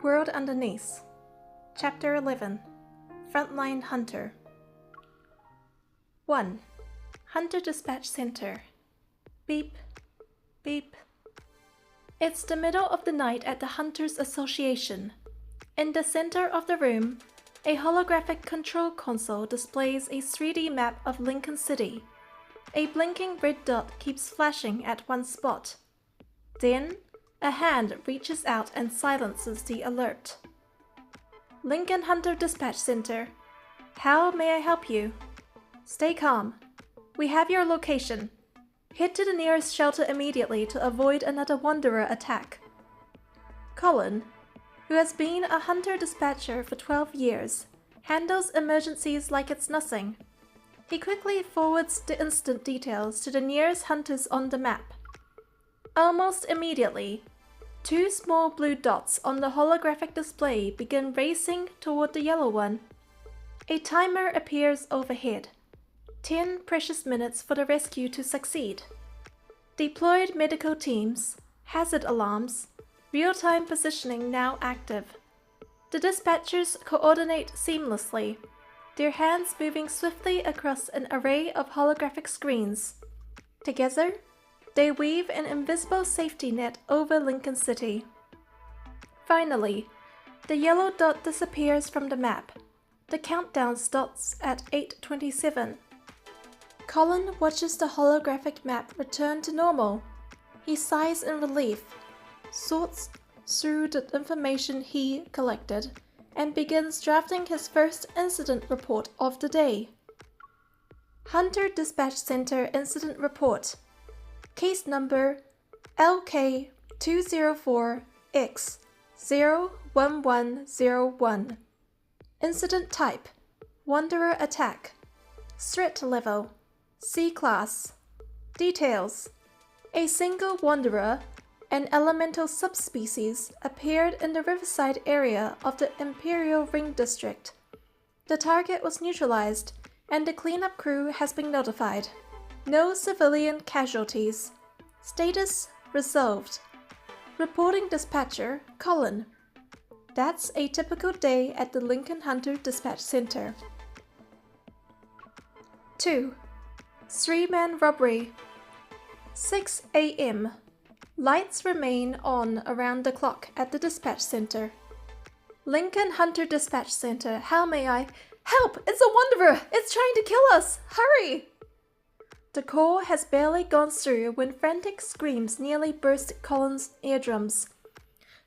World Underneath. Chapter 11. Frontline Hunter. 1. Hunter Dispatch Center. Beep, beep. It's the middle of the night at the Hunters Association. In the center of the room, a holographic control console displays a 3D map of Lincoln City. A blinking red dot keeps flashing at one spot. Then, a hand reaches out and silences the alert. Lincoln Hunter Dispatch Center. How may I help you? Stay calm. We have your location. Head to the nearest shelter immediately to avoid another Wanderer attack. Colin, who has been a hunter dispatcher for 12 years, handles emergencies like it's nothing. He quickly forwards the incident details to the nearest hunters on the map. Almost immediately, 2 small blue dots on the holographic display begin racing toward the yellow one. A timer appears overhead. 10 precious minutes for the rescue to succeed. Deployed medical teams, hazard alarms, real-time positioning now active. The dispatchers coordinate seamlessly, their hands moving swiftly across an array of holographic screens. Together, they weave an invisible safety net over Lincoln City. Finally, the yellow dot disappears from the map. The countdown stops at 8:27. Colin watches the holographic map return to normal. He sighs in relief, sorts through the information he collected, and begins drafting his first incident report of the day. Hunter Dispatch Center Incident Report. Case number LK204X01101. Incident type: Wanderer attack. Threat level: C-Class. Details: a single Wanderer, an elemental subspecies, appeared in the riverside area of the Imperial Ring District. The target was neutralized, and the cleanup crew has been notified. No civilian casualties. Status: resolved. Reporting dispatcher, Colin. That's a typical day at the Lincoln Hunter Dispatch Center. 2. 3-man robbery. 6 a.m. Lights remain on around the clock at the dispatch center. Lincoln Hunter Dispatch Center, how may I— Help! It's a Wanderer! It's trying to kill us! Hurry! The call has barely gone through when frantic screams nearly burst Colin's eardrums.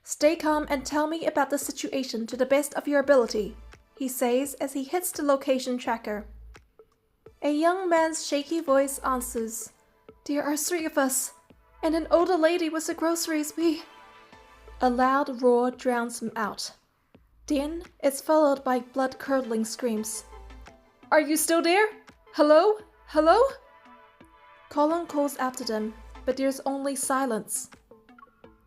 Stay calm and tell me about the situation to the best of your ability, he says as he hits the location tracker. A young man's shaky voice answers. There are 3 of us, and an older lady with the groceries. A loud roar drowns him out. Then it's followed by blood-curdling screams. Are you still there? Hello? Hello? Colin calls out to them, but there's only silence.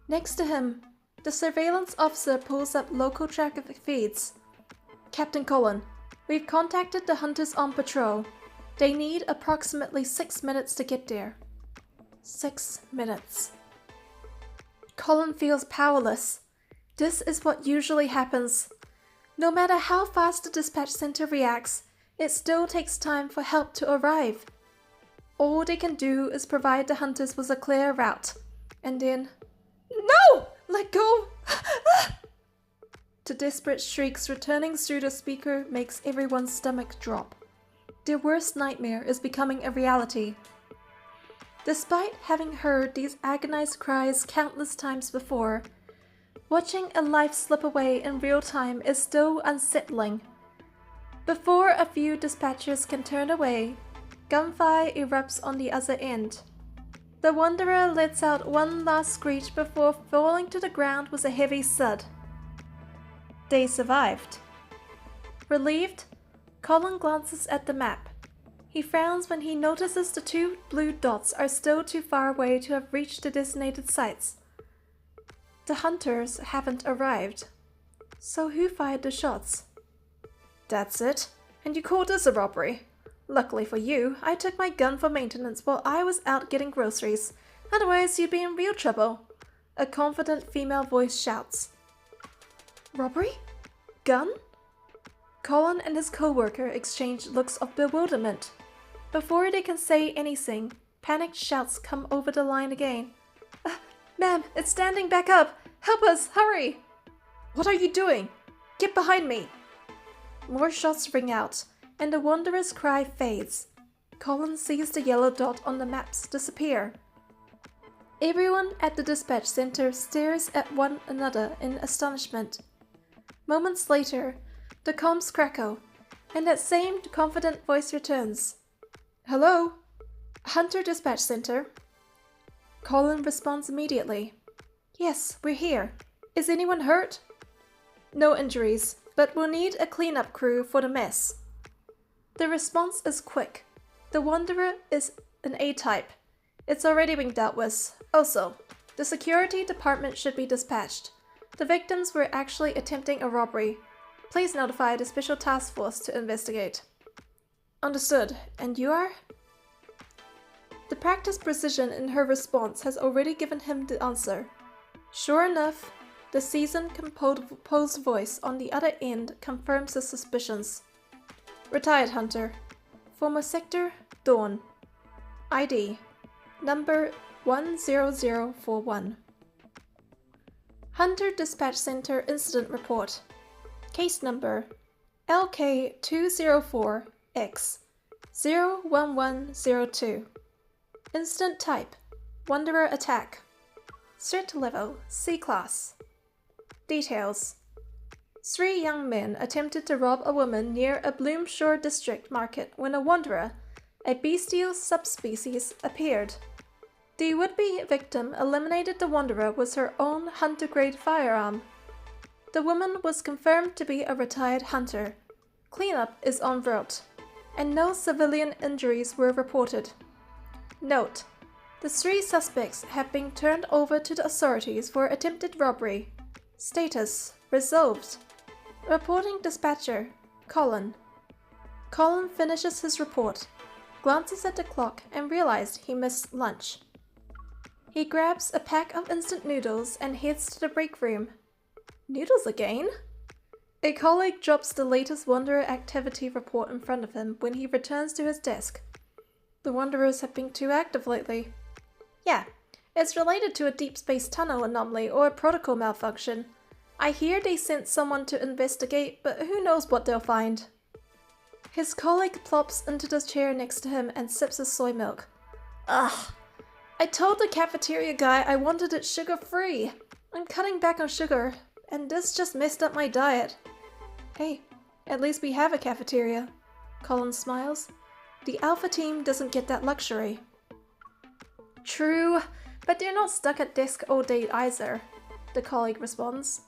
Next to him, the surveillance officer pulls up local traffic feeds. Captain Colin, we've contacted the hunters on patrol. They need approximately 6 minutes to get there. 6 minutes. Colin feels powerless. This is what usually happens. No matter how fast the dispatch center reacts, it still takes time for help to arrive. All they can do is provide the hunters with a clear route. And then— No! Let go! The desperate shrieks returning through the speaker makes everyone's stomach drop. Their worst nightmare is becoming a reality. Despite having heard these agonized cries countless times before, watching a life slip away in real time is still unsettling. Before a few dispatchers can turn away, gunfire erupts on the other end. The Wanderer lets out one last screech before falling to the ground with a heavy thud. They survived. Relieved, Colin glances at the map. He frowns when he notices the 2 blue dots are still too far away to have reached the designated sites. The hunters haven't arrived. So who fired the shots? That's it. And you call this a robbery? Luckily for you, I took my gun for maintenance while I was out getting groceries. Otherwise, you'd be in real trouble. A confident female voice shouts. Robbery? Gun? Colin and his co-worker exchange looks of bewilderment. Before they can say anything, panicked shouts come over the line again. Ma'am, it's standing back up! Help us, hurry! What are you doing? Get behind me! More shots ring out, and the Wanderer's cry fades. Colin sees the yellow dot on the maps disappear. Everyone at the dispatch center stares at one another in astonishment. Moments later, the comms crackle, and that same confident voice returns. Hello? Hunter Dispatch Center. Colin responds immediately. Yes, we're here. Is anyone hurt? No injuries, but we'll need a cleanup crew for the mess. The response is quick. The Wanderer is an A-type. It's already been dealt with. Also, the security department should be dispatched. The victims were actually attempting a robbery. Please notify the Special Task Force to investigate. Understood. And you are? The practiced precision in her response has already given him the answer. Sure enough, the seasoned, composed voice on the other end confirms his suspicions. Retired Hunter. Former Sector, Dawn. ID. Number 10041. Hunter Dispatch Center Incident Report. Case number LK204X01102. Incident type Wanderer attack. Threat level C-class. Details: 3 young men attempted to rob a woman near a Bloomshore district market when a Wanderer, a bestial subspecies, appeared. The would-be victim eliminated the Wanderer with her own hunter-grade firearm. The woman was confirmed to be a retired hunter. Cleanup is en route, and no civilian injuries were reported. Note: the 3 suspects have been turned over to the authorities for attempted robbery. Status: resolved. Reporting dispatcher, Colin. Colin finishes his report, glances at the clock, and realized he missed lunch. He grabs a pack of instant noodles and heads to the break room. Noodles again? A colleague drops the latest Wanderer activity report in front of him when he returns to his desk. The Wanderers have been too active lately. Yeah, it's related to a Deepspace tunnel anomaly or a protocol malfunction. I hear they sent someone to investigate, but who knows what they'll find. His colleague plops into the chair next to him and sips his soy milk. Ugh. I told the cafeteria guy I wanted it sugar-free. I'm cutting back on sugar, and this just messed up my diet. Hey, at least we have a cafeteria. Colin smiles. The Alpha team doesn't get that luxury. True, but they're not stuck at desk all day either, the colleague responds.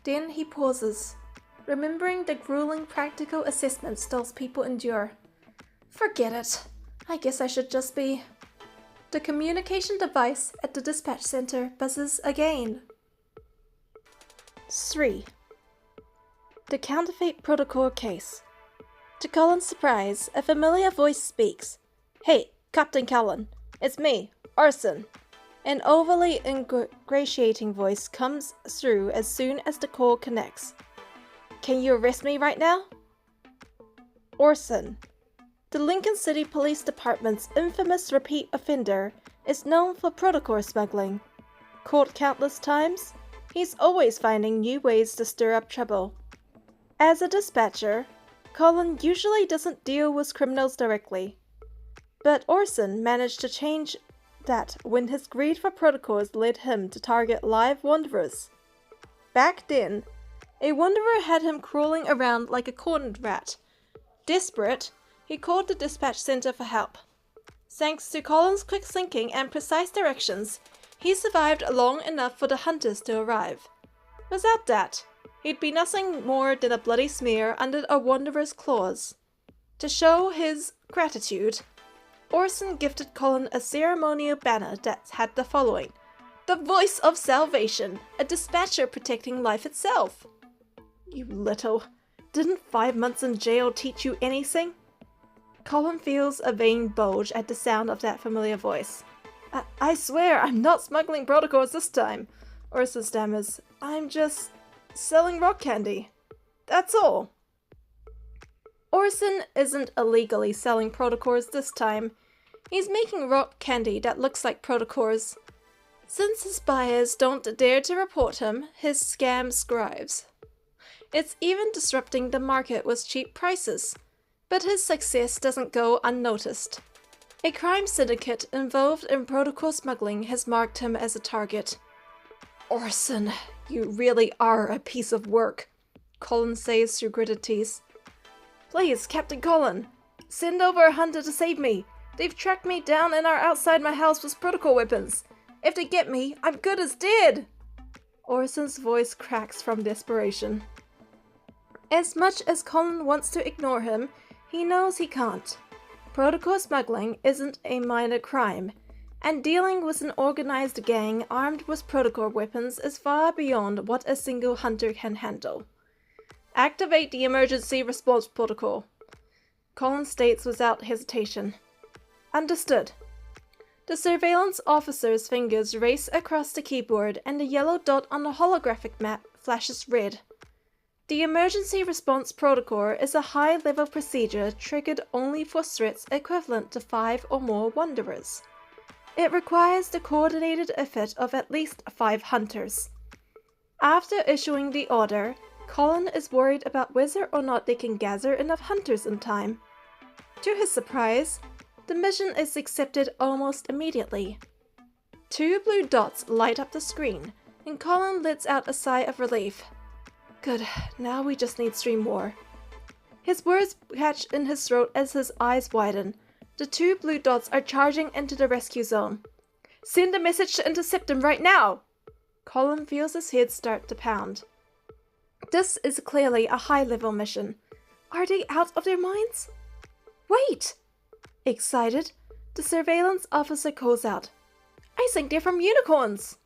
Then he pauses, remembering the grueling practical assessments those people endure. Forget it. I guess I should just be... The communication device at the dispatch center buzzes again. 3. The counterfeit protocol case. To Colin's surprise, a familiar voice speaks. Hey, Captain Cullen, it's me, Orson. An overly ingratiating voice comes through as soon as the call connects. Can you arrest me right now? Orson. The Lincoln City Police Department's infamous repeat offender is known for protocol smuggling. Caught countless times, he's always finding new ways to stir up trouble. As a dispatcher, Colin usually doesn't deal with criminals directly. But Orson managed to change that when his greed for protocols led him to target live Wanderers. Back then, a Wanderer had him crawling around like a cornered rat. Desperate, he called the dispatch center for help. Thanks to Colin's quick thinking and precise directions, he survived long enough for the hunters to arrive. Without that, he'd be nothing more than a bloody smear under a Wanderer's claws. To show his gratitude, Orson gifted Colin a ceremonial banner that had the following: The Voice of Salvation, a dispatcher protecting life itself. You little... Didn't 5 months in jail teach you anything? Colin feels a vein bulge at the sound of that familiar voice. I swear I'm not smuggling protocols this time, Orson stammers. I'm just... selling rock candy. That's all. Orson isn't illegally selling protocors this time. He's making rock candy that looks like protocors. Since his buyers don't dare to report him, his scam thrives. It's even disrupting the market with cheap prices. But his success doesn't go unnoticed. A crime syndicate involved in protocol smuggling has marked him as a target. Orson, you really are a piece of work, Colin says through gritted teeth. Please, Captain Colin, send over a hunter to save me. They've tracked me down and are outside my house with protocol weapons. If they get me, I'm good as dead. Orson's voice cracks from desperation. As much as Colin wants to ignore him, he knows he can't. Protocol smuggling isn't a minor crime, and dealing with an organized gang armed with protocol weapons is far beyond what a single hunter can handle. Activate the emergency response protocol, Colin states without hesitation. Understood. The surveillance officer's fingers race across the keyboard and the yellow dot on the holographic map flashes red. The emergency response protocol is a high-level procedure triggered only for threats equivalent to 5 or more Wanderers. It requires the coordinated effort of at least 5 hunters. After issuing the order, Colin is worried about whether or not they can gather enough hunters in time. To his surprise, the mission is accepted almost immediately. 2 blue dots light up the screen, and Colin lets out a sigh of relief. Good, now we just need 3 more. His words catch in his throat as his eyes widen. The 2 blue dots are charging into the rescue zone. Send a message to intercept them right now! Colin feels his head start to pound. This is clearly a high-level mission. Are they out of their minds? Wait! Excited, the surveillance officer calls out. I think they're from unicorns!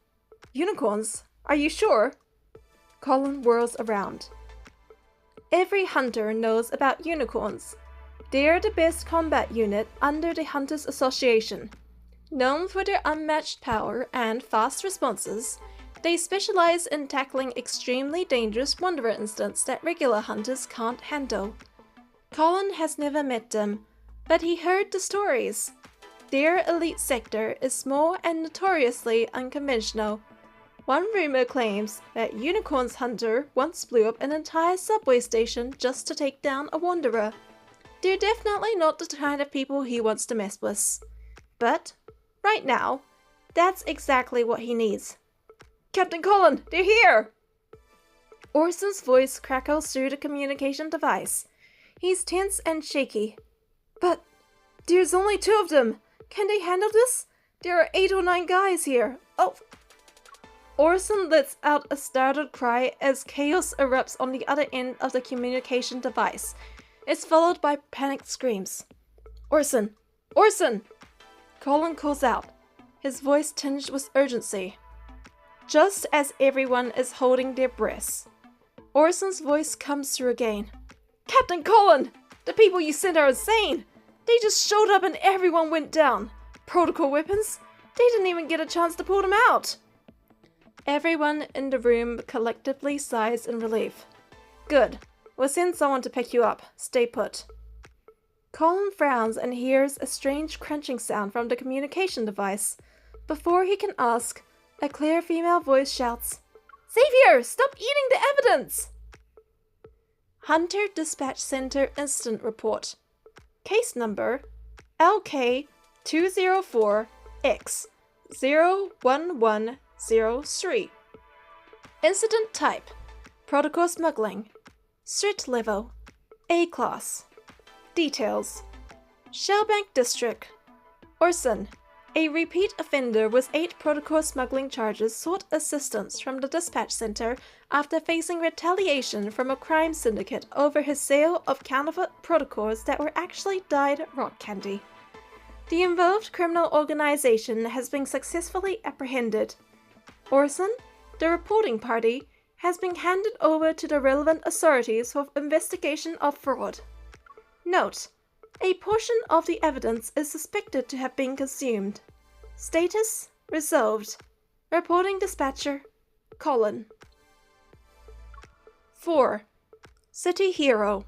Unicorns? Are you sure? Colin whirls around. Every hunter knows about unicorns. They're the best combat unit under the Hunters Association. Known for their unmatched power and fast responses, they specialize in tackling extremely dangerous Wanderer incidents that regular hunters can't handle. Colin has never met them, but he heard the stories. Their elite sector is small and notoriously unconventional. One rumor claims that Unicorn's hunter once blew up an entire subway station just to take down a Wanderer. They're definitely not the kind of people he wants to mess with. But, right now, that's exactly what he needs. Captain Colin, they're here! Orson's voice crackles through the communication device. He's tense and shaky. But, there's only 2 of them. Can they handle this? There are 8 or 9 guys here. Oh! Orson lets out a startled cry as chaos erupts on the other end of the communication device. It's followed by panicked screams. Orson! Orson! Colin calls out, his voice tinged with urgency. Just as everyone is holding their breaths, Orson's voice comes through again. Captain Colin! The people you sent are insane! They just showed up and everyone went down. Protocol weapons? They didn't even get a chance to pull them out. Everyone in the room collectively sighs in relief. Good. We'll send someone to pick you up. Stay put. Colin frowns and hears a strange crunching sound from the communication device. Before he can ask, a clear female voice shouts, Xavier, stop eating the evidence! Hunter Dispatch Center Incident Report. Case number LK204X01103. Incident type: Protocol smuggling. Threat level: A class. Details: Shellbank District. Orson, a repeat offender with 8 protocol smuggling charges, sought assistance from the dispatch center after facing retaliation from a crime syndicate over his sale of counterfeit protocols that were actually dyed rock candy. The involved criminal organization has been successfully apprehended. Orson, the reporting party, has been handed over to the relevant authorities for investigation of fraud. Note: a portion of the evidence is suspected to have been consumed. Status: resolved. Reporting dispatcher, Colin. 4. City Hero.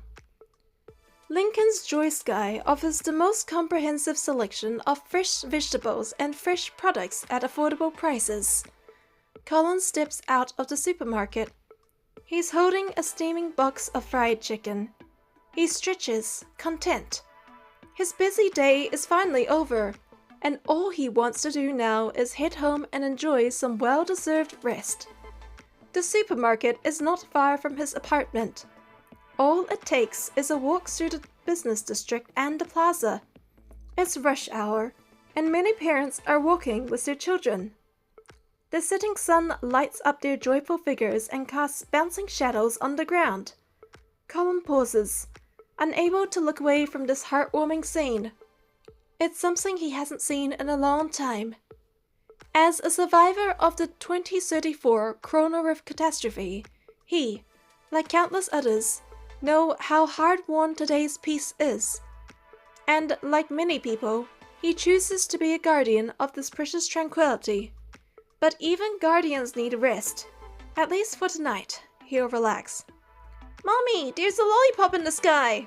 Lincoln's Joy Sky offers the most comprehensive selection of fresh vegetables and fresh products at affordable prices. Colin steps out of the supermarket. He's holding a steaming box of fried chicken. He stretches, content. His busy day is finally over, and all he wants to do now is head home and enjoy some well-deserved rest. The supermarket is not far from his apartment. All it takes is a walk through the business district and the plaza. It's rush hour, and many parents are walking with their children. The setting sun lights up their joyful figures and casts bouncing shadows on the ground. Colin pauses, unable to look away from this heartwarming scene. It's something he hasn't seen in a long time. As a survivor of the 2034 coronal rift catastrophe, he, like countless others, know how hard-won today's peace is. And like many people, he chooses to be a guardian of this precious tranquility. But even guardians need rest. At least for tonight, he'll relax. "Mommy, there's a lollipop in the sky!"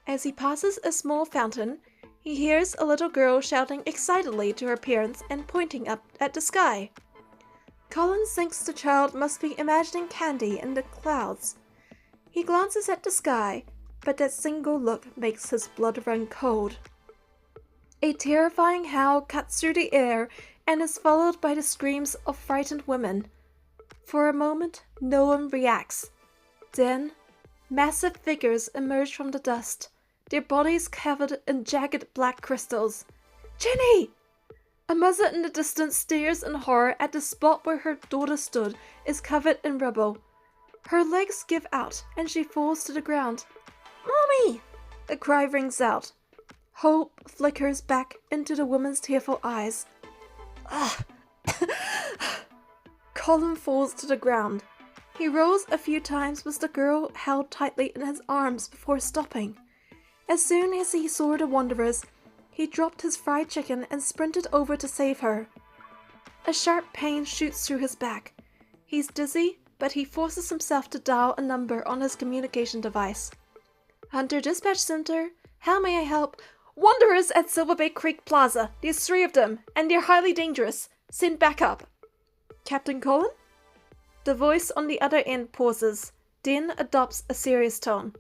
As he passes a small fountain, he hears a little girl shouting excitedly to her parents and pointing up at the sky. Colin thinks the child must be imagining candy in the clouds. He glances at the sky, but that single look makes his blood run cold. A terrifying howl cuts through the air and is followed by the screams of frightened women. For a moment, no one reacts. Then, massive figures emerge from the dust, their bodies covered in jagged black crystals. "Jenny!" A mother in the distance stares in horror at the spot where her daughter stood is covered in rubble. Her legs give out and she falls to the ground. "Mommy!" A cry rings out. Hope flickers back into the woman's tearful eyes. Ugh. Colin falls to the ground. He rolls a few times with the girl held tightly in his arms before stopping. As soon as he saw the wanderers, he dropped his fried chicken and sprinted over to save her. A sharp pain shoots through his back. He's dizzy, but he forces himself to dial a number on his communication device. "Hunter Dispatch Center, how may I help?" "Wanderers at Silver Bay Creek Plaza. There's 3 of them, and they're highly dangerous. Send backup." "Captain Colin?" The voice on the other end pauses, then adopts a serious tone.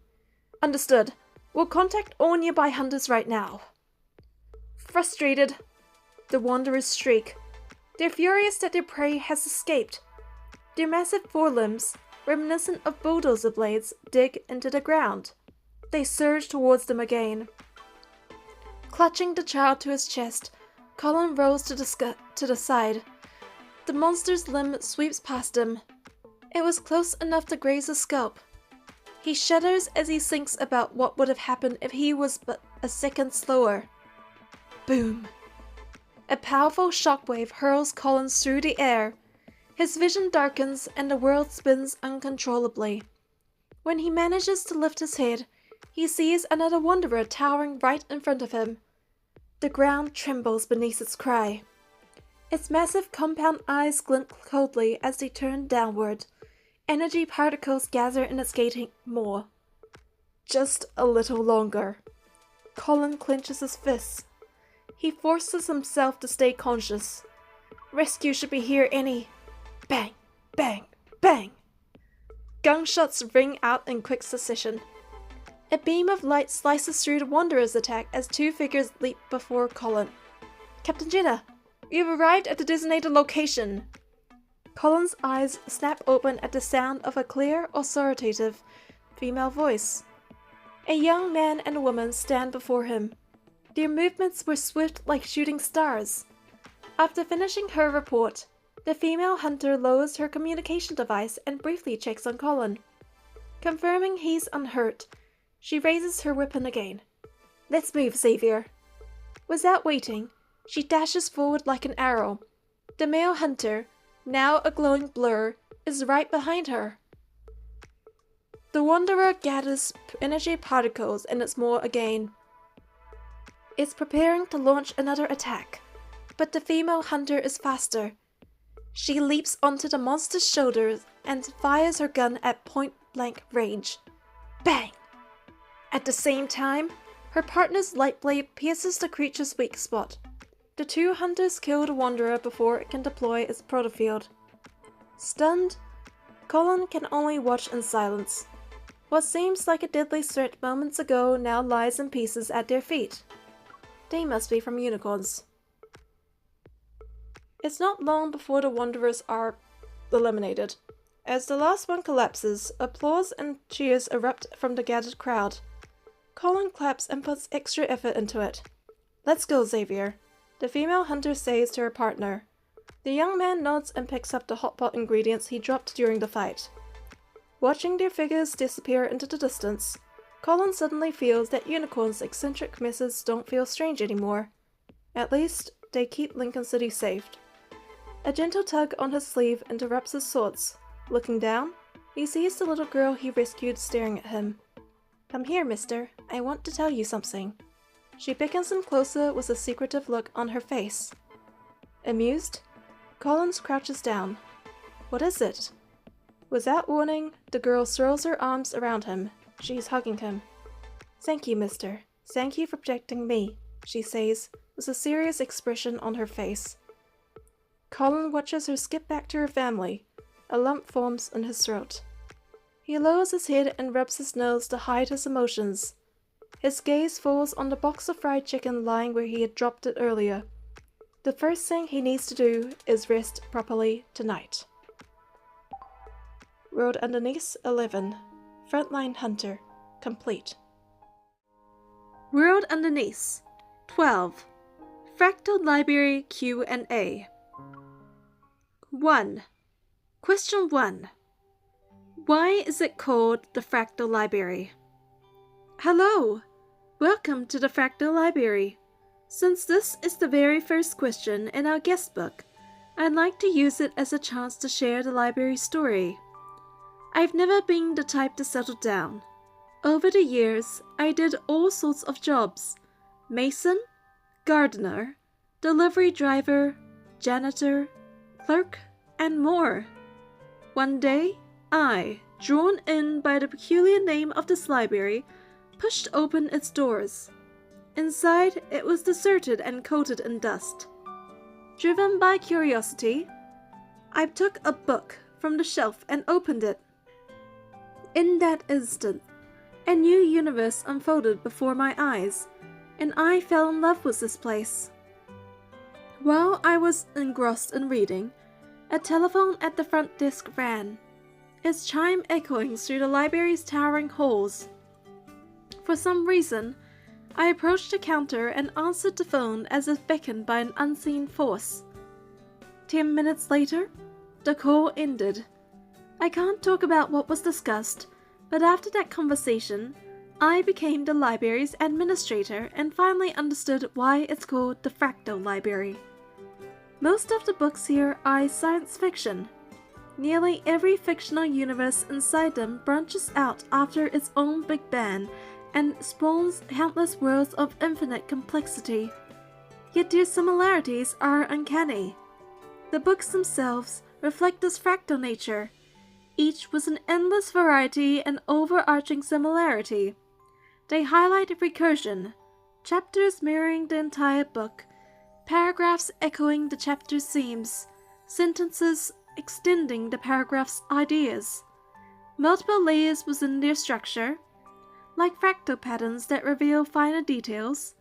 "Understood. We'll contact all nearby hunters right now." Frustrated, the wanderers shriek. They're furious that their prey has escaped. Their massive forelimbs, reminiscent of bulldozer blades, dig into the ground. They surge towards them again. Clutching the child to his chest, Colin rolls to the side. The monster's limb sweeps past him. It was close enough to graze his scalp. He shudders as he thinks about what would have happened if he was but a second slower. Boom! A powerful shockwave hurls Colin through the air. His vision darkens and the world spins uncontrollably. When he manages to lift his head, he sees another wanderer towering right in front of him. The ground trembles beneath its cry. Its massive compound eyes glint coldly as they turn downward. Energy particles gather in its gaping maw. Just a little longer. Colin clenches his fists. He forces himself to stay conscious. Rescue should be here any. Bang! Bang! Bang! Gunshots ring out in quick succession. A beam of light slices through the Wanderer's attack as 2 figures leap before Colin. "Captain Jenna, we have arrived at the designated location." Colin's eyes snap open at the sound of a clear, authoritative female voice. A young man and a woman stand before him. Their movements were swift like shooting stars. After finishing her report, the female hunter lowers her communication device and briefly checks on Colin. Confirming he's unhurt, she raises her weapon again. "Let's move, Xavier." Without waiting, she dashes forward like an arrow. The male hunter, now a glowing blur, is right behind her. The Wanderer gathers energy particles in its maw again. It's preparing to launch another attack, but the female hunter is faster. She leaps onto the monster's shoulders and fires her gun at point-blank range. Bang! At the same time, her partner's light blade pierces the creature's weak spot. The two hunters kill the Wanderer before it can deploy its protofield. Stunned, Colin can only watch in silence. What seems like a deadly threat moments ago now lies in pieces at their feet. They must be from unicorns. It's not long before the Wanderers are eliminated. As the last one collapses, applause and cheers erupt from the gathered crowd. Colin claps and puts extra effort into it. "Let's go, Xavier," the female hunter says to her partner. The young man nods and picks up the hot pot ingredients he dropped during the fight. Watching their figures disappear into the distance, Colin suddenly feels that Unicorn's eccentric messes don't feel strange anymore. At least, they keep Lincoln City safe. A gentle tug on his sleeve interrupts his thoughts. Looking down, he sees the little girl he rescued staring at him. "Come here, mister. I want to tell you something." She beckons him closer with a secretive look on her face. Amused, Collins crouches down. "What is it?" Without warning, the girl throws her arms around him. She's hugging him. "Thank you, mister. Thank you for protecting me," she says, with a serious expression on her face. Colin watches her skip back to her family. A lump forms in his throat. He lowers his head and rubs his nose to hide his emotions. His gaze falls on the box of fried chicken lying where he had dropped it earlier. The first thing he needs to do is rest properly tonight. World Underneath 11. Frontline Hunter. Complete. World Underneath 12. Fractal Library Q&A. 1. Question 1. Why is it called the Fractal Library? Hello! Welcome to the Fractal Library. Since this is the very first question in our guest book, I'd like to use it as a chance to share the library story. I've never been the type to settle down. Over the years, I did all sorts of jobs: mason, gardener, delivery driver, janitor, clerk, and more. One day, I, drawn in by the peculiar name of this library, pushed open its doors. Inside, it was deserted and coated in dust. Driven by curiosity, I took a book from the shelf and opened it. In that instant, a new universe unfolded before my eyes, and I fell in love with this place. While I was engrossed in reading, a telephone at the front desk rang, its chime echoing through the library's towering halls. For some reason, I approached the counter and answered the phone as if beckoned by an unseen force. 10 minutes later, the call ended. I can't talk about what was discussed, but after that conversation, I became the library's administrator and finally understood why it's called the Fractal Library. Most of the books here are science fiction. Nearly every fictional universe inside them branches out after its own Big Bang and spawns countless worlds of infinite complexity. Yet their similarities are uncanny. The books themselves reflect this fractal nature, each with an endless variety and overarching similarity. They highlight recursion, chapters mirroring the entire book, paragraphs echoing the chapter's themes, sentences extending the paragraph's ideas, multiple layers within their structure, like fractal patterns that reveal finer details,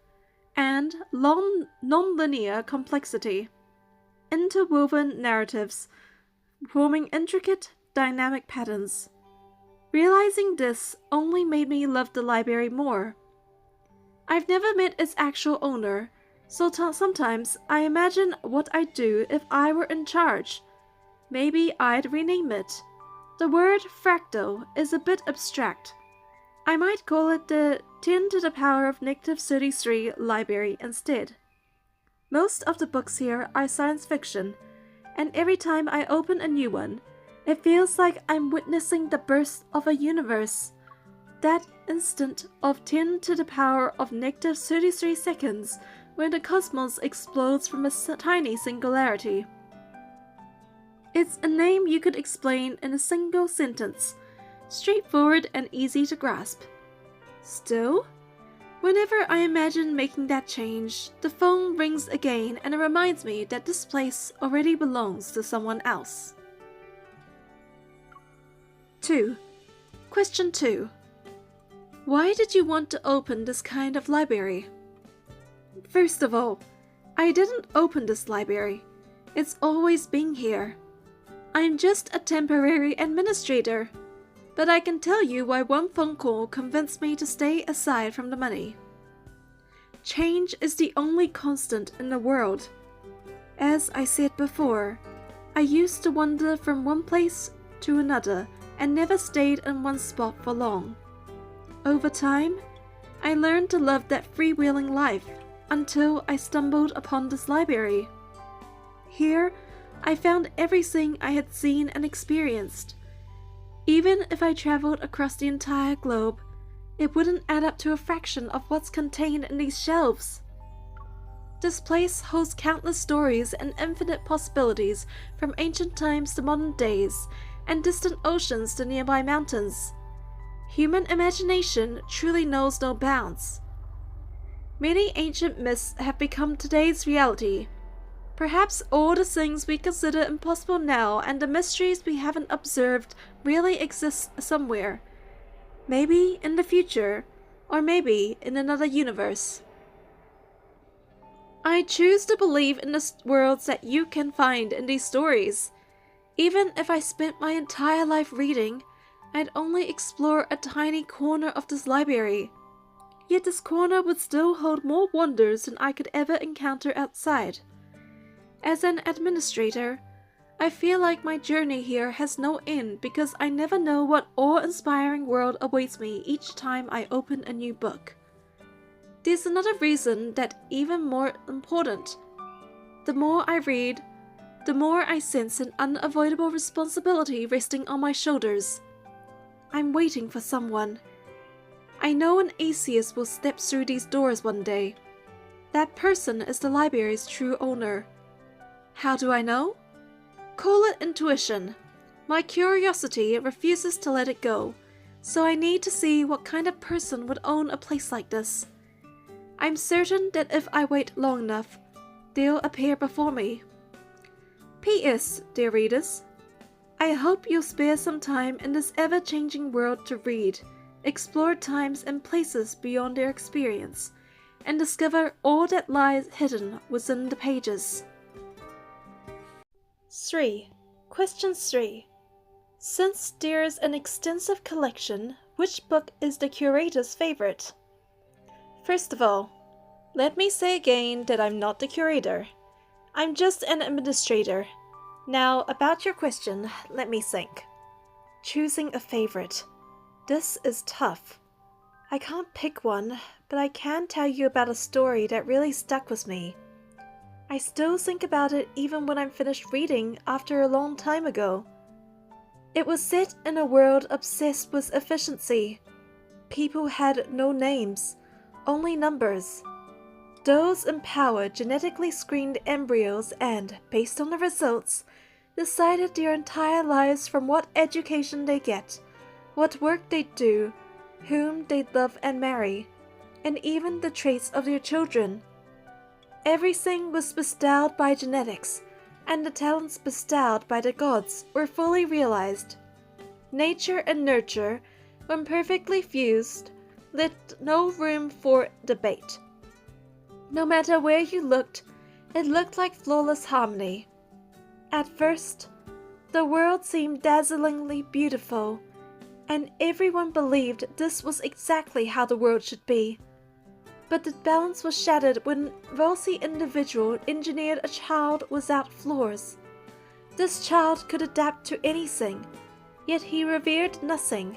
and long non-linear complexity, interwoven narratives forming intricate, dynamic patterns. Realizing this only made me love the library more. I've never met its actual owner, so sometimes I imagine what I'd do if I were in charge. Maybe I'd rename it. The word fractal is a bit abstract. I might call it the 10 to the power of -33 library instead. Most of the books here are science fiction, and every time I open a new one, it feels like I'm witnessing the birth of a universe. That instant of 10 to the power of -33 seconds when the cosmos explodes from a tiny singularity. It's a name you could explain in a single sentence, straightforward and easy to grasp. Still, whenever I imagine making that change, the phone rings again and it reminds me that this place already belongs to someone else. 2. Question 2. Why did you want to open this kind of library? First of all, I didn't open this library. It's always been here. I'm just a temporary administrator. But I can tell you why one phone call convinced me to stay aside from the money. Change is the only constant in the world. As I said before, I used to wander from one place to another and never stayed in one spot for long. Over time, I learned to love that freewheeling life until I stumbled upon this library. Here, I found everything I had seen and experienced. Even if I traveled across the entire globe, it wouldn't add up to a fraction of what's contained in these shelves. This place holds countless stories and infinite possibilities from ancient times to modern days, and distant oceans to nearby mountains. Human imagination truly knows no bounds. Many ancient myths have become today's reality. Perhaps all the things we consider impossible now and the mysteries we haven't observed really exist somewhere. Maybe in the future, or maybe in another universe. I choose to believe in the worlds that you can find in these stories. Even if I spent my entire life reading, I'd only explore a tiny corner of this library. Yet this corner would still hold more wonders than I could ever encounter outside. As an administrator, I feel like my journey here has no end because I never know what awe-inspiring world awaits me each time I open a new book. There's another reason that's even more important. The more I read, the more I sense an unavoidable responsibility resting on my shoulders. I'm waiting for someone. I know an atheist will step through these doors one day. That person is the library's true owner. How do I know? Call it intuition. My curiosity refuses to let it go, so I need to see what kind of person would own a place like this. I'm certain that if I wait long enough, they'll appear before me. P.S. Dear readers, I hope you'll spare some time in this ever-changing world to read, explore times and places beyond their experience, and discover all that lies hidden within the pages. 3. Question 3. Since there's an extensive collection, which book is the curator's favorite? First of all, let me say again that I'm not the curator. I'm just an administrator. Now, about your question, let me think. Choosing a favorite. This is tough. I can't pick one, but I can tell you about a story that really stuck with me. I still think about it even when I'm finished reading after a long time ago. It was set in a world obsessed with efficiency. People had no names, only numbers. Those in power genetically screened embryos and, based on the results, decided their entire lives from what education they get, what work they do, whom they love and marry, and even the traits of their children. Everything was bestowed by genetics, and the talents bestowed by the gods were fully realized. Nature and nurture, when perfectly fused, left no room for debate. No matter where you looked, it looked like flawless harmony. At first, the world seemed dazzlingly beautiful, and everyone believed this was exactly how the world should be. But the balance was shattered when a wealthy individual engineered a child without flaws. This child could adapt to anything, yet he revered nothing.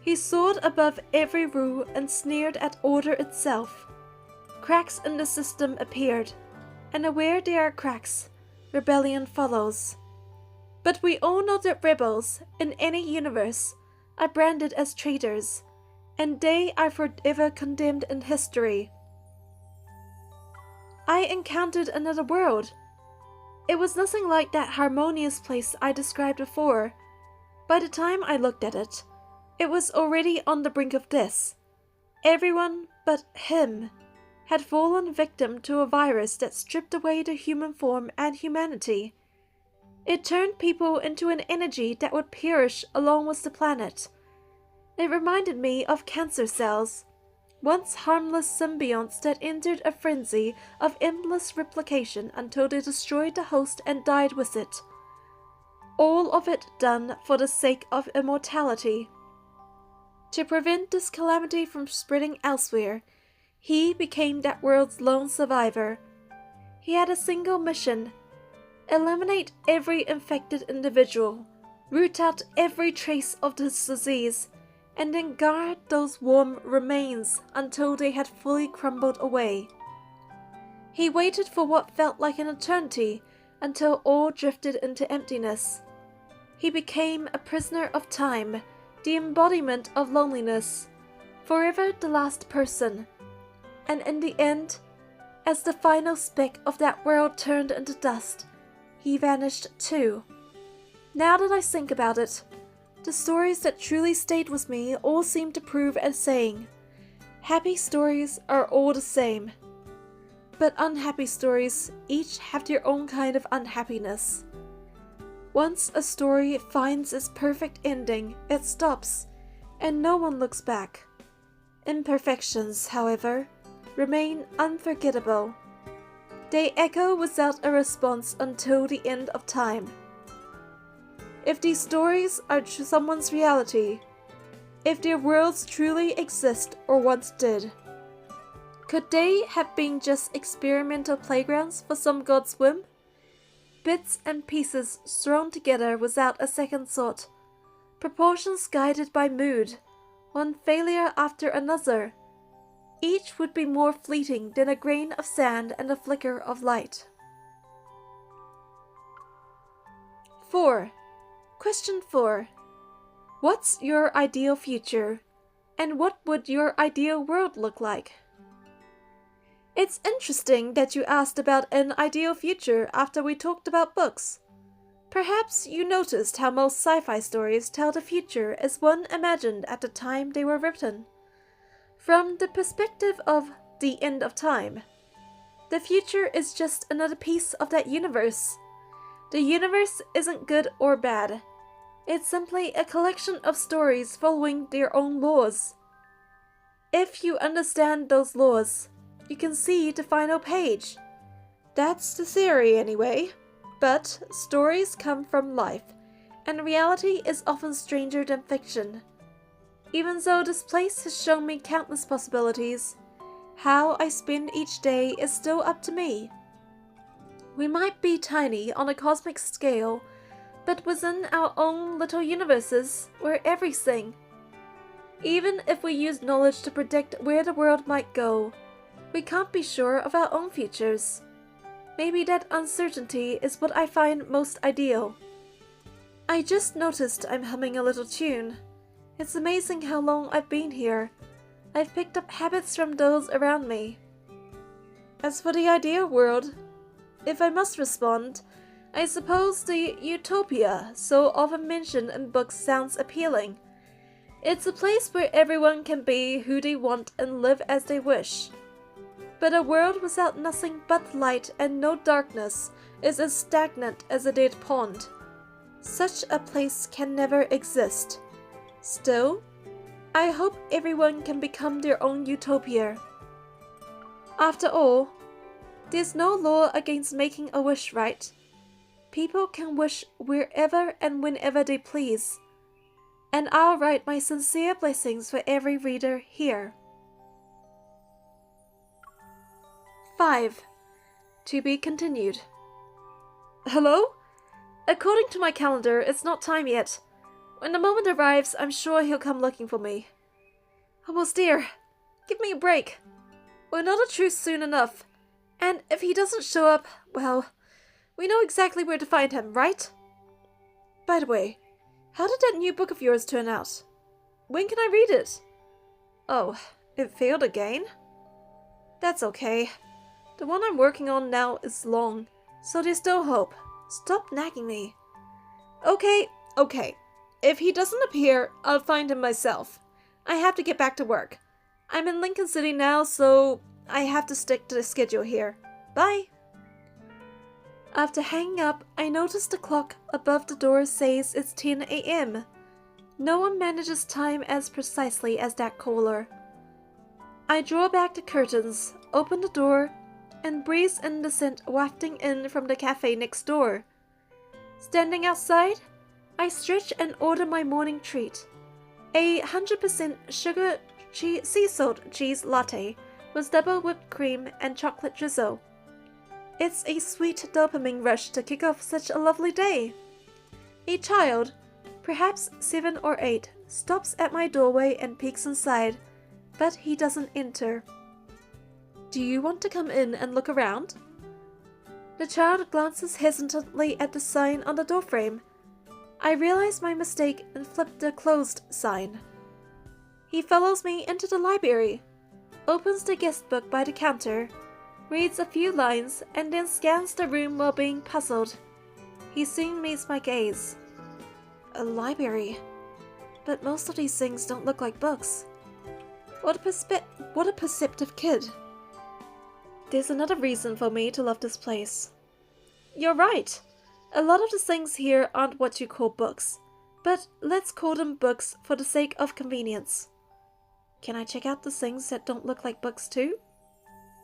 He soared above every rule and sneered at order itself. Cracks in the system appeared, and where there are cracks, rebellion follows. But we all know that rebels, in any universe, are branded as traitors, and they are forever condemned in history. I encountered another world. It was nothing like that harmonious place I described before. By the time I looked at it, it was already on the brink of this. Everyone but him had fallen victim to a virus that stripped away their human form and humanity. It turned people into an energy that would perish along with the planet. It reminded me of cancer cells, once harmless symbionts that entered a frenzy of endless replication until they destroyed the host and died with it. All of it done for the sake of immortality. To prevent this calamity from spreading elsewhere, he became that world's lone survivor. He had a single mission: eliminate every infected individual, root out every trace of this disease, and then guard those warm remains until they had fully crumbled away. He waited for what felt like an eternity until all drifted into emptiness. He became a prisoner of time, the embodiment of loneliness, forever the last person. And in the end, as the final speck of that world turned into dust, he vanished too. Now that I think about it, the stories that truly stayed with me all seem to prove as saying, happy stories are all the same. But unhappy stories each have their own kind of unhappiness. Once a story finds its perfect ending, it stops, and no one looks back. Imperfections, however, remain unforgettable. They echo without a response until the end of time. If these stories are someone's reality, if their worlds truly exist or once did, could they have been just experimental playgrounds for some god's whim? Bits and pieces thrown together without a second thought, proportions guided by mood, one failure after another. Each would be more fleeting than a grain of sand and a flicker of light. 4. Question 4. What's your ideal future? And what would your ideal world look like? It's interesting that you asked about an ideal future after we talked about books. Perhaps you noticed how most sci-fi stories tell the future as one imagined at the time they were written. From the perspective of the end of time, the future is just another piece of that universe. The universe isn't good or bad. It's simply a collection of stories following their own laws. If you understand those laws, you can see the final page. That's the theory anyway. But stories come from life, and reality is often stranger than fiction. Even though this place has shown me countless possibilities, how I spend each day is still up to me. We might be tiny on a cosmic scale, but within our own little universes, we're everything. Even if we use knowledge to predict where the world might go, we can't be sure of our own futures. Maybe that uncertainty is what I find most ideal. I just noticed I'm humming a little tune. It's amazing how long I've been here. I've picked up habits from those around me. As for the ideal world, if I must respond, I suppose the utopia so often mentioned in books sounds appealing. It's a place where everyone can be who they want and live as they wish. But a world without nothing but light and no darkness is as stagnant as a dead pond. Such a place can never exist. Still, I hope everyone can become their own utopia. After all, there's no law against making a wish, right? People can wish wherever and whenever they please. And I'll write my sincere blessings for every reader here. 5. To be continued. Hello? According to my calendar, it's not time yet. When the moment arrives, I'm sure he'll come looking for me. Almost dear. Give me a break. We'll know the truth soon enough. And if he doesn't show up, well, we know exactly where to find him, right? By the way, how did that new book of yours turn out? When can I read it? Oh, it failed again? That's okay. The one I'm working on now is long. So there's still hope. Stop nagging me. Okay. If he doesn't appear, I'll find him myself. I have to get back to work. I'm in Lincoln City now, so I have to stick to the schedule here. Bye. After hanging up, I notice the clock above the door says it's 10 a.m. No one manages time as precisely as that caller. I draw back the curtains, open the door, and breathe in the scent wafting in from the cafe next door. Standing outside, I stretch and order my morning treat. A 100% sugar sea salt cheese latte with double whipped cream and chocolate drizzle. It's a sweet dopamine rush to kick off such a lovely day. A child, perhaps 7 or 8, stops at my doorway and peeks inside, but he doesn't enter. Do you want to come in and look around? The child glances hesitantly at the sign on the doorframe. I realize my mistake and flip the closed sign. He follows me into the library, opens the guest book by the counter, reads a few lines, and then scans the room while being puzzled. He soon meets my gaze. A library? But most of these things don't look like books. What a perceptive kid. There's another reason for me to love this place. You're right. A lot of the things here aren't what you call books, but let's call them books for the sake of convenience. Can I check out the things that don't look like books too?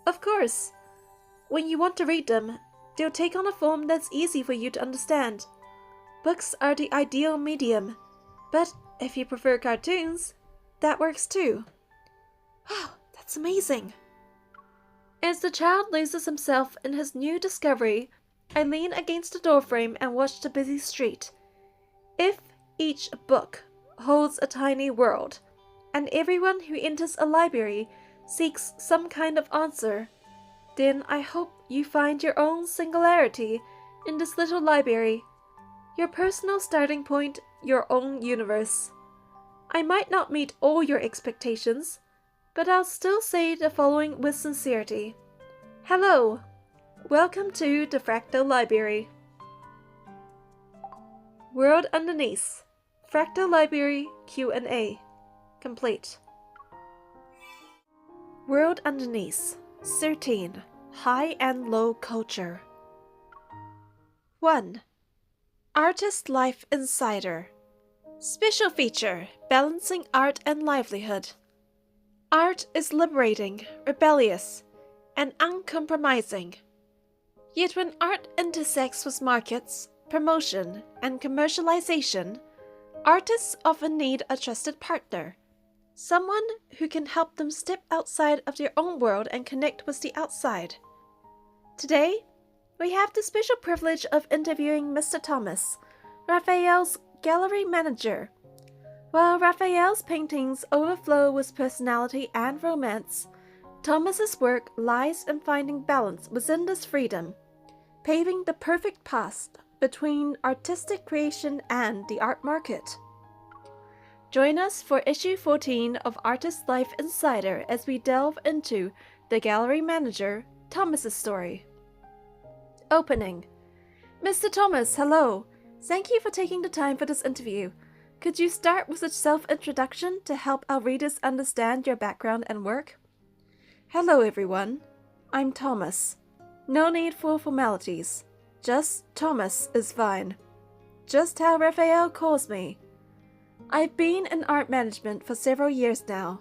Of course. When you want to read them, they'll take on a form that's easy for you to understand. Books are the ideal medium, but if you prefer cartoons, that works too. Wow, that's amazing. As the child loses himself in his new discovery, I lean against the doorframe and watch the busy street. If each book holds a tiny world, and everyone who enters a library seeks some kind of answer, then I hope you find your own singularity in this little library, your personal starting point, your own universe. I might not meet all your expectations, but I'll still say the following with sincerity. Hello! Welcome to the Fractal Library. World Underneath. Fractal Library Q&A. Complete. World Underneath. 13. High and Low Culture. 1. Artist Life Insider. Special feature: balancing art and livelihood. Art is liberating, rebellious, and uncompromising. Yet when art intersects with markets, promotion, and commercialization, artists often need a trusted partner, someone who can help them step outside of their own world and connect with the outside. Today, we have the special privilege of interviewing Mr. Thomas, Raphael's gallery manager. While Raphael's paintings overflow with personality and romance, Thomas's work lies in finding balance within this freedom, paving the perfect path between artistic creation and the art market. Join us for issue 14 of Artist Life Insider as we delve into the gallery manager, Thomas's story. Opening. Mr. Thomas, hello. Thank you for taking the time for this interview. Could you start with a self-introduction to help our readers understand your background and work? Hello, everyone. I'm Thomas. No need for formalities. Just Thomas is fine. Just how Raphael calls me. I've been in art management for several years now.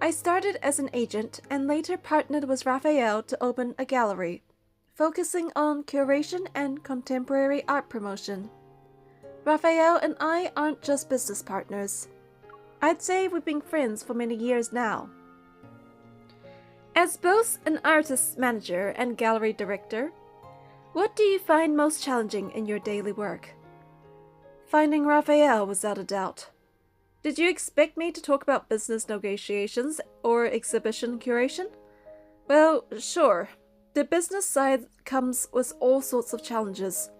I started as an agent and later partnered with Raphael to open a gallery, focusing on curation and contemporary art promotion. Raphael and I aren't just business partners. I'd say we've been friends for many years now. As both an artist manager and gallery director, what do you find most challenging in your daily work? Finding Raphael, without a doubt. Did you expect me to talk about business negotiations or exhibition curation? Well, sure. The business side comes with all sorts of challenges,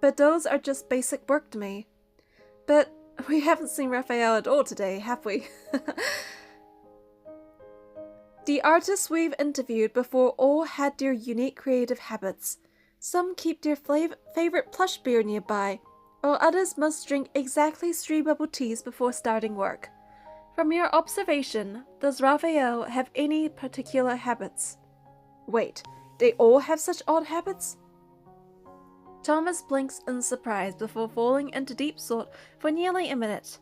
but those are just basic work to me. But we haven't seen Raphael at all today, have we? The artists we've interviewed before all had their unique creative habits, Some keep their favorite plush beer nearby, or others must drink exactly 3 bubble teas before starting work. From your observation, does Raphael have any particular habits? Wait, they all have such odd habits? Thomas blinks in surprise before falling into deep thought for nearly a minute.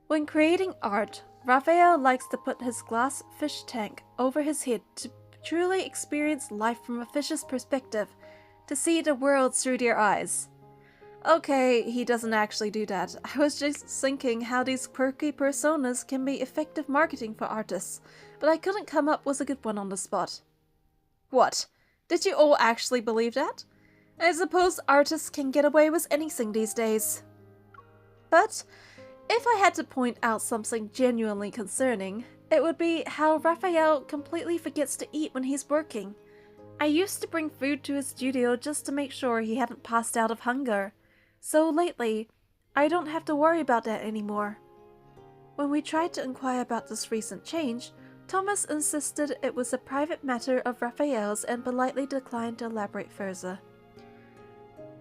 When creating art, Raphael likes to put his glass fish tank over his head to truly experience life from a fish's perspective, to see the world through their eyes. Okay, he doesn't actually do that. I was just thinking how these quirky personas can be effective marketing for artists, but I couldn't come up with a good one on the spot. What? Did you all actually believe that? I suppose artists can get away with anything these days. But if I had to point out something genuinely concerning, it would be how Raphael completely forgets to eat when he's working. I used to bring food to his studio just to make sure he hadn't passed out of hunger. So lately, I don't have to worry about that anymore. When we tried to inquire about this recent change, Thomas insisted it was a private matter of Raphael's and politely declined to elaborate further.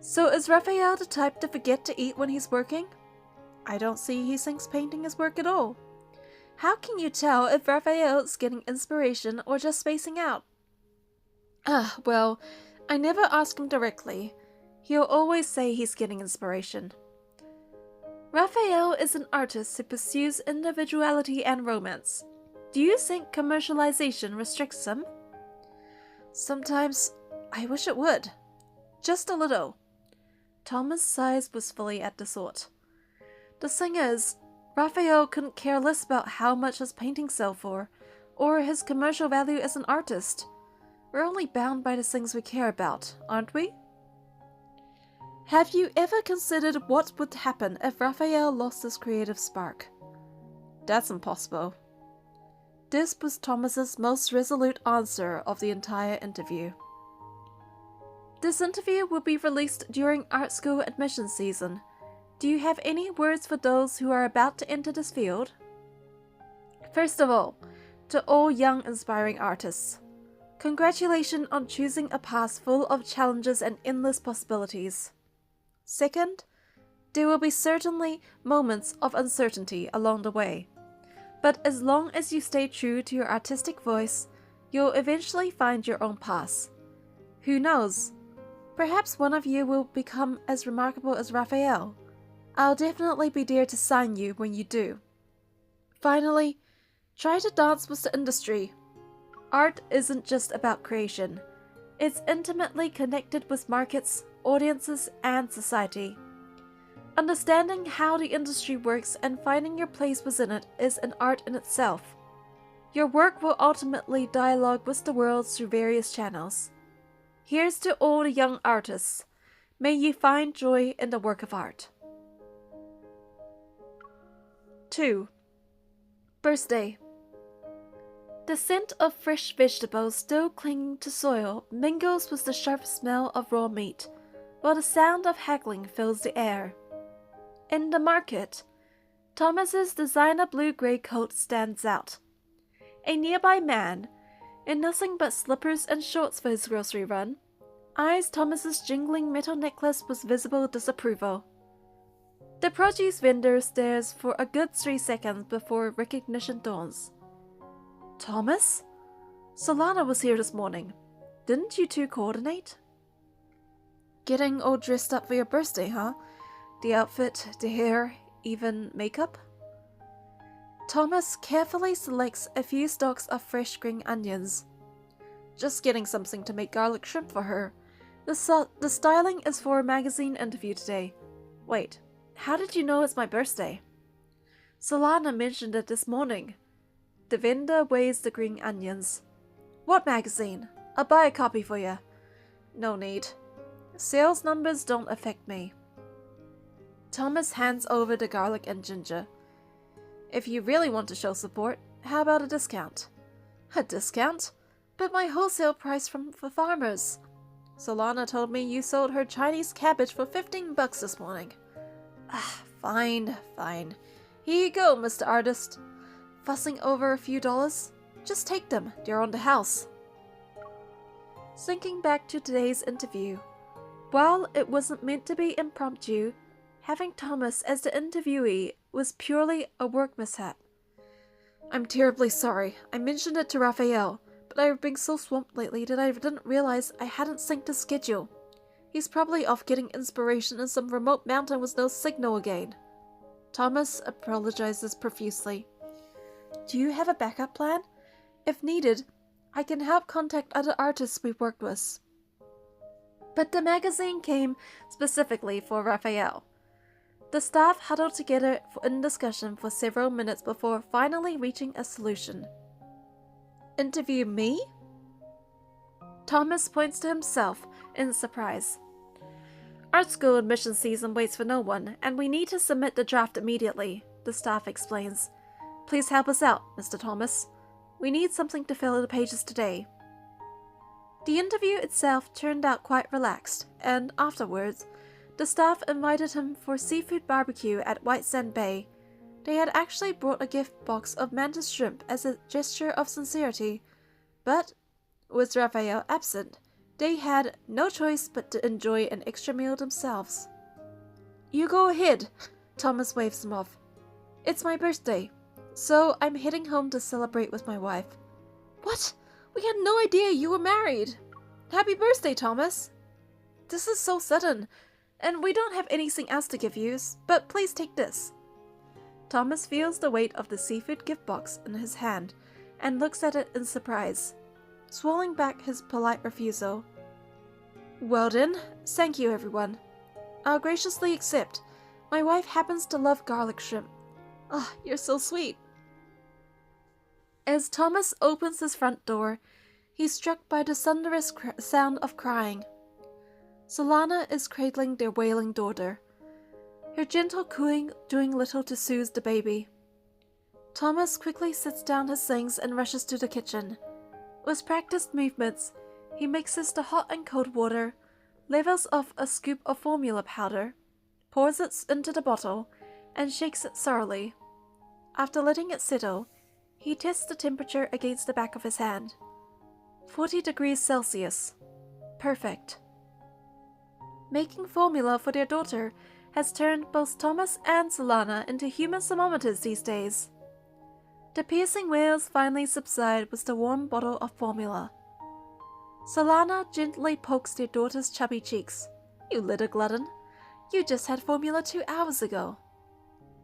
So is Raphael the type to forget to eat when he's working? I don't see he thinks painting is work at all. How can you tell if Raphael is getting inspiration or just spacing out? Well, I never ask him directly. He'll always say he's getting inspiration. Raphael is an artist who pursues individuality and romance. Do you think commercialization restricts him? Sometimes I wish it would. Just a little. Thomas sighs wistfully at the thought. The thing is, Raphael couldn't care less about how much his paintings sell for, or his commercial value as an artist. We're only bound by the things we care about, aren't we? Have you ever considered what would happen if Raphael lost his creative spark? That's impossible. This was Thomas's most resolute answer of the entire interview. This interview will be released during art school admission season. Do you have any words for those who are about to enter this field? First of all, to all young inspiring artists, congratulations on choosing a path full of challenges and endless possibilities. Second, there will be certainly moments of uncertainty along the way, but as long as you stay true to your artistic voice, you'll eventually find your own path. Who knows? Perhaps one of you will become as remarkable as Raphael. I'll definitely be there to sign you when you do. Finally, try to dance with the industry. Art isn't just about creation. It's intimately connected with markets, audiences, and society. Understanding how the industry works and finding your place within it is an art in itself. Your work will ultimately dialogue with the world through various channels. Here's to all the young artists. May you find joy in the work of art. 2. Birthday. The scent of fresh vegetables still clinging to soil mingles with the sharp smell of raw meat, while the sound of haggling fills the air. In the market, Thomas's designer blue-gray coat stands out. A nearby man, in nothing but slippers and shorts for his grocery run, eyes Thomas's jingling metal necklace with visible disapproval. The produce vendor stares for a good 3 seconds before recognition dawns. Thomas? Solana was here this morning. Didn't you two coordinate? Getting all dressed up for your birthday, huh? The outfit, the hair, even makeup? Thomas carefully selects a few stalks of fresh green onions. Just getting something to make garlic shrimp for her. The styling is for a magazine interview today. Wait, how did you know it's my birthday? Solana mentioned it this morning. The vendor weighs the green onions. What magazine? I'll buy a copy for you. No need. Sales numbers don't affect me. Thomas hands over the garlic and ginger. If you really want to show support, how about a discount? A discount? But my wholesale price for farmers. Solana told me you sold her Chinese cabbage for $15 this morning. Fine. Here you go, Mr. Artist. Fussing over a few dollars? Just take them, they're on the house. Thinking back to today's interview, while it wasn't meant to be impromptu, having Thomas as the interviewee was purely a work mishap. I'm terribly sorry. I mentioned it to Raphael, but I've been so swamped lately that I didn't realize I hadn't synced his schedule. He's probably off getting inspiration in some remote mountain with no signal again. Thomas apologizes profusely. Do you have a backup plan? If needed, I can help contact other artists we've worked with. But the magazine came specifically for Raphael. The staff huddled together in discussion for several minutes before finally reaching a solution. Interview me? Thomas points to himself in surprise. Art school admission season waits for no one, and we need to submit the draft immediately, the staff explains. Please help us out, Mr. Thomas. We need something to fill the pages today. The interview itself turned out quite relaxed, and afterwards, the staff invited him for seafood barbecue at White Sand Bay. They had actually brought a gift box of mantis shrimp as a gesture of sincerity, but, with Raphael absent, they had no choice but to enjoy an extra meal themselves. You go ahead, Thomas waves him off. It's my birthday, so I'm heading home to celebrate with my wife. What? We had no idea you were married. Happy birthday, Thomas. This is so sudden, and we don't have anything else to give you, but please take this. Thomas feels the weight of the seafood gift box in his hand and looks at it in surprise, swallowing back his polite refusal. Well then, thank you everyone. I'll graciously accept. My wife happens to love garlic shrimp. Ah, you're so sweet. As Thomas opens his front door, he's struck by the thunderous sound of crying. Solana is cradling their wailing daughter, her gentle cooing doing little to soothe the baby. Thomas quickly sets down his things and rushes to the kitchen. With practiced movements, he mixes the hot and cold water, levels off a scoop of formula powder, pours it into the bottle, and shakes it thoroughly. After letting it settle, he tests the temperature against the back of his hand. 40 degrees Celsius. Perfect. Making formula for their daughter has turned both Thomas and Solana into human thermometers these days. The piercing wails finally subside with the warm bottle of formula. Solana gently pokes their daughter's chubby cheeks. You little glutton. You just had formula 2 hours ago.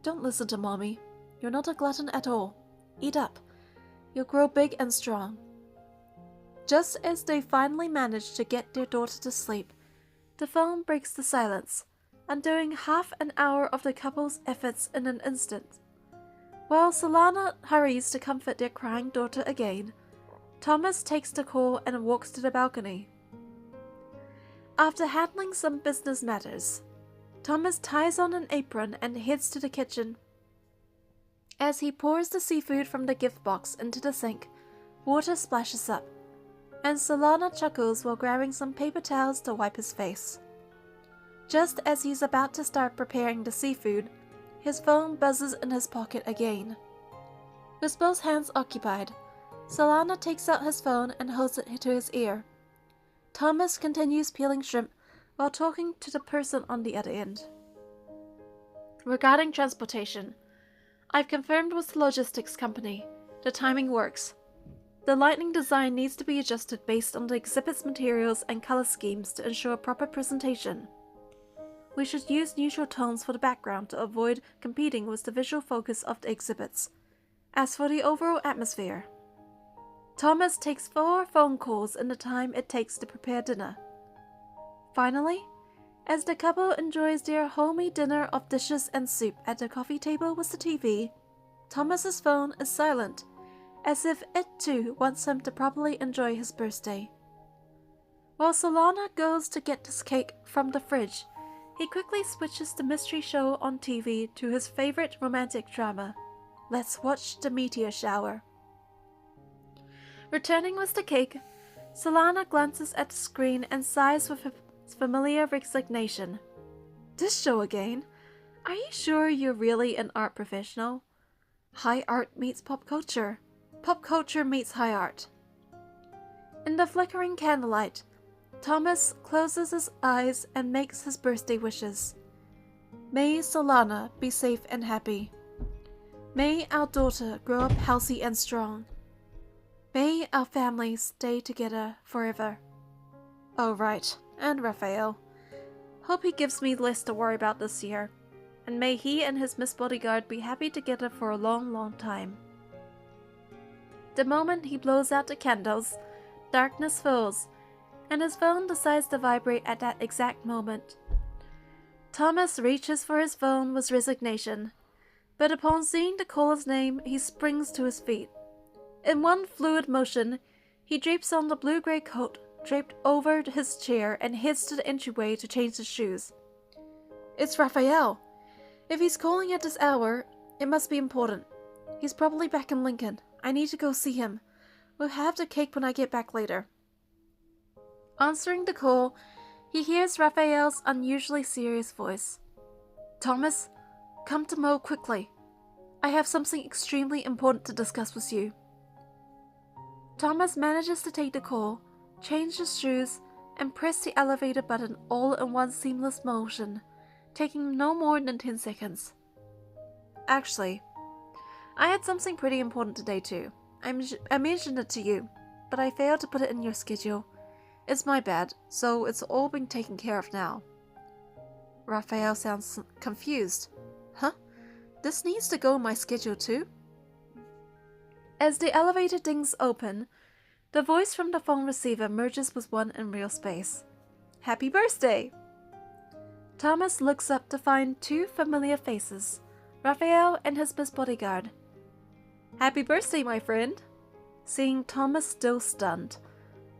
Don't listen to Mommy. You're not a glutton at all. Eat up. You'll grow big and strong. Just as they finally manage to get their daughter to sleep, the phone breaks the silence, undoing half an hour of the couple's efforts in an instant. While Solana hurries to comfort their crying daughter again, Thomas takes the call and walks to the balcony. After handling some business matters, Thomas ties on an apron and heads to the kitchen. As he pours the seafood from the gift box into the sink, water splashes up, and Solana chuckles while grabbing some paper towels to wipe his face. Just as he's about to start preparing the seafood, his phone buzzes in his pocket again. With both hands occupied, Solana takes out his phone and holds it to his ear. Thomas continues peeling shrimp while talking to the person on the other end. Regarding transportation, I've confirmed with the logistics company. The timing works. The lighting design needs to be adjusted based on the exhibit's materials and color schemes to ensure proper presentation. We should use neutral tones for the background to avoid competing with the visual focus of the exhibits. As for the overall atmosphere, Thomas takes 4 phone calls in the time it takes to prepare dinner. Finally, as the couple enjoys their homey dinner of dishes and soup at the coffee table with the TV, Thomas's phone is silent, as if it too wants him to properly enjoy his birthday. While Solana goes to get his cake from the fridge, he quickly switches the mystery show on TV to his favorite romantic drama. Let's watch the meteor shower. Returning with the cake, Solana glances at the screen and sighs with familiar resignation. This show again? Are you sure you're really an art professional? High art meets pop culture. Pop culture meets high art. In the flickering candlelight, Thomas closes his eyes and makes his birthday wishes. May Solana be safe and happy. May our daughter grow up healthy and strong. May our family stay together forever. Oh right, and Raphael. Hope he gives me less to worry about this year. And may he and his Miss Bodyguard be happy together for a long, long time. The moment he blows out the candles, darkness falls, and his phone decides to vibrate at that exact moment. Thomas reaches for his phone with resignation, but upon seeing the caller's name, he springs to his feet. In one fluid motion, he drapes on the blue-gray coat draped over his chair and heads to the entryway to change his shoes. It's Raphael. If he's calling at this hour, it must be important. He's probably back in Lincoln. I need to go see him. We'll have the cake when I get back later. Answering the call, he hears Raphael's unusually serious voice. Thomas, come to Mo quickly. I have something extremely important to discuss with you. Thomas manages to take the call, change his shoes, and press the elevator button all in one seamless motion, taking no more than 10 seconds. Actually, I had something pretty important today too. I mentioned it to you, but I failed to put it in your schedule. It's my bad, so it's all been taken care of now. Raphael sounds confused. Huh? This needs to go in my schedule too? As the elevator dings open, the voice from the phone receiver merges with one in real space. Happy birthday! Thomas looks up to find two familiar faces, Raphael and his Miss Bodyguard. Happy birthday, my friend! Seeing Thomas still stunned,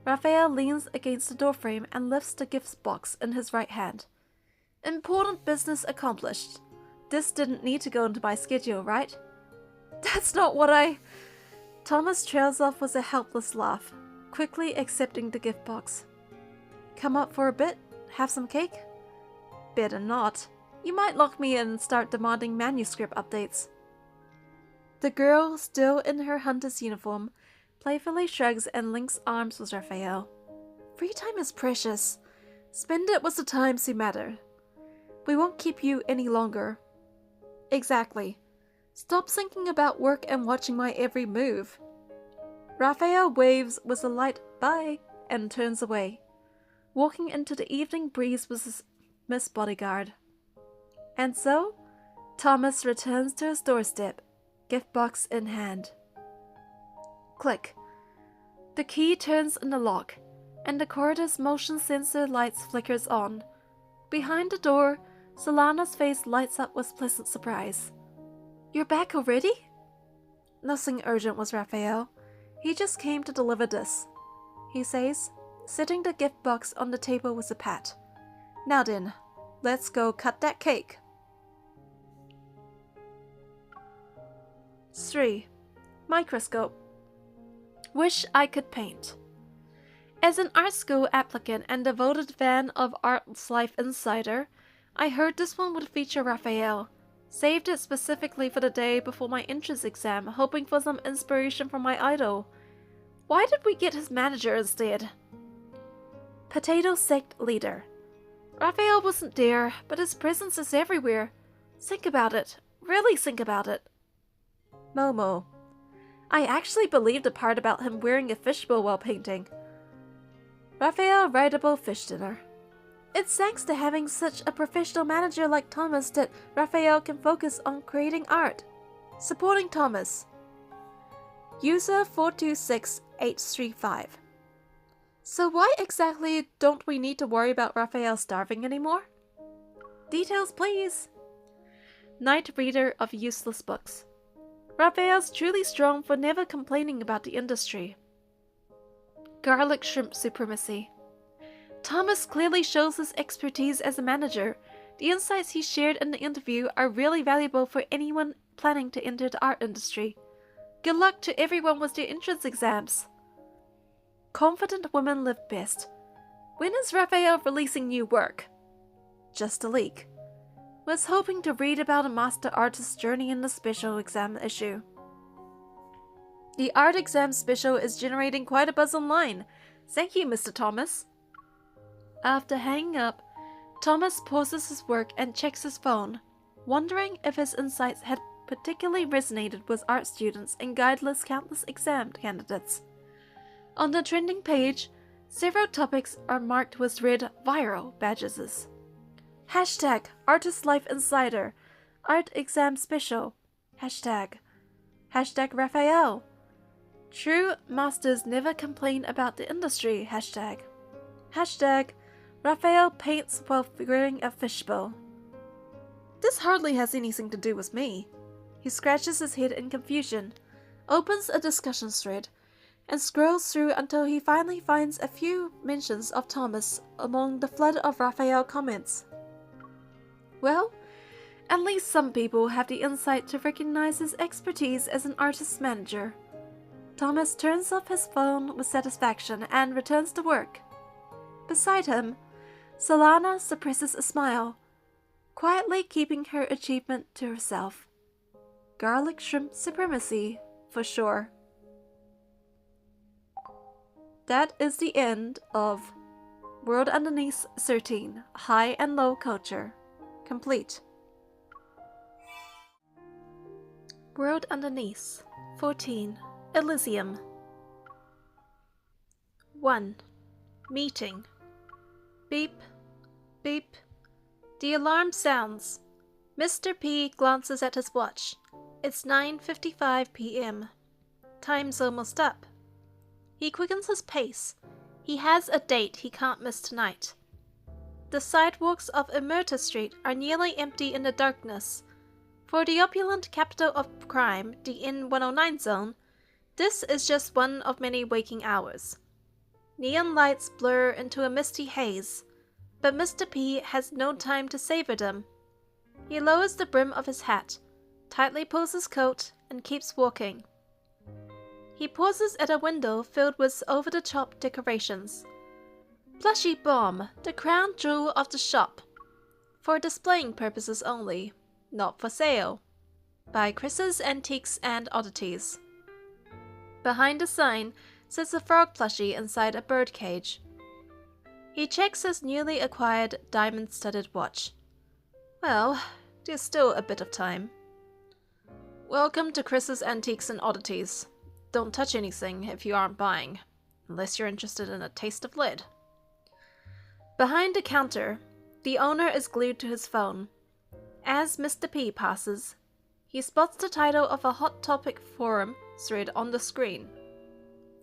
Raphael leans against the doorframe and lifts the gift box in his right hand. Important business accomplished. This didn't need to go into my schedule, right? That's not what Thomas trails off with a helpless laugh, quickly accepting the gift box. Come up for a bit? Have some cake? Better not. You might lock me in and start demanding manuscript updates. The girl, still in her hunter's uniform, playfully shrugs and links arms with Raphael. Free time is precious. Spend it with the times who matter. We won't keep you any longer. Exactly. Stop thinking about work and watching my every move. Raphael waves with a light bye and turns away, walking into the evening breeze with his Miss Bodyguard. And so, Thomas returns to his doorstep, gift box in hand. Click. The key turns in the lock, and the corridor's motion sensor lights flickers on. Behind the door, Solana's face lights up with pleasant surprise. You're back already? Nothing urgent with Raphael. He just came to deliver this, he says, setting the gift box on the table with a pat. Now then, let's go cut that cake. 3. Microscope. Wish I could paint. As an art school applicant and devoted fan of Art's Life Insider, I heard this one would feature Raphael. Saved it specifically for the day before my entrance exam, hoping for some inspiration from my idol. Why did we get his manager instead? Potato Sect Leader. Raphael wasn't there, but his presence is everywhere. Think about it. Really think about it. Momo. I actually believed the part about him wearing a fishbowl while painting. Raphael Rideable Fish Dinner. It's thanks to having such a professional manager like Thomas that Raphael can focus on creating art. Supporting Thomas. User 426835. So why exactly don't we need to worry about Raphael starving anymore? Details, please. Night Reader of Useless Books. Raphael's truly strong for never complaining about the industry. Garlic Shrimp Supremacy. Thomas clearly shows his expertise as a manager. The insights he shared in the interview are really valuable for anyone planning to enter the art industry. Good luck to everyone with their entrance exams. Confident women live best. When is Raphael releasing new work? Just a leak. Was hoping to read about a master artist's journey in the special exam issue. The art exam special is generating quite a buzz online. Thank you, Mr. Thomas. After hanging up, Thomas pauses his work and checks his phone, wondering if his insights had particularly resonated with art students and guideless countless exam candidates. On the trending page, several topics are marked with red viral badges. Hashtag Artist Life Insider, Art Exam Special, Hashtag Raphael, True Masters Never Complain About the Industry, Hashtag Raphael Paints While Wearing a Fishbowl. This hardly has anything to do with me. He scratches his head in confusion, opens a discussion thread, and scrolls through until he finally finds a few mentions of Thomas among the flood of Raphael comments. Well, at least some people have the insight to recognize his expertise as an artist manager. Thomas turns off his phone with satisfaction and returns to work. Beside him, Solana suppresses a smile, quietly keeping her achievement to herself. Garlic shrimp supremacy, for sure. That is the end of World Underneath 13, High and Low Culture, complete. World Underneath 14, Elysium. 1. Meeting. Beep, beep. The alarm sounds. Mr. P glances at his watch. It's 9:55 p.m. Time's almost up. He quickens his pace. He has a date he can't miss tonight. The sidewalks of Emerta Street are nearly empty in the darkness. For the opulent capital of crime, the N109 zone, this is just one of many waking hours. Neon lights blur into a misty haze, but Mr. P has no time to savor them. He lowers the brim of his hat, tightly pulls his coat, and keeps walking. He pauses at a window filled with over-the-top decorations. Plushy Bomb, the crown jewel of the shop. For displaying purposes only, not for sale. By Chris's Antiques and Oddities. Behind the sign sits a frog plushie inside a bird cage. He checks his newly acquired diamond-studded watch. Well, there's still a bit of time. Welcome to Chris's Antiques and Oddities. Don't touch anything if you aren't buying, unless you're interested in a taste of lead. Behind the counter, the owner is glued to his phone. As Mr. P passes, he spots the title of a Hot Topic forum thread on the screen.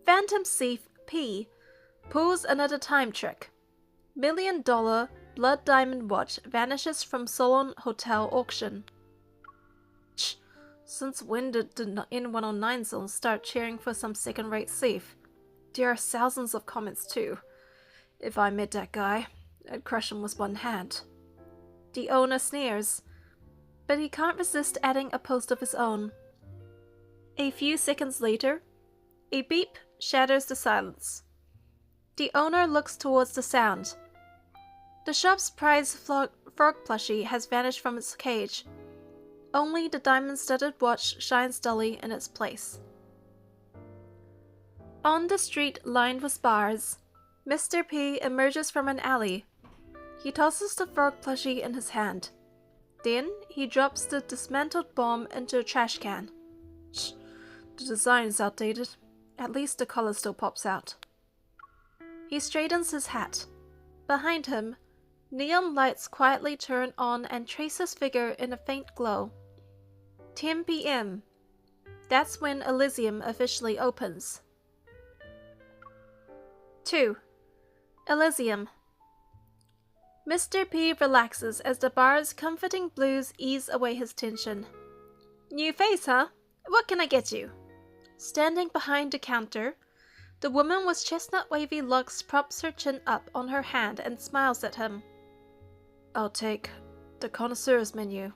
Phantom Thief P pulls another time trick. $1 million blood diamond watch vanishes from Solon Hotel auction. Since when did the N109 zone start cheering for some second-rate thief? There are thousands of comments too. If I met that guy, I'd crush him with one hand. The owner sneers, but he can't resist adding a post of his own. A few seconds later, a beep shatters the silence. The owner looks towards the sound. The shop's prized frog plushie has vanished from its cage. Only the diamond-studded watch shines dully in its place. On the street lined with bars, Mr. P emerges from an alley. He tosses the frog plushie in his hand. Then he drops the dismantled bomb into a trash can. Shh, the design is outdated. At least the color still pops out. He straightens his hat. Behind him, neon lights quietly turn on and trace his figure in a faint glow. 10 p.m. That's when Elysium officially opens. 2. Elysium. Mr. P relaxes as the bar's comforting blues ease away his tension. New face, huh? What can I get you? Standing behind the counter, the woman with chestnut wavy locks props her chin up on her hand and smiles at him. I'll take the connoisseur's menu.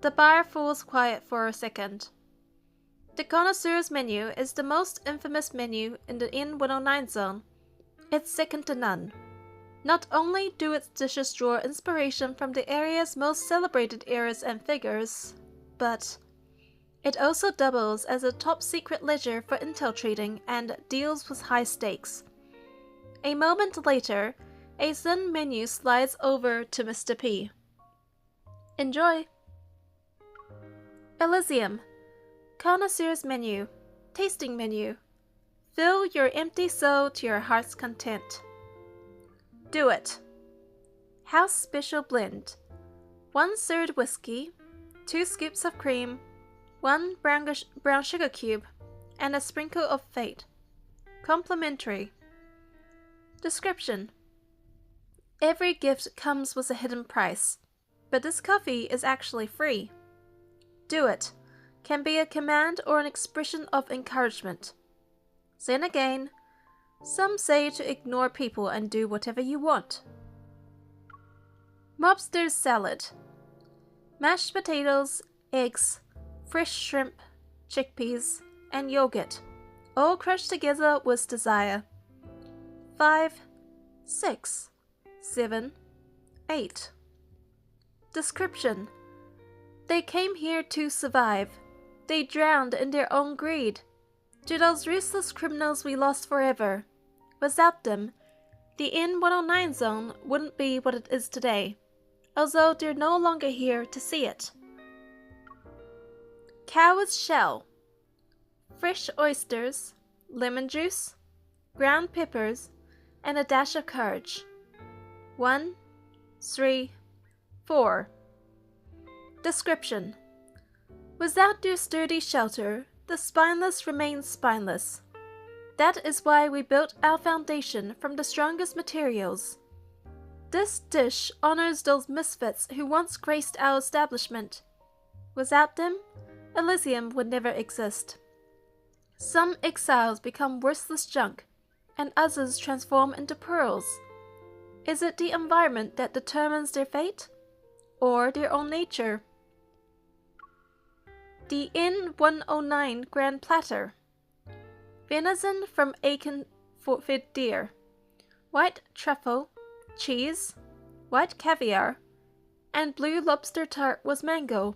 The bar falls quiet for a second. The connoisseur's menu is the most infamous menu in the N109 zone. It's second to none. Not only do its dishes draw inspiration from the area's most celebrated eras and figures, but it also doubles as a top-secret ledger for intel trading and deals with high stakes. A moment later, a thin menu slides over to Mr. P. Enjoy! Elysium. Connoisseur's menu. Tasting menu. Fill your empty soul to your heart's content. Do it. House Special Blend. 1 third whiskey, 2 scoops of cream, 1 brown sugar cube, and a sprinkle of fate. Complimentary. Description. Every gift comes with a hidden price, but this coffee is actually free. Do it can be a command or an expression of encouragement. Then again, some say to ignore people and do whatever you want. Mobster's salad. Mashed potatoes, eggs, fresh shrimp, chickpeas, and yogurt, all crushed together with desire. 5, 6, 7, 8. Description. They came here to survive. They drowned in their own greed. To those ruthless criminals we lost forever. Without them, the N109 zone wouldn't be what it is today, although they're no longer here to see it. Cow's shell. Fresh oysters, lemon juice, ground peppers, and a dash of courage. 1, 3, 4. Description. Without their sturdy shelter, the spineless remain spineless. That is why we built our foundation from the strongest materials. This dish honors those misfits who once graced our establishment. Without them, Elysium would never exist. Some exiles become worthless junk, and others transform into pearls. Is it the environment that determines their fate, or their own nature? The N109 Grand Platter. Venison from Aiken-fed deer, white truffle, cheese, white caviar, and blue lobster tart with mango.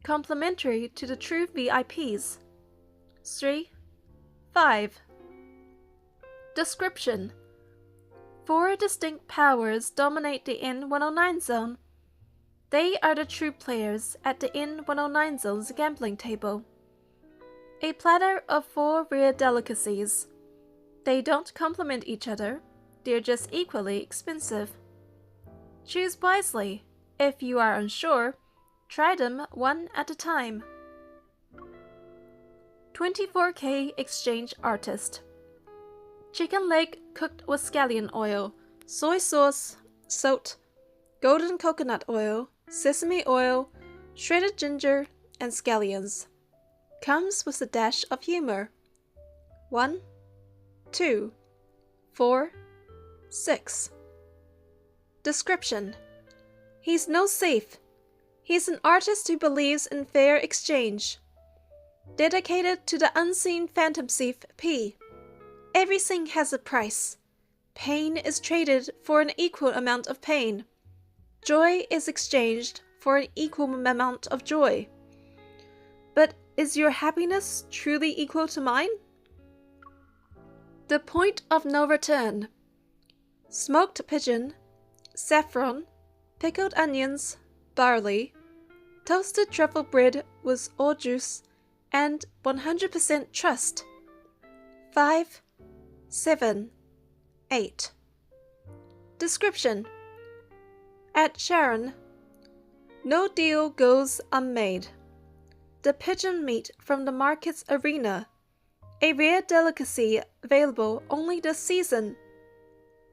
Complimentary to the true VIPs. 3, 5. Description. 4 distinct powers dominate the N109 zone. They are the true players at the N109 zone's gambling table. A platter of 4 rare delicacies. They don't complement each other, they're just equally expensive. Choose wisely. If you are unsure, try them one at a time. 24K Exchange Artist. Chicken leg cooked with scallion oil, soy sauce, salt, golden coconut oil, sesame oil, shredded ginger, and scallions. Comes with a dash of humor. 1, 2, 4, 6. Description. He's no thief. He's an artist who believes in fair exchange. Dedicated to the unseen phantom thief P. Everything has a price. Pain is traded for an equal amount of pain. Joy is exchanged for an equal amount of joy. But is your happiness truly equal to mine? The point of no return. Smoked pigeon, saffron, pickled onions, barley, toasted truffle bread with au juice, and 100% trust. 5, 7, 8. Description. At Sharon, no deal goes unmade. The pigeon meat from the market's arena, a rare delicacy available only this season.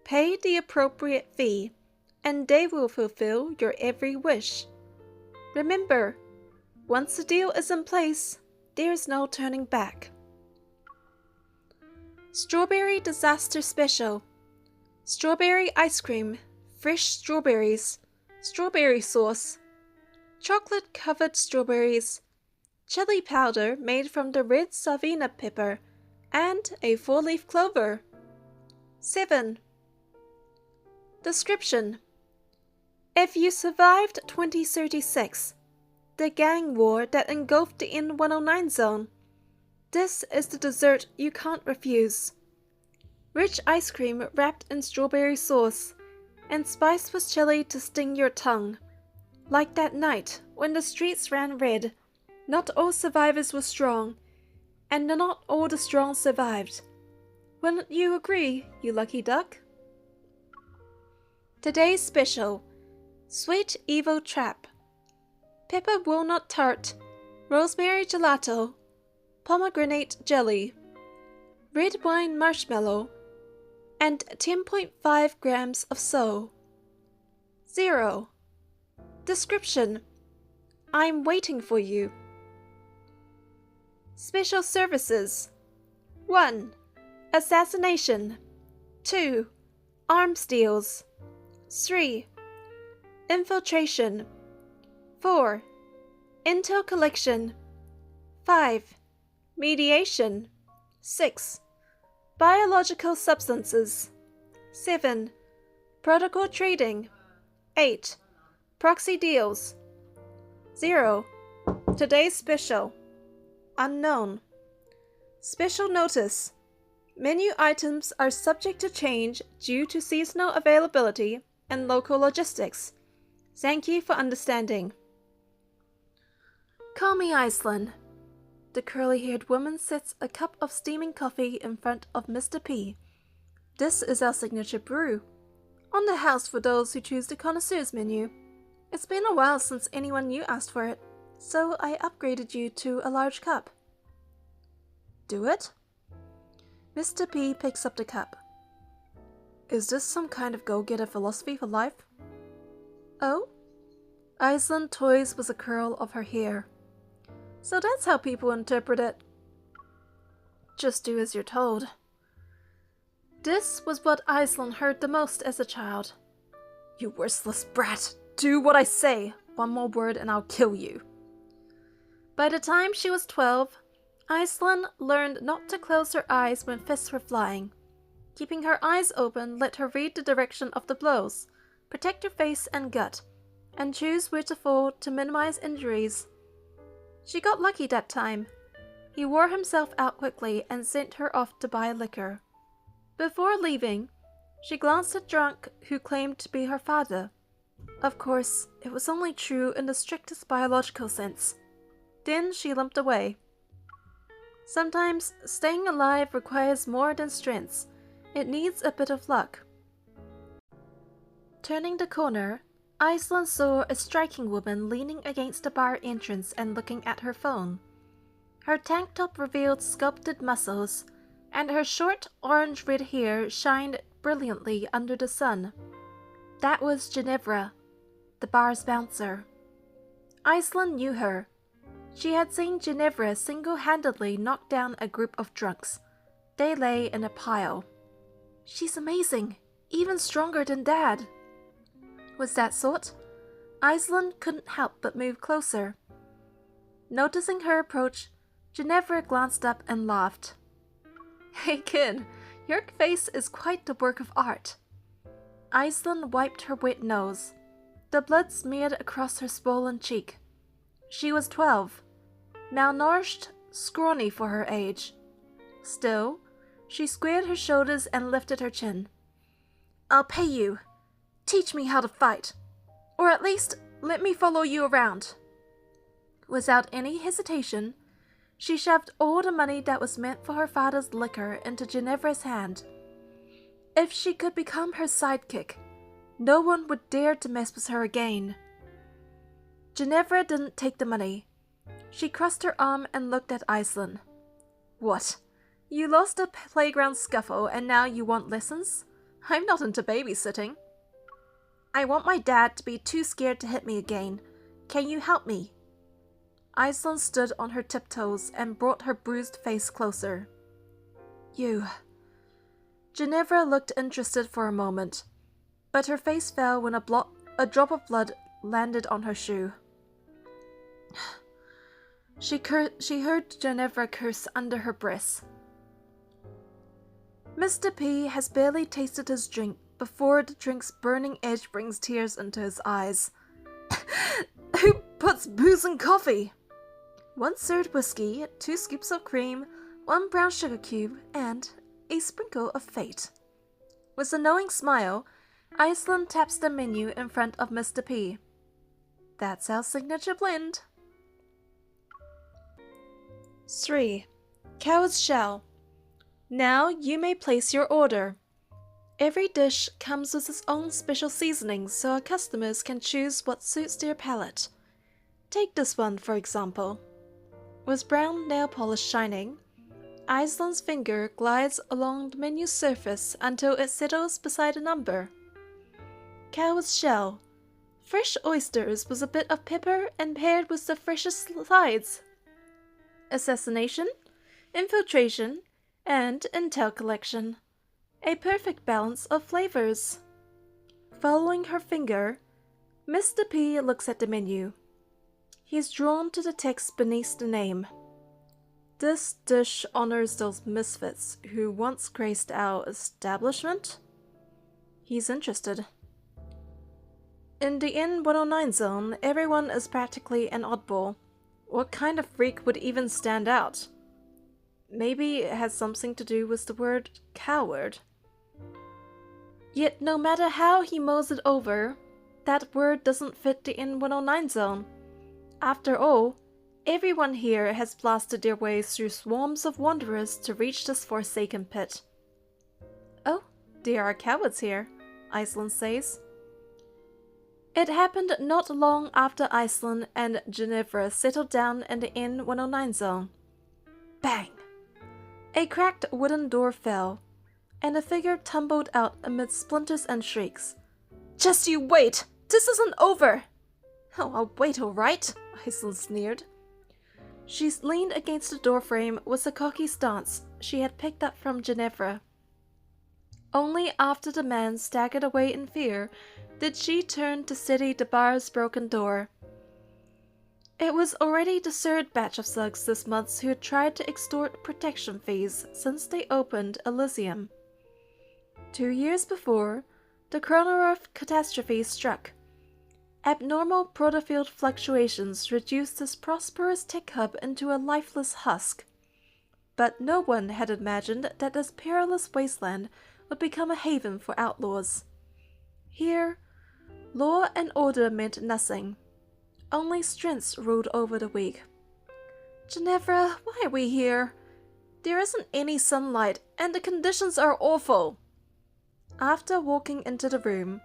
Pay the appropriate fee, and they will fulfill your every wish. Remember, once the deal is in place, there's no turning back. Strawberry Disaster Special. Strawberry ice cream, fresh strawberries, strawberry sauce, chocolate-covered strawberries, chili powder made from the red Savina pepper, and a 4-leaf clover. 7. Description. If you survived 2036, the gang war that engulfed the N109 zone, this is the dessert you can't refuse. Rich ice cream wrapped in strawberry sauce, and spiced with chili to sting your tongue. Like that night when the streets ran red. Not all survivors were strong, and not all the strong survived. Wouldn't you agree, you lucky duck? Today's special: Sweet Evil Trap, Pepper Walnut Tart, Rosemary Gelato, Pomegranate Jelly, Red Wine Marshmallow, and 10.5 grams of soul. 0. Description: I'm waiting for you. Special services: 1. Assassination. 2. Arms deals. 3. Infiltration. 4. Intel collection. 5. Mediation. 6. Biological substances. 7. Protocol trading. 8. Proxy deals. 0. Today's special: Unknown. Special notice: menu items are subject to change due to seasonal availability and local logistics. Thank you for understanding. Call me Iceland. The curly-haired woman sets a cup of steaming coffee in front of Mr. P. This is our signature brew. On the house for those who choose the connoisseur's menu. It's been a while since anyone new asked for it, so I upgraded you to a large cup. Do it? Mr. P picks up the cup. Is this some kind of go-getter philosophy for life? Oh? Iceland toys with a curl of her hair. So that's how people interpret it. Just do as you're told. This was what Iceland heard the most as a child. You worthless brat! Do what I say! One more word and I'll kill you. By the time she was 12, Iceland learned not to close her eyes when fists were flying. Keeping her eyes open let her read the direction of the blows, protect her face and gut, and choose where to fall to minimize injuries. She got lucky that time. He wore himself out quickly and sent her off to buy liquor. Before leaving, she glanced at drunk who claimed to be her father. Of course, it was only true in the strictest biological sense. Then she limped away. Sometimes staying alive requires more than strength. It needs a bit of luck. Turning the corner, Iceland saw a striking woman leaning against the bar entrance and looking at her phone. Her tank top revealed sculpted muscles, and her short orange-red hair shined brilliantly under the sun. That was Ginevra, the bar's bouncer. Iceland knew her. She had seen Ginevra single-handedly knock down a group of drunks. They lay in a pile. She's amazing, even stronger than Dad. Was that sort? Iceland couldn't help but move closer. Noticing her approach, Ginevra glanced up and laughed. Hey kid, your face is quite the work of art. Iceland wiped her wet nose. The blood smeared across her swollen cheek. She was 12, malnourished, scrawny for her age. Still, she squared her shoulders and lifted her chin. I'll pay you. Teach me how to fight. Or at least, let me follow you around. Without any hesitation, she shoved all the money that was meant for her father's liquor into Ginevra's hand. If she could become her sidekick, no one would dare to mess with her again. Ginevra didn't take the money. She crossed her arm and looked at Iceland. What? You lost a playground scuffle and now you want lessons? I'm not into babysitting. I want my dad to be too scared to hit me again. Can you help me? Iceland stood on her tiptoes and brought her bruised face closer. You. Ginevra looked interested for a moment, but her face fell when a drop of blood landed on her shoe. She heard Ginevra curse under her breath. Mr. P has barely tasted his drink before the drink's burning edge brings tears into his eyes. Who puts booze in coffee? 1/3 whiskey, 2 scoops of cream, 1 brown sugar cube, and a sprinkle of fate. With a knowing smile, Iceland taps the menu in front of Mr. P. That's our signature blend. 3. Cow's Shell. Now you may place your order. Every dish comes with its own special seasoning so our customers can choose what suits their palate. Take this one for example. With brown nail polish shining, Iceland's finger glides along the menu surface until it settles beside a number. Cow's Shell. Fresh oysters with a bit of pepper and paired with the freshest sides. Assassination, infiltration, and intel collection. A perfect balance of flavors. Following her finger, Mr. P looks at the menu. He's drawn to the text beneath the name. This dish honors those misfits who once graced our establishment. He's interested. In the N109 zone, everyone is practically an oddball. What kind of freak would even stand out? Maybe it has something to do with the word coward. Yet no matter how he mulls it over, that word doesn't fit the N109 zone. After all, everyone here has blasted their way through swarms of wanderers to reach this forsaken pit. Oh, there are cowards here, Iceland says. It happened not long after Iceland and Ginevra settled down in the N109 zone. Bang! A cracked wooden door fell, and a figure tumbled out amid splinters and shrieks. Just you wait! This isn't over! Oh, I'll wait all right, Iceland sneered. She leaned against the doorframe with a cocky stance she had picked up from Ginevra. Only after the man staggered away in fear did she turn to steady the bar's broken door. It was already the third batch of thugs this month who had tried to extort protection fees since they opened Elysium. 2 years before, the Chronorov catastrophe struck. Abnormal protofield fluctuations reduced this prosperous tech hub into a lifeless husk. But no one had imagined that this perilous wasteland would become a haven for outlaws. Here, law and order meant nothing. Only strengths ruled over the weak. Ginevra, why are we here? There isn't any sunlight, and the conditions are awful. After walking into the room,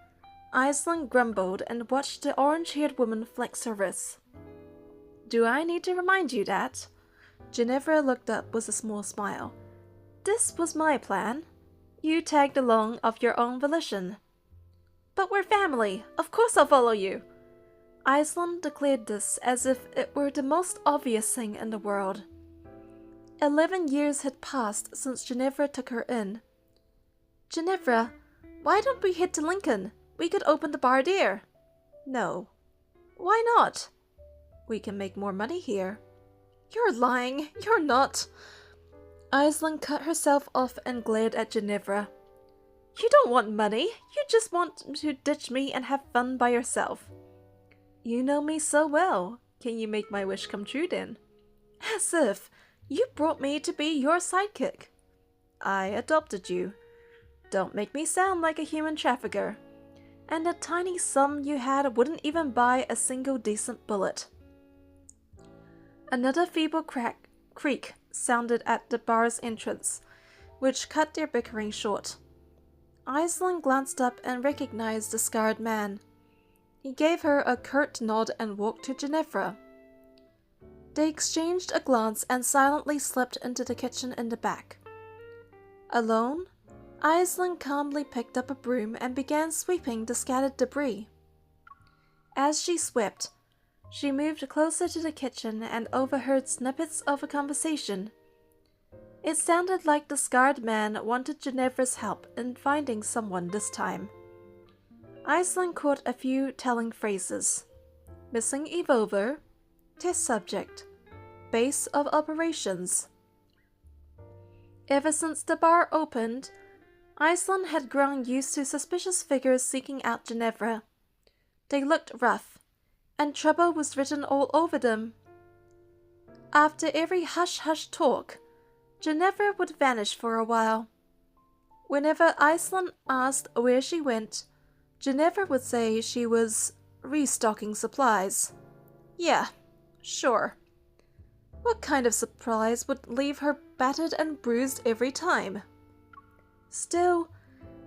Iceland grumbled and watched the orange-haired woman flex her wrists. Do I need to remind you that? Ginevra looked up with a small smile. This was my plan. You tagged along of your own volition. But we're family. Of course I'll follow you. Iceland declared this as if it were the most obvious thing in the world. 11 years had passed since Ginevra took her in. Ginevra, why don't we head to Lincoln? We could open the bar there. No. Why not? We can make more money here. You're lying. You're not. Iceland cut herself off and glared at Ginevra. You don't want money. You just want to ditch me and have fun by yourself. You know me so well. Can you make my wish come true then? As if. You brought me to be your sidekick. I adopted you. Don't make me sound like a human trafficker. And the tiny sum you had wouldn't even buy a single decent bullet. Another feeble creak sounded at the bar's entrance, which cut their bickering short. Iceland glanced up and recognized the scarred man. He gave her a curt nod and walked to Ginevra. They exchanged a glance and silently slipped into the kitchen in the back. Alone, Iceland calmly picked up a broom and began sweeping the scattered debris. As she swept, she moved closer to the kitchen and overheard snippets of a conversation. It sounded like the scarred man wanted Ginevra's help in finding someone this time. Iceland caught a few telling phrases. Missing evolver, test subject, base of operations. Ever since the bar opened, Iceland had grown used to suspicious figures seeking out Ginevra. They looked rough, and trouble was written all over them. After every hush-hush talk, Ginevra would vanish for a while, Whenever Iceland asked where she went, Ginevra would say she was restocking supplies. Yeah, sure. What kind of supplies would leave her battered and bruised every time? Still,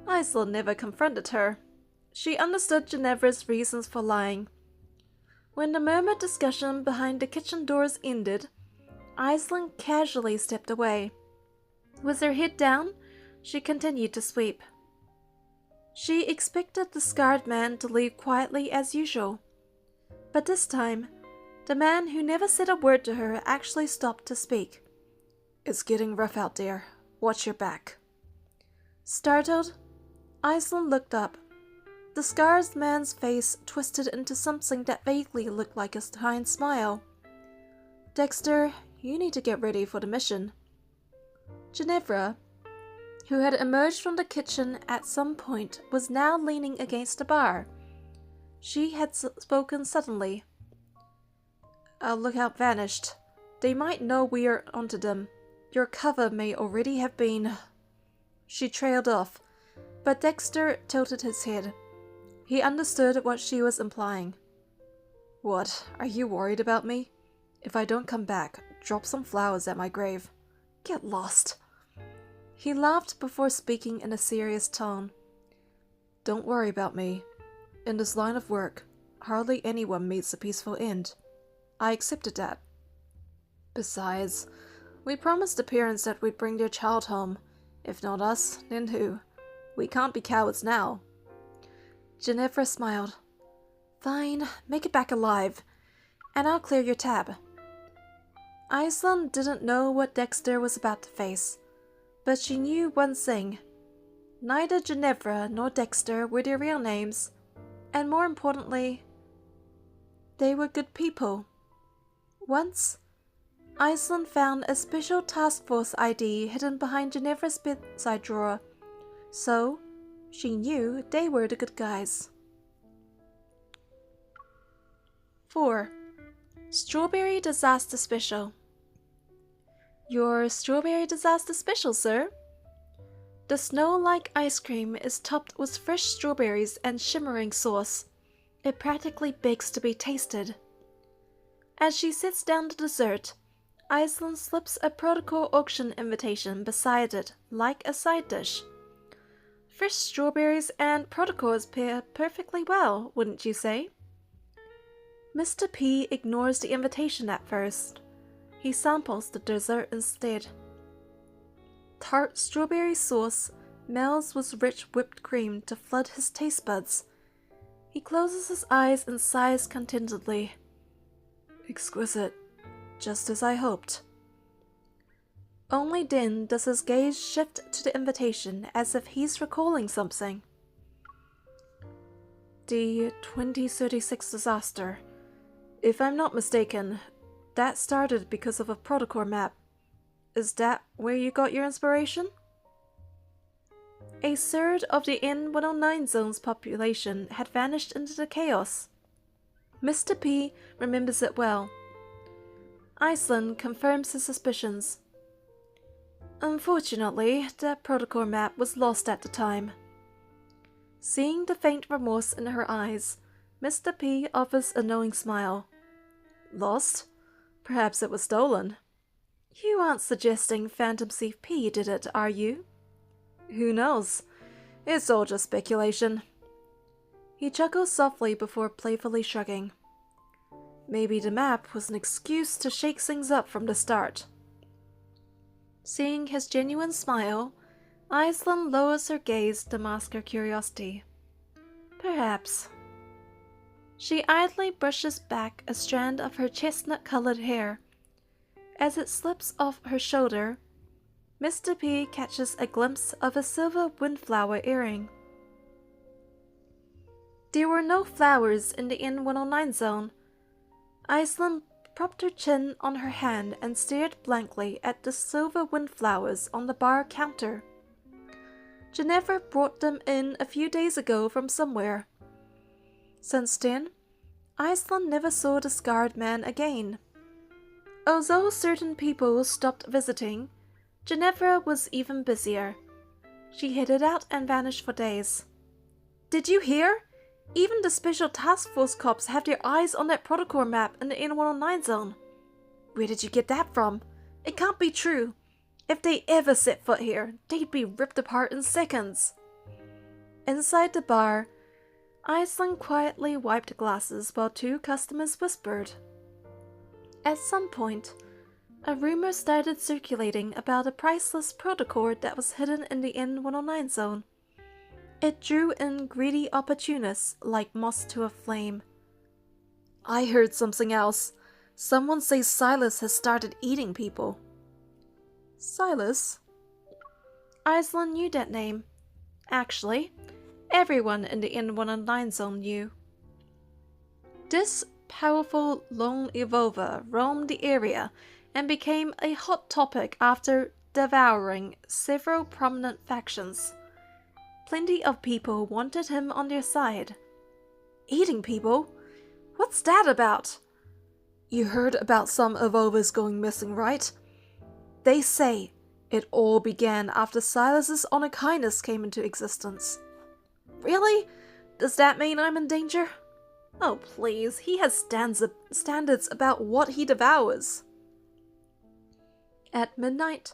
Iceland never confronted her. She understood Ginevra's reasons for lying. When the murmured discussion behind the kitchen doors ended, Iceland casually stepped away. With her head down, she continued to sweep. She expected the scarred man to leave quietly as usual, but this time, the man who never said a word to her actually stopped to speak. "It's getting rough out there. Watch your back." Startled, Iceland looked up. The scarred man's face twisted into something that vaguely looked like a kind smile. "Dexter, you need to get ready for the mission." Ginevra, who had emerged from the kitchen at some point, was now leaning against the bar. She had spoken suddenly. "Our lookout vanished. They might know we are onto them. Your cover may already have been..." She trailed off, but Dexter tilted his head. He understood what she was implying. "What, are you worried about me? If I don't come back, drop some flowers at my grave. Get lost." He laughed before speaking in a serious tone. "Don't worry about me. In this line of work, hardly anyone meets a peaceful end. I accepted that. Besides, we promised the parents that we'd bring their child home. If not us, then who? We can't be cowards now." Ginevra smiled. "Fine, make it back alive, and I'll clear your tab." Iceland didn't know what Dexter was about to face, but she knew one thing. Neither Ginevra nor Dexter were their real names, and more importantly, they were good people. Once, Iceland found a special task force ID hidden behind Ginevra's bedside drawer, so she knew they were the good guys. 4. Strawberry Disaster Special. "Your Strawberry Disaster Special, sir?" The snow-like ice cream is topped with fresh strawberries and shimmering sauce. It practically begs to be tasted. As she sits down to dessert, Iceland slips a protocol auction invitation beside it, like a side dish. Fresh strawberries and protocols pair perfectly well, wouldn't you say? Mr. P ignores the invitation at first. He samples the dessert instead. Tart strawberry sauce melts with rich whipped cream to flood his taste buds. He closes his eyes and sighs contentedly. "Exquisite, just as I hoped." Only then does his gaze shift to the invitation as if he's recalling something. "The 2036 disaster. If I'm not mistaken, that started because of a protocol map. Is that where you got your inspiration?" A third of the N109 zone's population had vanished into the chaos. Mr. P remembers it well. Iceland confirms his suspicions. "Unfortunately, that protocol map was lost at the time." Seeing the faint remorse in her eyes, Mr. P offers a knowing smile. "Lost? Perhaps it was stolen." "You aren't suggesting Phantom Thief P did it, are you?" "Who knows? It's all just speculation." He chuckles softly before playfully shrugging. Maybe the map was an excuse to shake things up from the start. Seeing his genuine smile, Iceland lowers her gaze to mask her curiosity. Perhaps. She idly brushes back a strand of her chestnut-colored hair. As it slips off her shoulder, Mr. P catches a glimpse of a silver windflower earring. There were no flowers in the N109 zone. Iceland propped her chin on her hand and stared blankly at the silver windflowers on the bar counter. Ginevra brought them in a few days ago from somewhere. Since then, Iceland never saw the scarred man again. Although certain people stopped visiting, Ginevra was even busier. She headed out and vanished for days. Did you hear? Even the Special Task Force cops have their eyes on that protocol map in the N109 zone. Where did you get that from? It can't be true. If they ever set foot here, they'd be ripped apart in seconds. Inside the bar, Iceland quietly wiped glasses while two customers whispered. At some point, a rumor started circulating about a priceless protocord that was hidden in the N109 zone. It drew in greedy opportunists like moss to a flame. I heard something else. Someone says Silas has started eating people. Silas? Iceland knew that name. Actually, everyone in the N109 zone knew. This powerful lone evolver roamed the area and became a hot topic after devouring several prominent factions. Plenty of people wanted him on their side. Eating people? What's that about? You heard about some evolvers going missing, right? They say it all began after Silas's honor kindness came into existence. Really? Does that mean I'm in danger? Oh please, he has standards about what he devours. At midnight,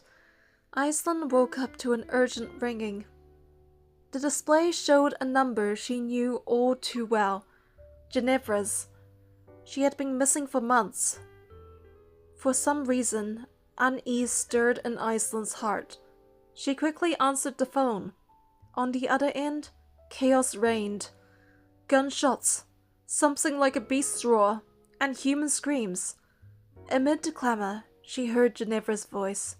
Iceland woke up to an urgent ringing. The display showed a number she knew all too well, Ginevra's. She had been missing for months. For some reason, unease stirred in Iceland's heart. She quickly answered the phone. On the other end, chaos reigned. Gunshots, something like a beast's roar, and human screams. Amid the clamor, she heard Ginevra's voice.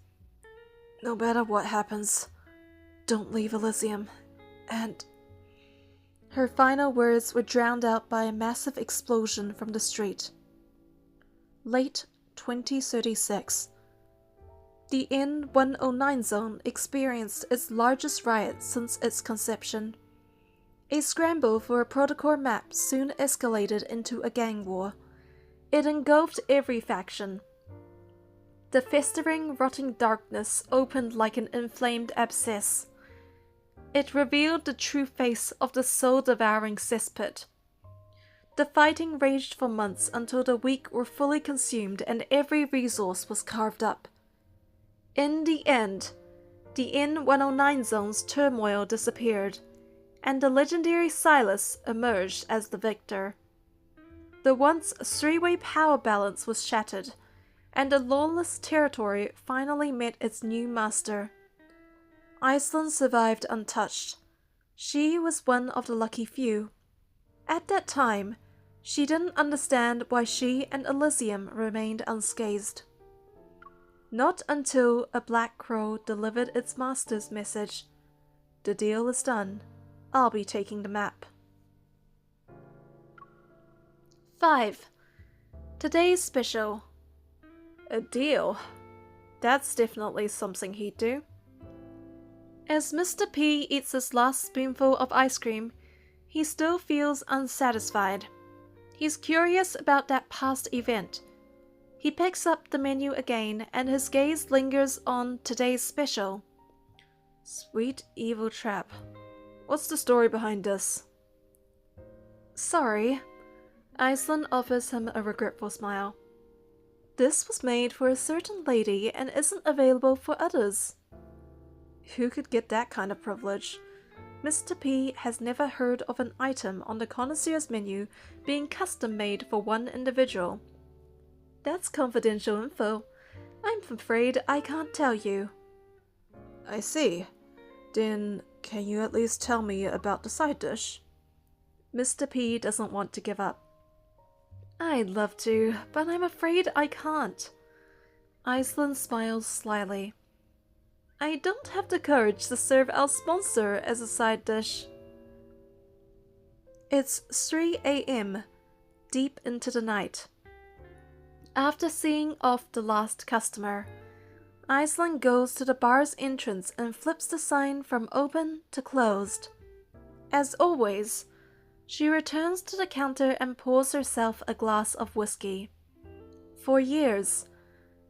No matter what happens, don't leave Elysium. And her final words were drowned out by a massive explosion from the street. Late 2036. The N109 zone experienced its largest riot since its conception. A scramble for a protocol map soon escalated into a gang war. It engulfed every faction. The festering, rotting darkness opened like an inflamed abscess. It revealed the true face of the soul-devouring cesspit. The fighting raged for months until the weak were fully consumed and every resource was carved up. In the end, the N109 zone's turmoil disappeared, and the legendary Silas emerged as the victor. The once three-way power balance was shattered, and the lawless territory finally met its new master. Iceland survived untouched. She was one of the lucky few. At that time, she didn't understand why she and Elysium remained unscathed. Not until a black crow delivered its master's message. The deal is done. I'll be taking the map. 5. Today's special. A deal? That's definitely something he'd do. As Mr. P eats his last spoonful of ice cream, he still feels unsatisfied. He's curious about that past event. He picks up the menu again and his gaze lingers on today's special. Sweet evil trap. What's the story behind this? Sorry. Iceland offers him a regretful smile. This was made for a certain lady and isn't available for others. Who could get that kind of privilege? Mr. P has never heard of an item on the connoisseur's menu being custom-made for one individual. That's confidential info. I'm afraid I can't tell you. I see. Then can you at least tell me about the side dish? Mr. P doesn't want to give up. I'd love to, but I'm afraid I can't. Iceland smiles slyly. I don't have the courage to serve our sponsor as a side dish. It's 3 a.m., deep into the night. After seeing off the last customer, Iceland goes to the bar's entrance and flips the sign from open to closed. As always, she returns to the counter and pours herself a glass of whiskey. For years,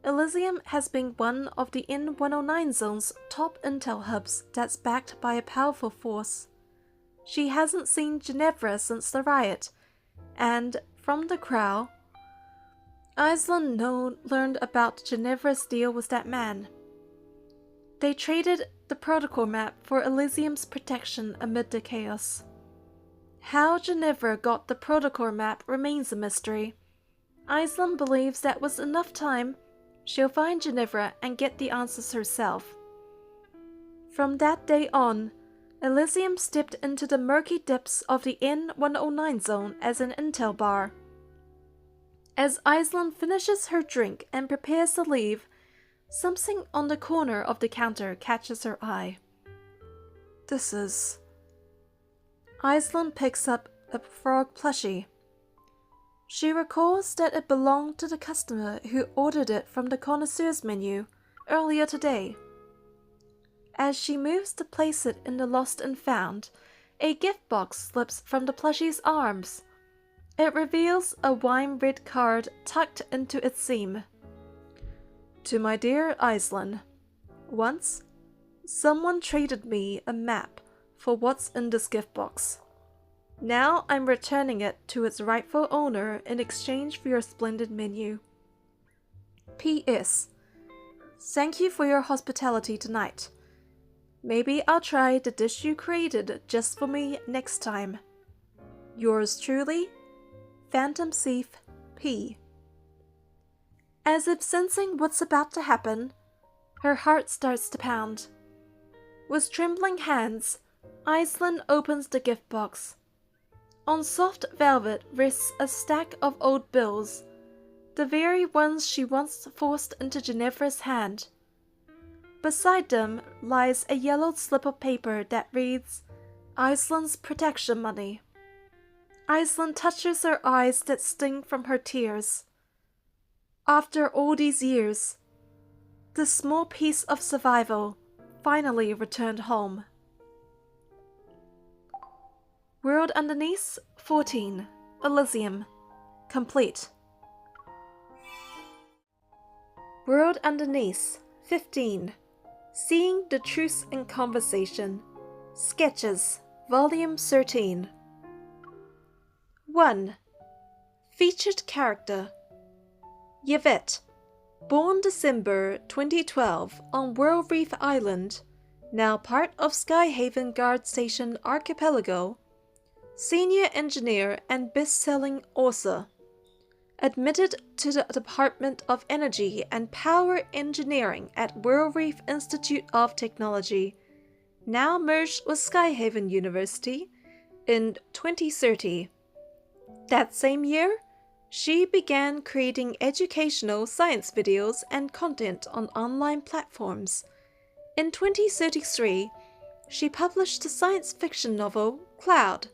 Elysium has been one of the N109 zone's top intel hubs that's backed by a powerful force. She hasn't seen Ginevra since the riot, and from the Crow, Iceland learned about Ginevra's deal with that man. They traded the protocol map for Elysium's protection amid the chaos. How Ginevra got the protocol map remains a mystery. Iceland believes that with enough time, she'll find Ginevra and get the answers herself. From that day on, Elysium stepped into the murky depths of the N109 zone as an intel bar. As Iceland finishes her drink and prepares to leave, something on the corner of the counter catches her eye. This is... Iceland picks up a frog plushie. She recalls that it belonged to the customer who ordered it from the connoisseur's menu earlier today. As she moves to place it in the lost and found, a gift box slips from the plushie's arms. It reveals a wine-red card tucked into its seam. To my dear Iceland, once, someone traded me a map for what's in this gift box. Now I'm returning it to its rightful owner in exchange for your splendid menu. P.S. Thank you for your hospitality tonight. Maybe I'll try the dish you created just for me next time. Yours truly, Phantom Thief P. As if sensing what's about to happen, her heart starts to pound. With trembling hands, Iceland opens the gift box. On soft velvet rests a stack of old bills, the very ones she once forced into Ginevra's hand. Beside them lies a yellowed slip of paper that reads, Iceland's protection money. Iceland touches her eyes that sting from her tears. After all these years, this small piece of survival finally returned home. World Underneath 14, Elysium, complete. World Underneath 15, Seeing the Truth in Conversation, Sketches, Volume 13. 1. Featured character Yvette, born December 2012 on World Reef Island, now part of Skyhaven Guard Station Archipelago, senior engineer and best-selling author. Admitted to the Department of Energy and Power Engineering at World Reef Institute of Technology, now merged with Skyhaven University in 2030. That same year, she began creating educational science videos and content on online platforms. In 2033, she published the science fiction novel Cloud,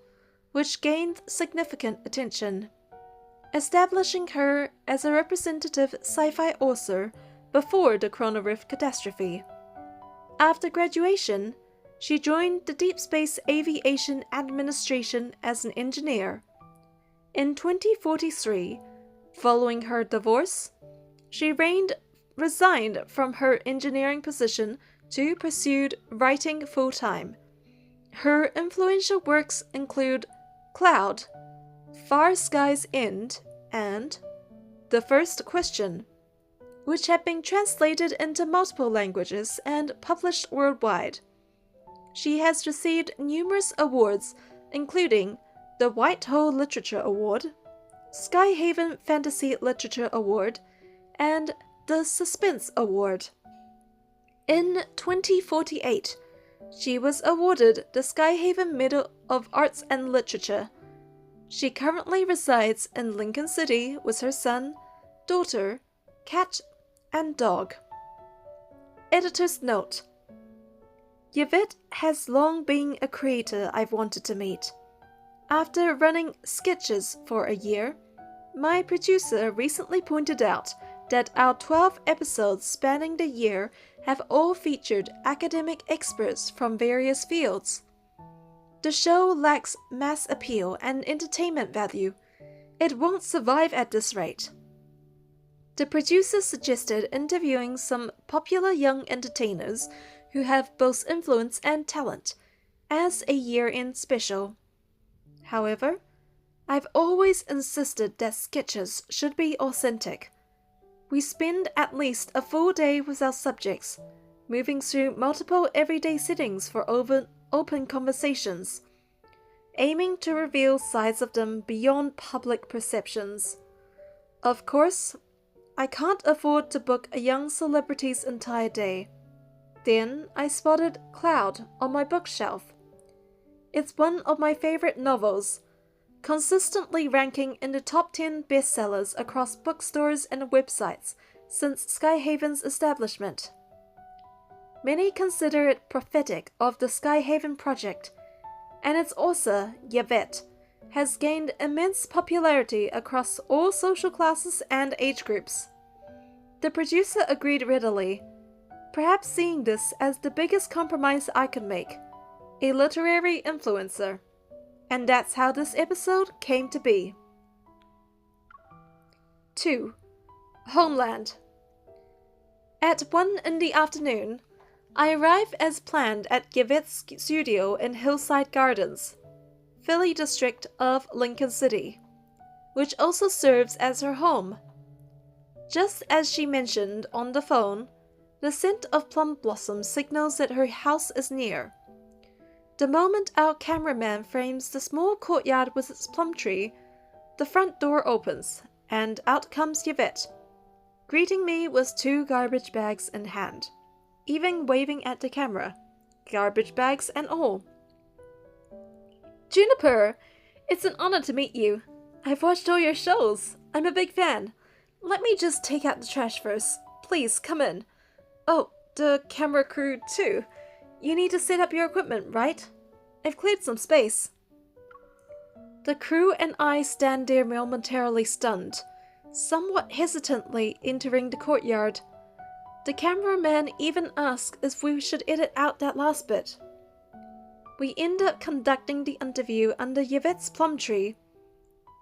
which gained significant attention, establishing her as a representative sci-fi author before the Coronal Rift catastrophe. After graduation, she joined the Deepspace Aviation Administration as an engineer. In 2043, following her divorce, she resigned from her engineering position to pursue writing full-time. Her influential works include Cloud, Far Sky's End, and The First Question, which have been translated into multiple languages and published worldwide. She has received numerous awards, including the Whitehall Literature Award, Skyhaven Fantasy Literature Award, and the Suspense Award. In 2048, she was awarded the Skyhaven Medal of Arts and Literature. She currently resides in Lincoln City with her son, daughter, cat, and dog. Editor's note: Yvette has long been a creator I've wanted to meet. After running Sketches for a year, my producer recently pointed out that our 12 episodes spanning the year have all featured academic experts from various fields. The show lacks mass appeal and entertainment value. It won't survive at this rate. The producer suggested interviewing some popular young entertainers who have both influence and talent as a year-end special. However, I've always insisted that sketches should be authentic. We spend at least a full day with our subjects, moving through multiple everyday settings for open conversations, aiming to reveal sides of them beyond public perceptions. Of course, I can't afford to book a young celebrity's entire day. Then I spotted Cloud on my bookshelf. It's one of my favorite novels, consistently ranking in the top 10 bestsellers across bookstores and websites since Skyhaven's establishment. Many consider it prophetic of the Skyhaven project, and its author, Yvette, has gained immense popularity across all social classes and age groups. The producer agreed readily, perhaps seeing this as the biggest compromise I could make, a literary influencer. And that's how this episode came to be. 2. Homeland. At 1 in the afternoon, I arrive as planned at Yvette's studio in Hillside Gardens, Philly district of Lincoln City, which also serves as her home. Just as she mentioned on the phone, the scent of plum blossom signals that her house is near. The moment our cameraman frames the small courtyard with its plum tree, the front door opens, and out comes Yvette, greeting me with 2 garbage bags in hand, even waving at the camera, garbage bags and all. "Juniper, it's an honor to meet you. I've watched all your shows. I'm a big fan. Let me just take out the trash first. Please, come in. Oh, the camera crew too. You need to set up your equipment, right? I've cleared some space." The crew and I stand there momentarily stunned, somewhat hesitantly entering the courtyard. The cameraman even asks if we should edit out that last bit. We end up conducting the interview under Yvette's plum tree,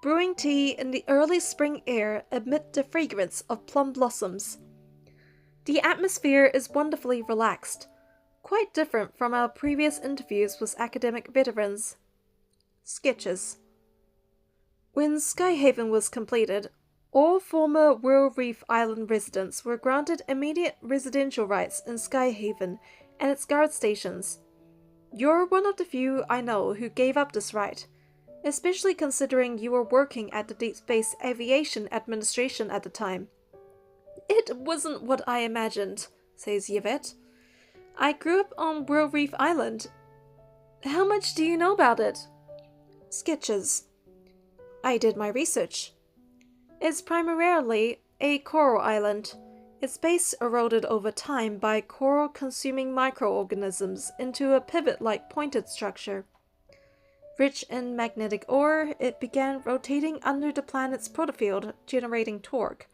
brewing tea in the early spring air amid the fragrance of plum blossoms. The atmosphere is wonderfully relaxed, quite different from our previous interviews with academic veterans. Sketches. When Skyhaven was completed, all former Whirl Reef Island residents were granted immediate residential rights in Skyhaven and its guard stations. You're one of the few I know who gave up this right, especially considering you were working at the Deepspace Aviation Administration at the time. "It wasn't what I imagined," says Yvette. "I grew up on Whirl Reef Island. How much do you know about it?" Sketches. I did my research. It's primarily a coral island, its base eroded over time by coral-consuming microorganisms into a pivot-like pointed structure. Rich in magnetic ore, it began rotating under the planet's protofield, generating torque.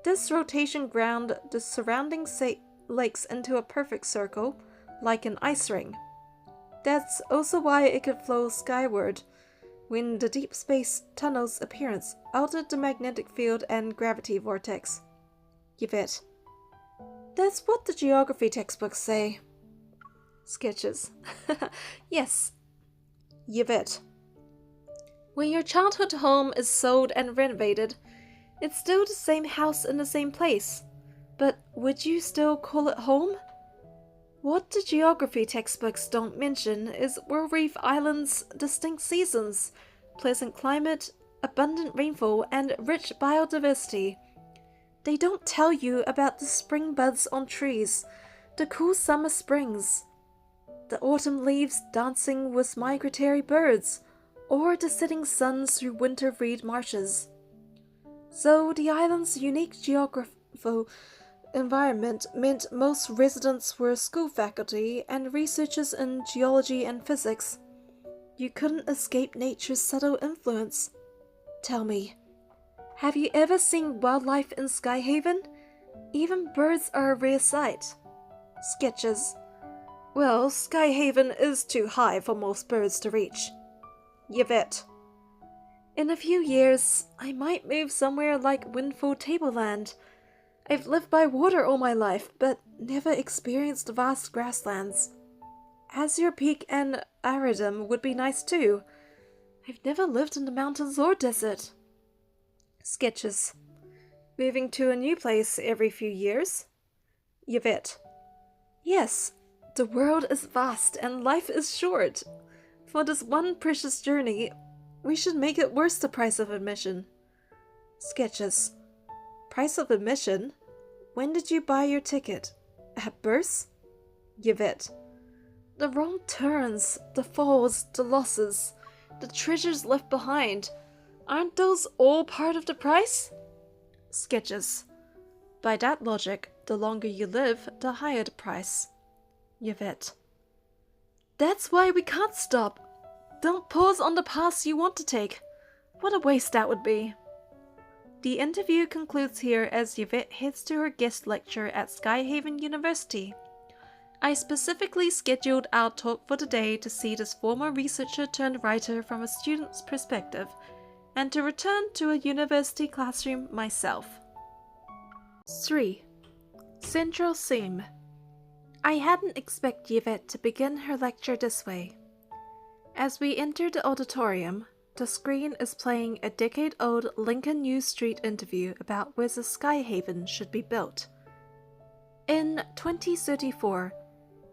This rotation ground the surrounding lakes into a perfect circle, like an ice ring. That's also why it could flow skyward when the deep space tunnel's appearance altered the magnetic field and gravity vortex. Yvette. That's what the geography textbooks say. Sketches. Yes. Yvette. When your childhood home is sold and renovated, it's still the same house in the same place. But would you still call it home? What the geography textbooks don't mention is Whirl Reef Island's distinct seasons, pleasant climate, abundant rainfall, and rich biodiversity. They don't tell you about the spring buds on trees, the cool summer springs, the autumn leaves dancing with migratory birds, or the setting suns through winter reed marshes. So the island's unique geographical environment meant most residents were school faculty and researchers in geology and physics. You couldn't escape nature's subtle influence. Tell me, have you ever seen wildlife in Skyhaven? Even birds are a rare sight. Sketches. Well, Skyhaven is too high for most birds to reach. Yvette. In a few years, I might move somewhere like Windfall Tableland. I've lived by water all my life, but never experienced vast grasslands. Azure Peak and Aridum would be nice too. I've never lived in the mountains or desert. Sketches. Moving to a new place every few years. Yvette. Yes, the world is vast and life is short. For this one precious journey, we should make it worth the price of admission. Sketches. Price of admission? When did you buy your ticket? At birth? Yvette. The wrong turns, the falls, the losses, the treasures left behind. Aren't those all part of the price? Sketches. By that logic, the longer you live, the higher the price. Yvette. That's why we can't stop. Don't pause on the paths you want to take. What a waste that would be. The interview concludes here as Yvette heads to her guest lecture at Skyhaven University. I specifically scheduled our talk for today to see this former researcher turned writer from a student's perspective, and to return to a university classroom myself. 3. Central Theme. I hadn't expected Yvette to begin her lecture this way. As we enter the auditorium, the screen is playing a decade-old Lincoln News Street interview about where the Skyhaven should be built. In 2034,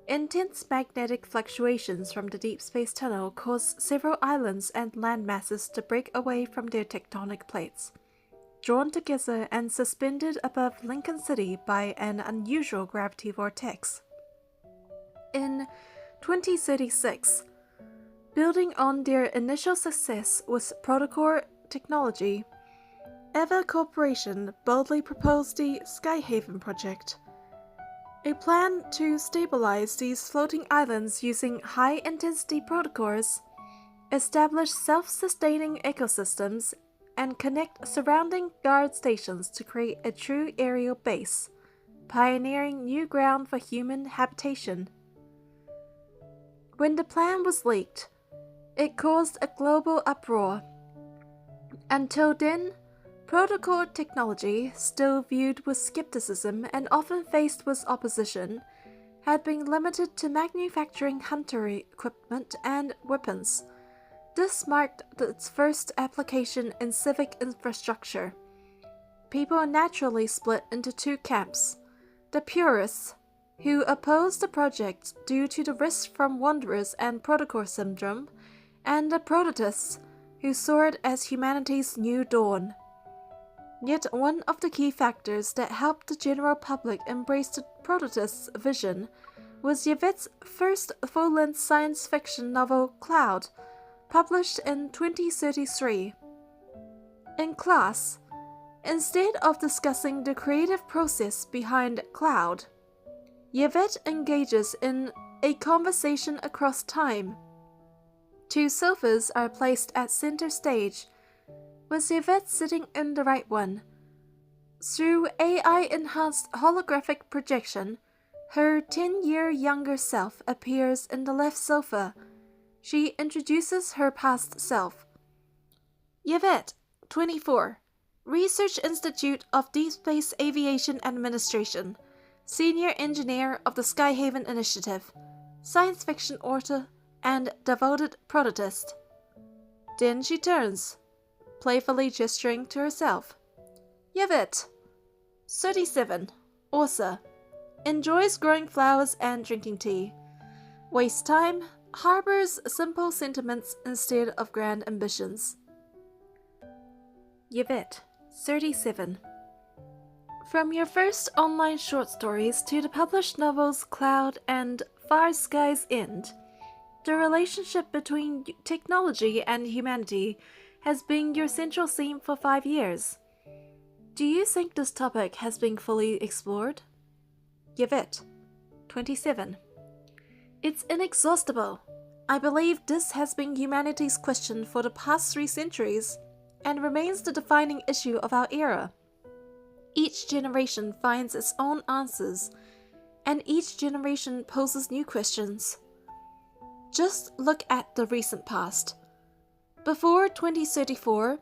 intense magnetic fluctuations from the Deepspace tunnel cause several islands and land masses to break away from their tectonic plates, drawn together and suspended above Lincoln City by an unusual gravity vortex. In 2036, building on their initial success with protocore technology, Eva Corporation boldly proposed the Skyhaven project, a plan to stabilize these floating islands using high-intensity protocores, establish self-sustaining ecosystems, and connect surrounding guard stations to create a true aerial base, pioneering new ground for human habitation. When the plan was leaked, it caused a global uproar. Until then, protocol technology, still viewed with skepticism and often faced with opposition, had been limited to manufacturing hunter equipment and weapons. This marked its first application in civic infrastructure. People naturally split into two camps: the purists, who opposed the project due to the risks from wanderers and protocol syndrome, and the prototists, who saw it as humanity's new dawn. Yet one of the key factors that helped the general public embrace the prototist's vision was Yvette's first full-length science fiction novel, Cloud, published in 2033. In class, instead of discussing the creative process behind Cloud, Yvette engages in a conversation across time. Two sofas are placed at center stage, with Yvette sitting in the right one. Through AI-enhanced holographic projection, her 10-year younger self appears in the left sofa. She introduces her past self. Yvette, 24, Research Institute of Deepspace Aviation Administration, Senior Engineer of the Skyhaven Initiative, Science Fiction Author, and devoted prototist. Then she turns, playfully gesturing to herself. Yvette, 37, Author, enjoys growing flowers and drinking tea. Wastes time, harbors simple sentiments instead of grand ambitions. Yvette, 37. From your first online short stories to the published novels Cloud and Far Sky's End, the relationship between technology and humanity has been your central theme for 5 years. Do you think this topic has been fully explored? Yvette, 27. It's inexhaustible. I believe this has been humanity's question for the past 3 centuries, and remains the defining issue of our era. Each generation finds its own answers, and each generation poses new questions. Just look at the recent past. Before 2034,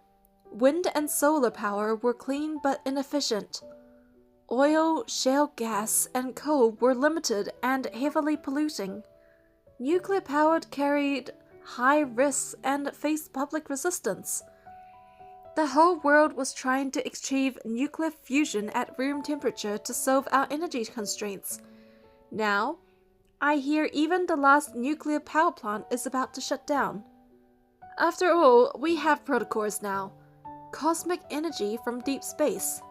wind and solar power were clean but inefficient. Oil, shale gas, and coal were limited and heavily polluting. Nuclear power carried high risks and faced public resistance. The whole world was trying to achieve nuclear fusion at room temperature to solve our energy constraints. Now, I hear even the last nuclear power plant is about to shut down. After all, we have protocols now. Cosmic energy from deep space.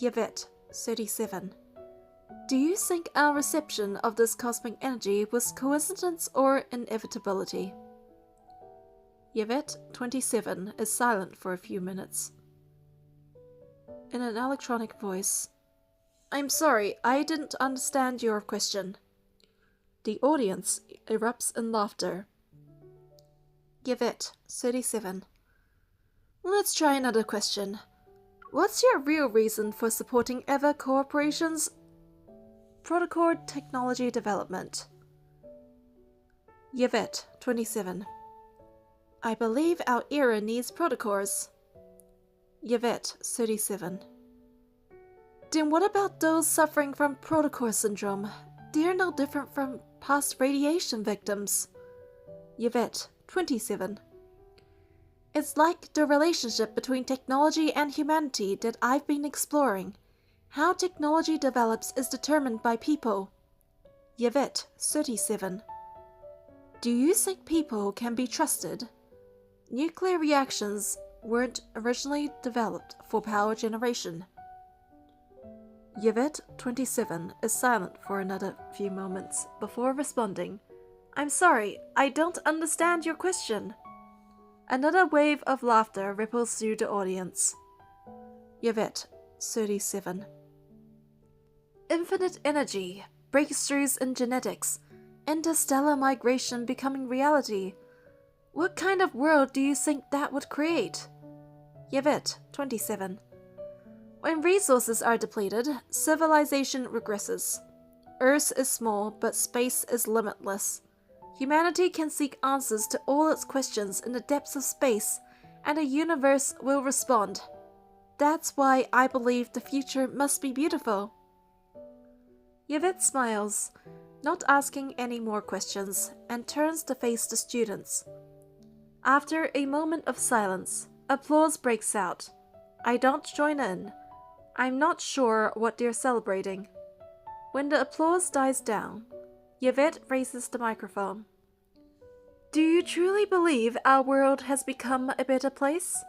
Yvette, 37. Do you think our reception of this cosmic energy was coincidence or inevitability? Yvette, 27, is silent for a few minutes. In an electronic voice, I'm sorry, I didn't understand your question. The audience erupts in laughter. Yvette, 37. Let's try another question. What's your real reason for supporting EVA Corporation's protocol technology development? Yvette, 27. I believe our era needs protocols. Yvette, 37. Then what about those suffering from protocol syndrome? They're no different from past radiation victims. Yvette, 27. It's like the relationship between technology and humanity that I've been exploring. How technology develops is determined by people. Yvette, 37. Do you think people can be trusted? Nuclear reactions weren't originally developed for power generation. Yvette, 27, is silent for another few moments before responding. I'm sorry, I don't understand your question. Another wave of laughter ripples through the audience. Yvette, 37. Infinite energy, breakthroughs in genetics, interstellar migration becoming reality. What kind of world do you think that would create? Yvette, 27. When resources are depleted, civilization regresses. Earth is small, but space is limitless. Humanity can seek answers to all its questions in the depths of space, and the universe will respond. That's why I believe the future must be beautiful. Yvette smiles, not asking any more questions, and turns to face the students. After a moment of silence, applause breaks out. I don't join in. I'm not sure what they're celebrating. When the applause dies down, Yvette raises the microphone. Do you truly believe our world has become a better place?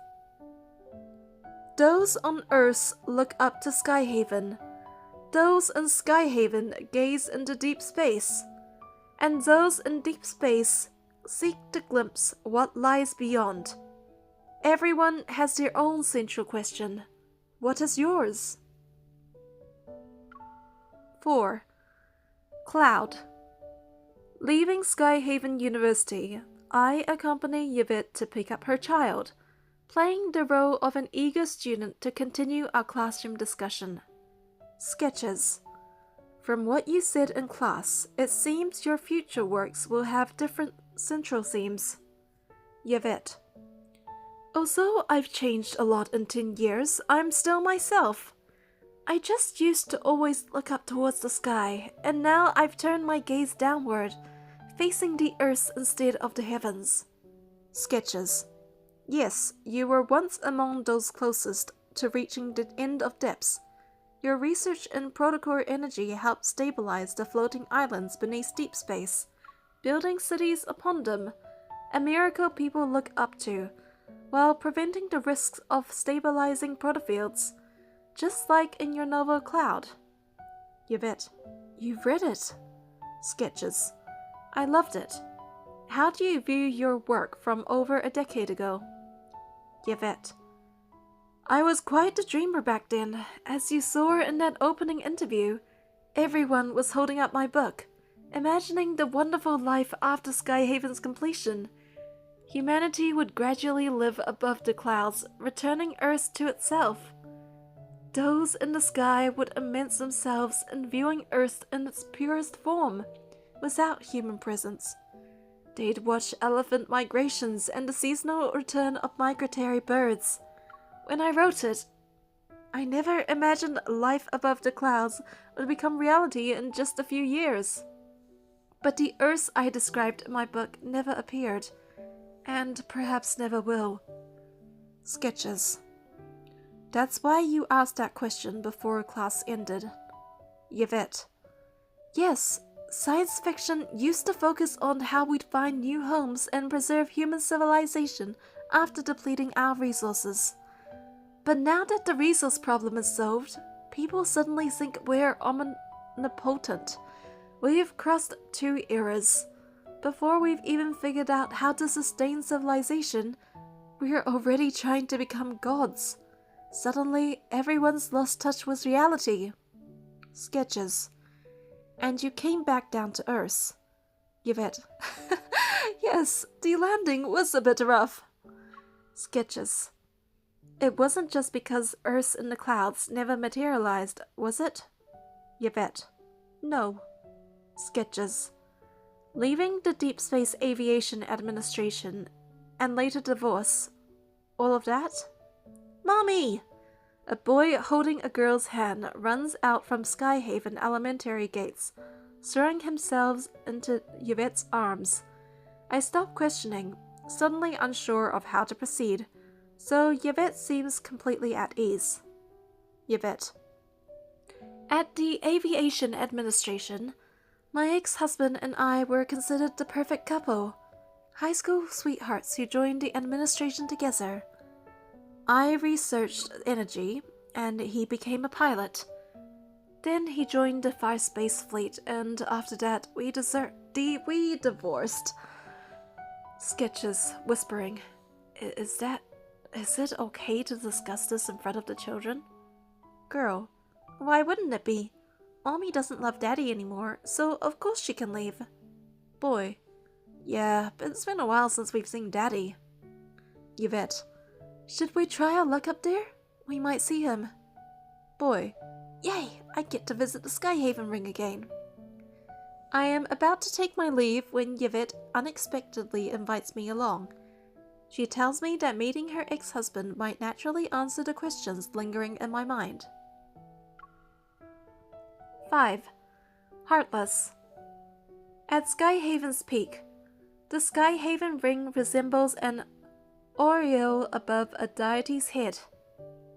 Those on Earth look up to Skyhaven. Those in Skyhaven gaze into deep space. And those in deep space seek to glimpse what lies beyond. Everyone has their own central question. What is yours? 4. Cloud. Leaving Skyhaven University, I accompany Yvette to pick up her child, playing the role of an eager student to continue our classroom discussion. Sketches. From what you said in class, it seems your future works will have different central themes. Yvette. Although I've changed a lot in 10 years, I'm still myself. I just used to always look up towards the sky, and now I've turned my gaze downward, facing the earth instead of the heavens. Sketches. Yes, you were once among those closest to reaching the end of depths. Your research in protocol energy helped stabilize the floating islands beneath deep space, building cities upon them, a miracle people look up to, while preventing the risks of stabilizing protofields, just like in your novel Cloud. Yvette. You've read it. Sketches. I loved it. How do you view your work from over a decade ago? Yvette. I was quite the dreamer back then. As you saw in that opening interview, everyone was holding up my book, imagining the wonderful life after Skyhaven's completion. Humanity would gradually live above the clouds, returning Earth to itself. Those in the sky would immerse themselves in viewing Earth in its purest form, without human presence. They'd watch elephant migrations and the seasonal return of migratory birds. When I wrote it, I never imagined life above the clouds would become reality in just a few years. But the Earth I described in my book never appeared, and perhaps never will. Sketches. That's why you asked that question before class ended. Yvette. Yes, science fiction used to focus on how we'd find new homes and preserve human civilization after depleting our resources. But now that the resource problem is solved, people suddenly think we're omnipotent. We've crossed 2 eras. Before we've even figured out how to sustain civilization, we're already trying to become gods. Suddenly, everyone's lost touch with reality. Sketches. And you came back down to Earth. Yvette. Yes, the landing was a bit rough. Sketches. It wasn't just because Earth in the clouds never materialized, was it? Yvette. No. Sketches. Leaving the Deepspace Aviation Administration and later divorce. All of that? Mommy! A boy holding a girl's hand runs out from Skyhaven Elementary gates, throwing himself into Yvette's arms. I stop questioning, suddenly unsure of how to proceed, so Yvette seems completely at ease. Yvette. At the Aviation Administration, my ex-husband and I were considered the perfect couple. High school sweethearts who joined the administration together. I researched energy, and he became a pilot. Then he joined the Fire Space Fleet, and after that we divorced. Sketches, whispering. Is it okay to discuss this in front of the children? Girl. Why wouldn't it be? Mommy doesn't love Daddy anymore, so of course she can leave. Boy. Yeah, but it's been a while since we've seen Daddy. Yvette. Should we try our luck up there? We might see him. Boy. Yay, I get to visit the Skyhaven ring again. I am about to take my leave when Yvette unexpectedly invites me along. She tells me that meeting her ex-husband might naturally answer the questions lingering in my mind. 5. Heartless. At Skyhaven's peak, the Skyhaven ring resembles an aureole above a deity's head,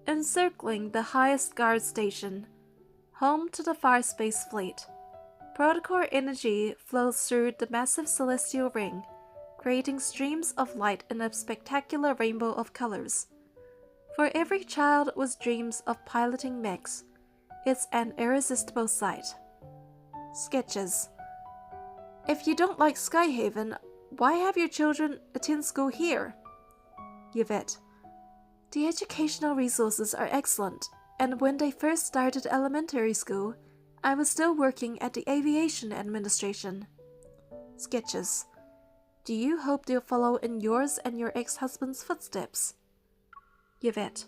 encircling the highest guard station, home to the Fire Space Fleet. Protocore energy flows through the massive celestial ring, creating streams of light in a spectacular rainbow of colors. For every child with dreams of piloting mechs, it's an irresistible sight. Sketches. If you don't like Skyhaven, why have your children attend school here? Yvette. The educational resources are excellent, and when they first started elementary school, I was still working at the Aviation Administration. Sketches. Do you hope they'll follow in yours and your ex-husband's footsteps? Yvette.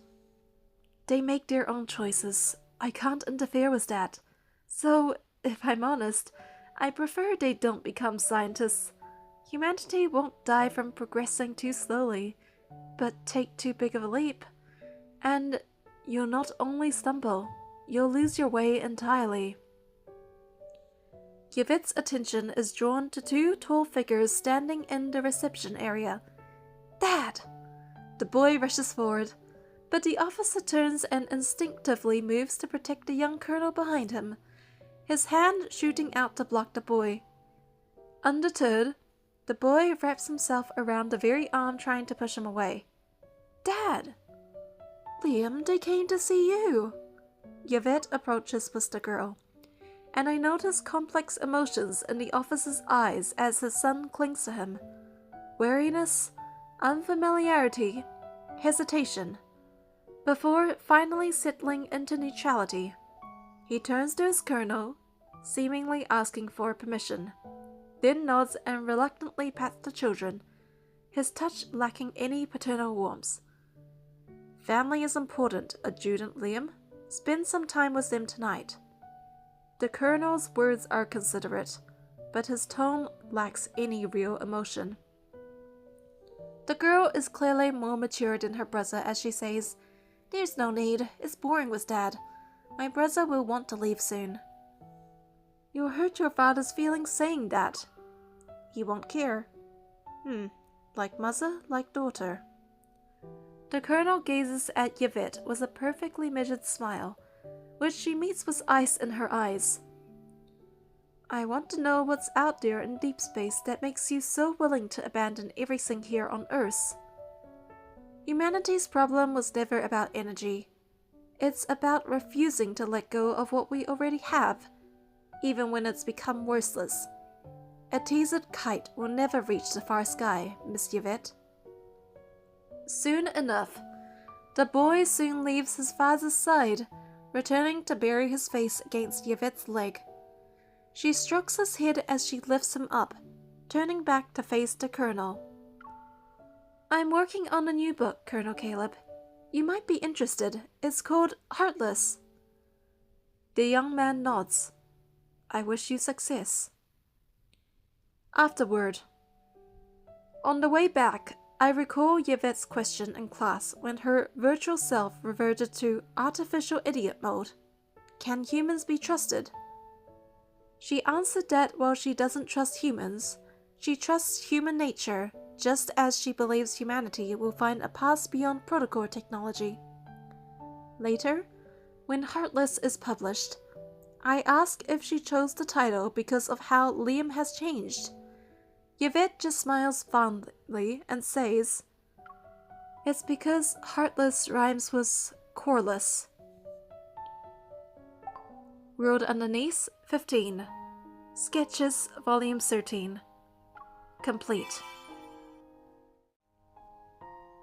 They make their own choices. I can't interfere with that. So, if I'm honest, I prefer they don't become scientists. Humanity won't die from progressing too slowly, but take too big of a leap. And you'll not only stumble, you'll lose your way entirely. Yvette's attention is drawn to 2 tall figures standing in the reception area. Dad! The boy rushes forward, but the officer turns and instinctively moves to protect the young colonel behind him, his hand shooting out to block the boy. Undeterred, the boy wraps himself around the very arm trying to push him away. Dad! Liam, they came to see you. Yvette approaches with the girl, and I notice complex emotions in the officer's eyes as his son clings to him. Wariness, unfamiliarity, hesitation, before finally settling into neutrality. He turns to his colonel, seemingly asking for permission, then nods and reluctantly pats the children, his touch lacking any paternal warmth. Family is important, Adjutant Liam. Spend some time with them tonight. The colonel's words are considerate, but his tone lacks any real emotion. The girl is clearly more mature than her brother as she says, "There's no need, it's boring with Dad. My brother will want to leave soon." "You'll hurt your father's feelings saying that." "He won't care." Like mother, like daughter. The Colonel gazes at Yvette with a perfectly measured smile, which she meets with ice in her eyes. "I want to know what's out there in deep space that makes you so willing to abandon everything here on Earth." Humanity's problem was never about energy. It's about refusing to let go of what we already have, even when it's become worthless. A teased kite will never reach the far sky, Miss Yvette. Soon enough, the boy soon leaves his father's side, returning to bury his face against Yvette's leg. She strokes his head as she lifts him up, turning back to face the Colonel. "I'm working on a new book, Colonel Caleb. You might be interested. It's called Heartless." The young man nods. "I wish you success." Afterward. On the way back, I recall Yvette's question in class when her virtual self reverted to artificial idiot mode. Can humans be trusted? She answered that while she doesn't trust humans, she trusts human nature, just as she believes humanity will find a path beyond protocol technology. Later, when Heartless is published, I ask if she chose the title because of how Liam has changed. Yvette just smiles fondly and says, "It's because Heartless rhymes with coreless." World Underneath 15. Sketches Volume 13. Complete.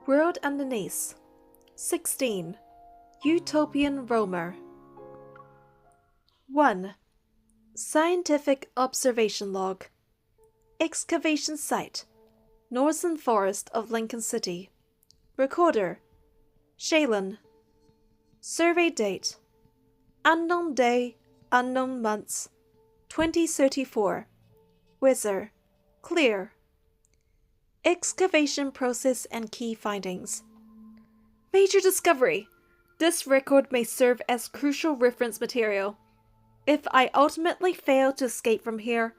World Underneath 16. Utopian Roamer. 1. Scientific Observation Log. Excavation Site, Northern Forest of Lincoln City. Recorder, Shaylin. Survey Date, Unknown Day, Unknown Months, 2034. Weather, Clear. Excavation Process and Key Findings. Major discovery! This record may serve as crucial reference material. If I ultimately fail to escape from here,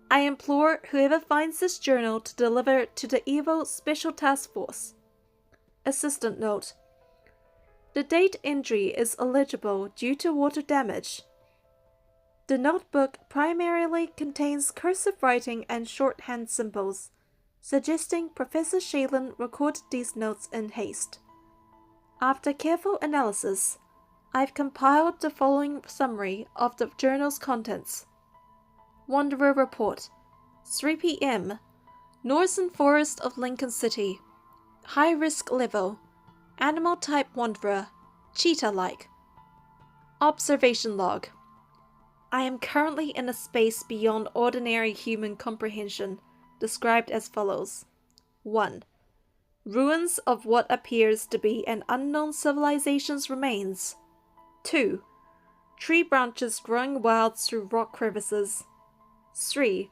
I implore whoever finds this journal to deliver it to the EVO Special Task Force. Assistant note. The date entry is illegible due to water damage. The notebook primarily contains cursive writing and shorthand symbols, suggesting Professor Shaylin recorded these notes in haste. After careful analysis, I've compiled the following summary of the journal's contents. Wanderer Report, 3 p.m. Northern Forest of Lincoln City. High risk level. Animal type Wanderer. Cheetah-like. Observation Log. I am currently in a space beyond ordinary human comprehension, described as follows. 1. Ruins of what appears to be an unknown civilization's remains. 2. Tree branches growing wild through rock crevices. 3.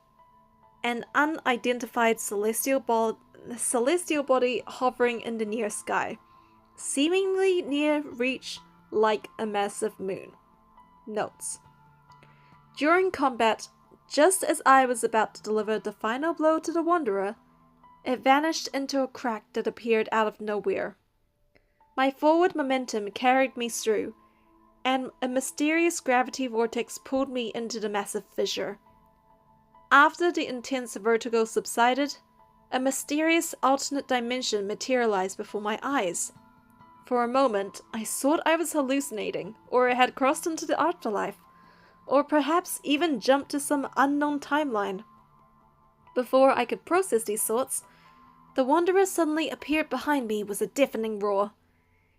An unidentified celestial body hovering in the near sky, seemingly near reach like a massive moon. Notes. During combat, just as I was about to deliver the final blow to the Wanderer, it vanished into a crack that appeared out of nowhere. My forward momentum carried me through, and a mysterious gravity vortex pulled me into the massive fissure. After the intense vertigo subsided, a mysterious alternate dimension materialized before my eyes. For a moment, I thought I was hallucinating, or had crossed into the afterlife, or perhaps even jumped to some unknown timeline. Before I could process these thoughts, the Wanderer suddenly appeared behind me with a deafening roar.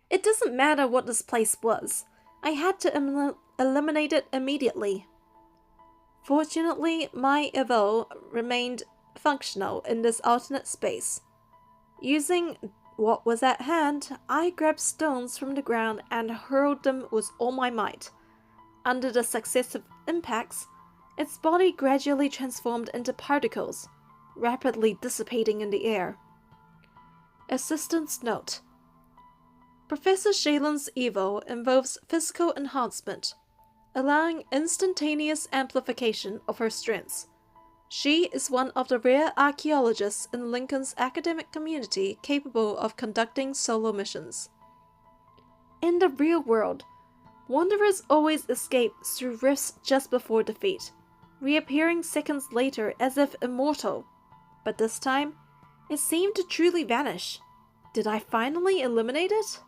It doesn't matter what this place was. I had to eliminate it immediately. Fortunately, my Evo remained functional in this alternate space. Using what was at hand, I grabbed stones from the ground and hurled them with all my might. Under the successive impacts, its body gradually transformed into particles, rapidly dissipating in the air. Assistant's note: Professor Shaylin's Evo involves physical enhancement, allowing instantaneous amplification of her strengths. She is one of the rare archaeologists in Lincoln's academic community capable of conducting solo missions. In the real world, Wanderers always escape through rifts just before defeat, reappearing seconds later as if immortal. But this time, it seemed to truly vanish. Did I finally eliminate it?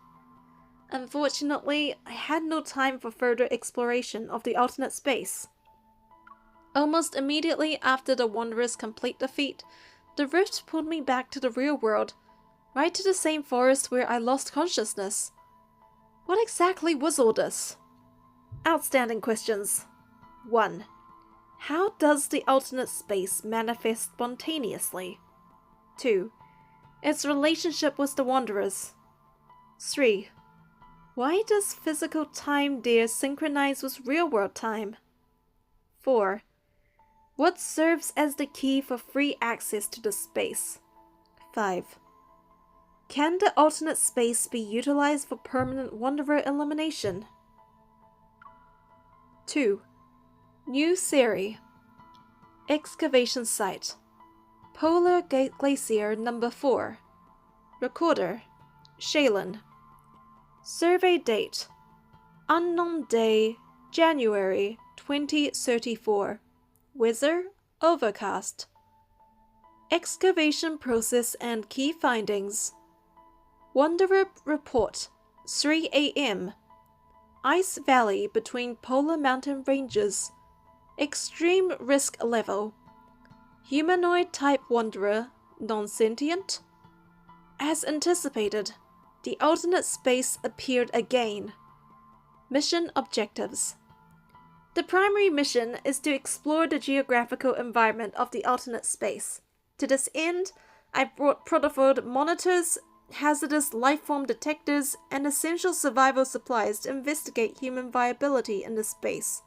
Unfortunately, I had no time for further exploration of the alternate space. Almost immediately after the Wanderer's complete defeat, the rift pulled me back to the real world, right to the same forest where I lost consciousness. What exactly was all this? Outstanding questions. 1. How does the alternate space manifest spontaneously? 2. Its relationship with the Wanderers. 3. Why does physical time there synchronize with real-world time? 4. What serves as the key for free access to the space? 5. Can the alternate space be utilized for permanent Wanderer elimination? 2. New theory. Excavation site. Polar Glacier number 4. Recorder. Shaylin. Survey date. Unknown day, January 2034. Weather, overcast. Excavation process and key findings. Wanderer report, 3 a.m. Ice valley between polar mountain ranges. Extreme risk level. Humanoid type Wanderer, non-sentient. As anticipated, the alternate space appeared again. Mission objectives. The primary mission is to explore the geographical environment of the alternate space. To this end, I brought protofold monitors, hazardous lifeform detectors, and essential survival supplies to investigate human viability in the space.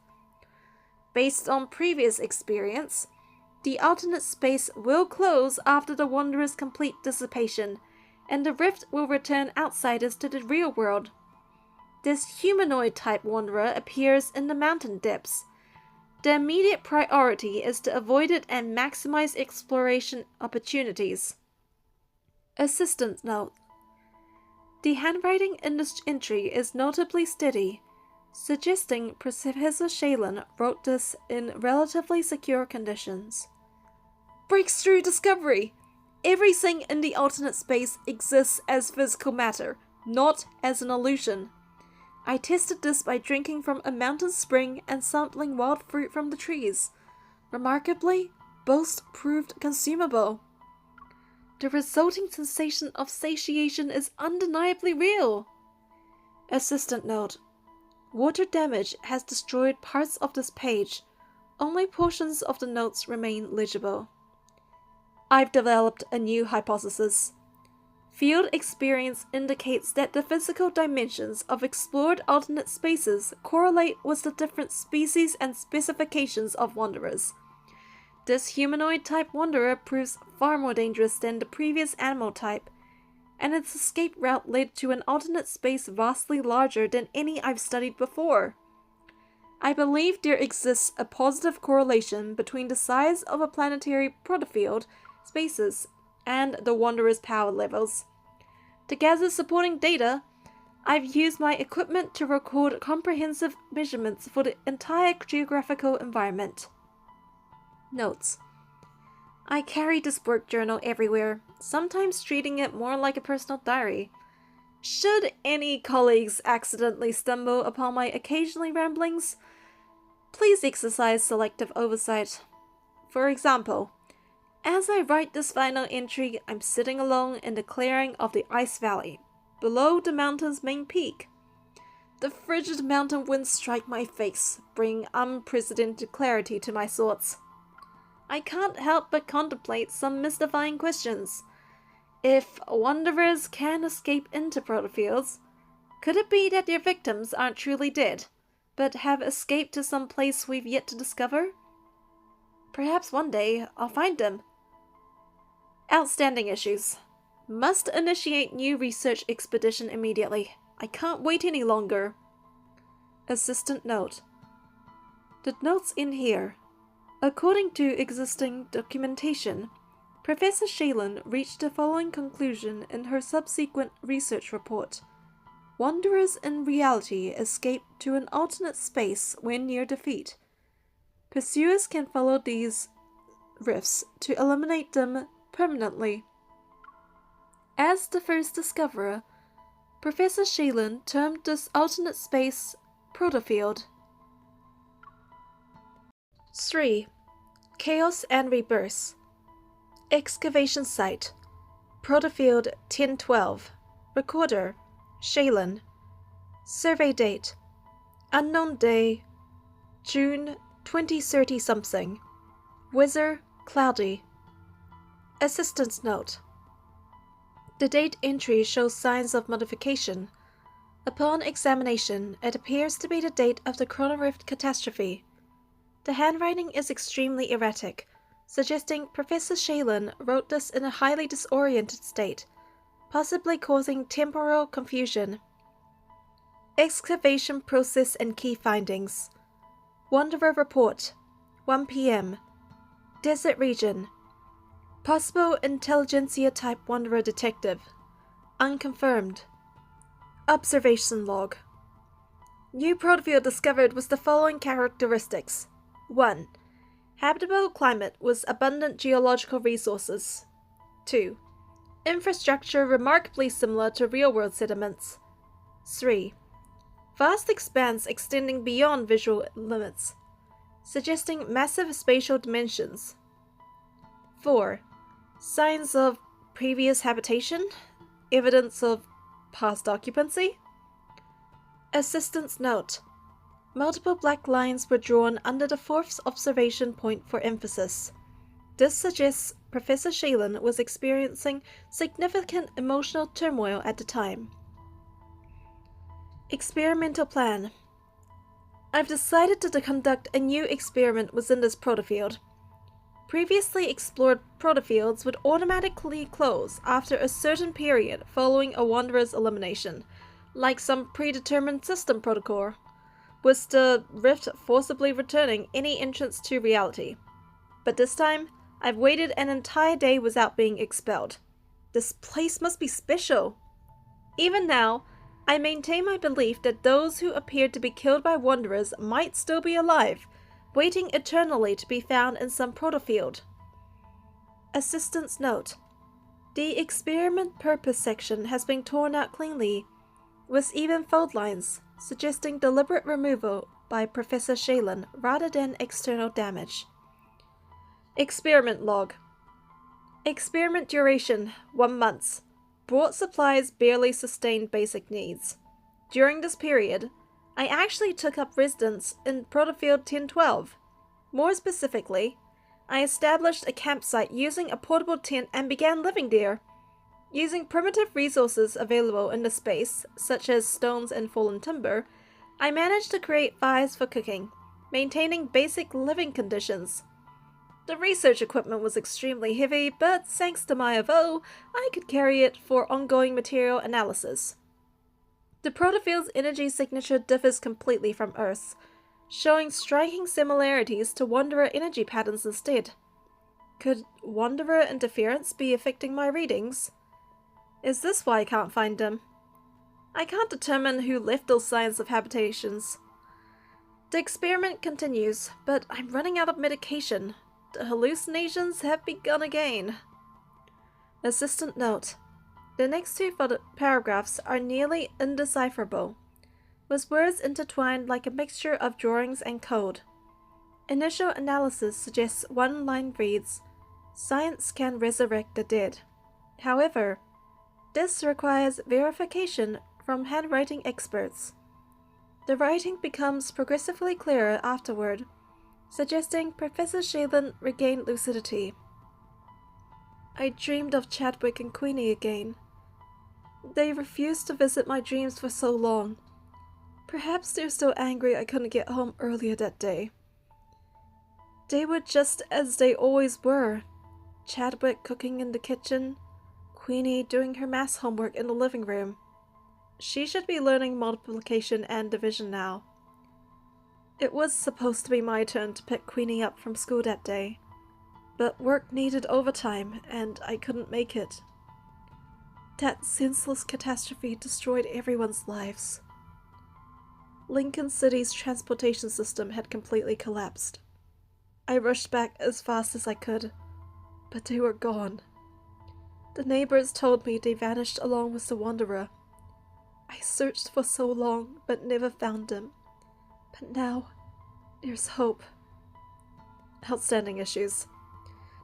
Based on previous experience, the alternate space will close after the Wanderer's complete dissipation, and the rift will return outsiders to the real world. This humanoid-type Wanderer appears in the mountain depths. The immediate priority is to avoid it and maximize exploration opportunities. Assistant note. The handwriting in this entry is notably steady, suggesting Professor Shaylin wrote this in relatively secure conditions. Breakthrough discovery! Everything in the alternate space exists as physical matter, not as an illusion. I tested this by drinking from a mountain spring and sampling wild fruit from the trees. Remarkably, both proved consumable. The resulting sensation of satiation is undeniably real. Assistant note. Water damage has destroyed parts of this page. Only portions of the notes remain legible. I've developed a new hypothesis. Field experience indicates that the physical dimensions of explored alternate spaces correlate with the different species and specifications of Wanderers. This humanoid-type Wanderer proves far more dangerous than the previous animal type, and its escape route led to an alternate space vastly larger than any I've studied before. I believe there exists a positive correlation between the size of a planetary protofield spaces and the Wanderer's power levels. To gather supporting data, I've used my equipment to record comprehensive measurements for the entire geographical environment. Notes. I carry this work journal everywhere, sometimes treating it more like a personal diary. Should any colleagues accidentally stumble upon my occasionally ramblings, please exercise selective oversight. For example, as I write this final entry, I'm sitting alone in the clearing of the ice valley, below the mountain's main peak. The frigid mountain winds strike my face, bringing unprecedented clarity to my thoughts. I can't help but contemplate some mystifying questions. If Wanderers can escape into protofields, could it be that their victims aren't truly dead, but have escaped to some place we've yet to discover? Perhaps one day I'll find them. Outstanding issues. Must initiate new research expedition immediately. I can't wait any longer. Assistant note. The notes in here. According to existing documentation, Professor Shaylan reached the following conclusion in her subsequent research report. Wanderers in reality escape to an alternate space when near defeat. Pursuers can follow these rifts to eliminate them permanently. As the first discoverer, Professor Shaylan termed this alternate space Protofield. 3. Chaos and Rebirth. Excavation Site Protofield 1012. Recorder Shaylan. Survey Date Unknown Day June 2030 something. Weather cloudy. Assistant's note. The date entry shows signs of modification. Upon examination, it appears to be the date of the Chronorift catastrophe. The handwriting is extremely erratic, suggesting Professor Shaylan wrote this in a highly disoriented state, possibly causing temporal confusion. Excavation process and key findings. Wanderer report, 1 p.m. Desert region. Possible intelligentsia-type wanderer detective. Unconfirmed. Observation log. New protofield discovered with the following characteristics. 1. Habitable climate with abundant geological resources. 2. Infrastructure remarkably similar to real-world settlements. 3. Vast expanse extending beyond visual limits, suggesting massive spatial dimensions. 4. Signs of previous habitation, evidence of past occupancy. Assistant's note. Multiple black lines were drawn under the fourth observation point for emphasis. This suggests Professor Shaylan was experiencing significant emotional turmoil at the time. Experimental plan. I've decided to conduct a new experiment within this protofield. Previously explored protofields would automatically close after a certain period following a wanderer's elimination, like some predetermined system protocol, with the rift forcibly returning any entrance to reality. But this time, I've waited an entire day without being expelled. This place must be special. Even now, I maintain my belief that those who appeared to be killed by wanderers might still be alive, waiting eternally to be found in some protofield. Assistant's note. The experiment purpose section has been torn out cleanly, with even fold lines, suggesting deliberate removal by Professor Shaylan rather than external damage. Experiment log. Experiment duration, 1 month. Brought supplies barely sustained basic needs. During this period, I actually took up residence in Protofield 1012. More specifically, I established a campsite using a portable tent and began living there. Using primitive resources available in the space, such as stones and fallen timber, I managed to create fires for cooking, maintaining basic living conditions. The research equipment was extremely heavy, but thanks to my avo, I could carry it for ongoing material analysis. The protofield's energy signature differs completely from Earth's, showing striking similarities to Wanderer energy patterns instead. Could Wanderer interference be affecting my readings? Is this why I can't find them? I can't determine who left those signs of habitations. The experiment continues, but I'm running out of medication. The hallucinations have begun again. Assistant note. The next two paragraphs are nearly indecipherable, with words intertwined like a mixture of drawings and code. Initial analysis suggests one line reads, "Science can resurrect the dead." However, this requires verification from handwriting experts. The writing becomes progressively clearer afterward, suggesting Professor Shaylan regained lucidity. I dreamed of Chadwick and Queenie again. They refused to visit my dreams for so long. Perhaps they're so angry I couldn't get home earlier that day. They were just as they always were. Chadwick cooking in the kitchen, Queenie doing her maths homework in the living room. She should be learning multiplication and division now. It was supposed to be my turn to pick Queenie up from school that day, but work needed overtime and I couldn't make it. That senseless catastrophe destroyed everyone's lives. Lincoln City's transportation system had completely collapsed. I rushed back as fast as I could, but they were gone. The neighbors told me they vanished along with the Wanderer. I searched for so long, but never found him. But now, there's hope. Outstanding issues.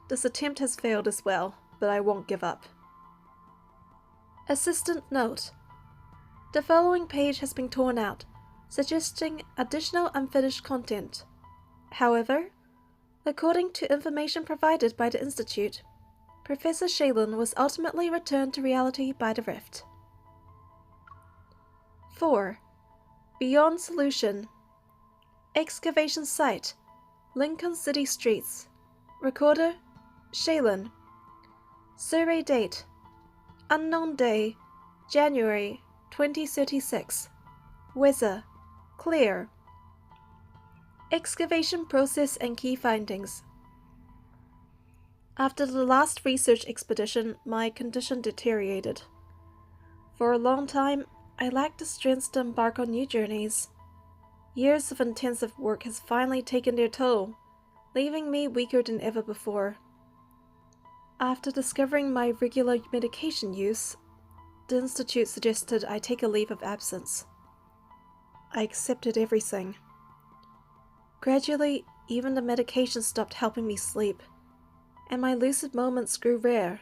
This attempt has failed as well, but I won't give up. Assistant note. The following page has been torn out, suggesting additional unfinished content. However, according to information provided by the Institute, Professor Shaylen was ultimately returned to reality by the Rift. 4. Beyond Solution. Excavation Site, Lincoln City Streets. Recorder, Shaylen. Survey Date, Unknown Day, January 2036. Weather, clear. Excavation process and key findings. After the last research expedition, my condition deteriorated. For a long time, I lacked the strength to embark on new journeys. Years of intensive work has finally taken their toll, leaving me weaker than ever before. After discovering my regular medication use, the Institute suggested I take a leave of absence. I accepted everything. Gradually, even the medication stopped helping me sleep, and my lucid moments grew rare.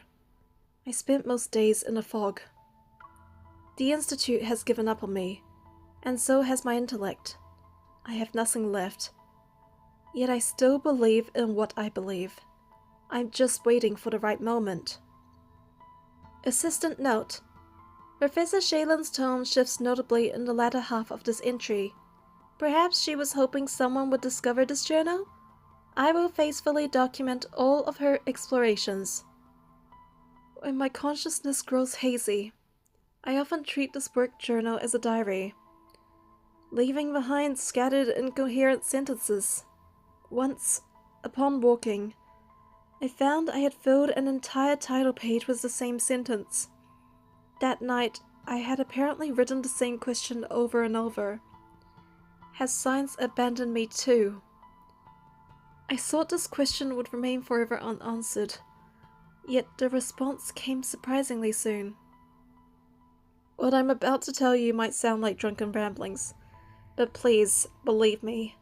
I spent most days in a fog. The Institute has given up on me, and so has my intellect. I have nothing left. Yet I still believe in what I believe. I'm just waiting for the right moment. Assistant note. Professor Shaylen's tone shifts notably in the latter half of this entry. Perhaps she was hoping someone would discover this journal? I will faithfully document all of her explorations. When my consciousness grows hazy, I often treat this work journal as a diary, leaving behind scattered incoherent sentences. Once, upon walking, I found I had filled an entire title page with the same sentence. That night, I had apparently written the same question over and over. Has science abandoned me too? I thought this question would remain forever unanswered, yet the response came surprisingly soon. What I'm about to tell you might sound like drunken ramblings, but please, believe me,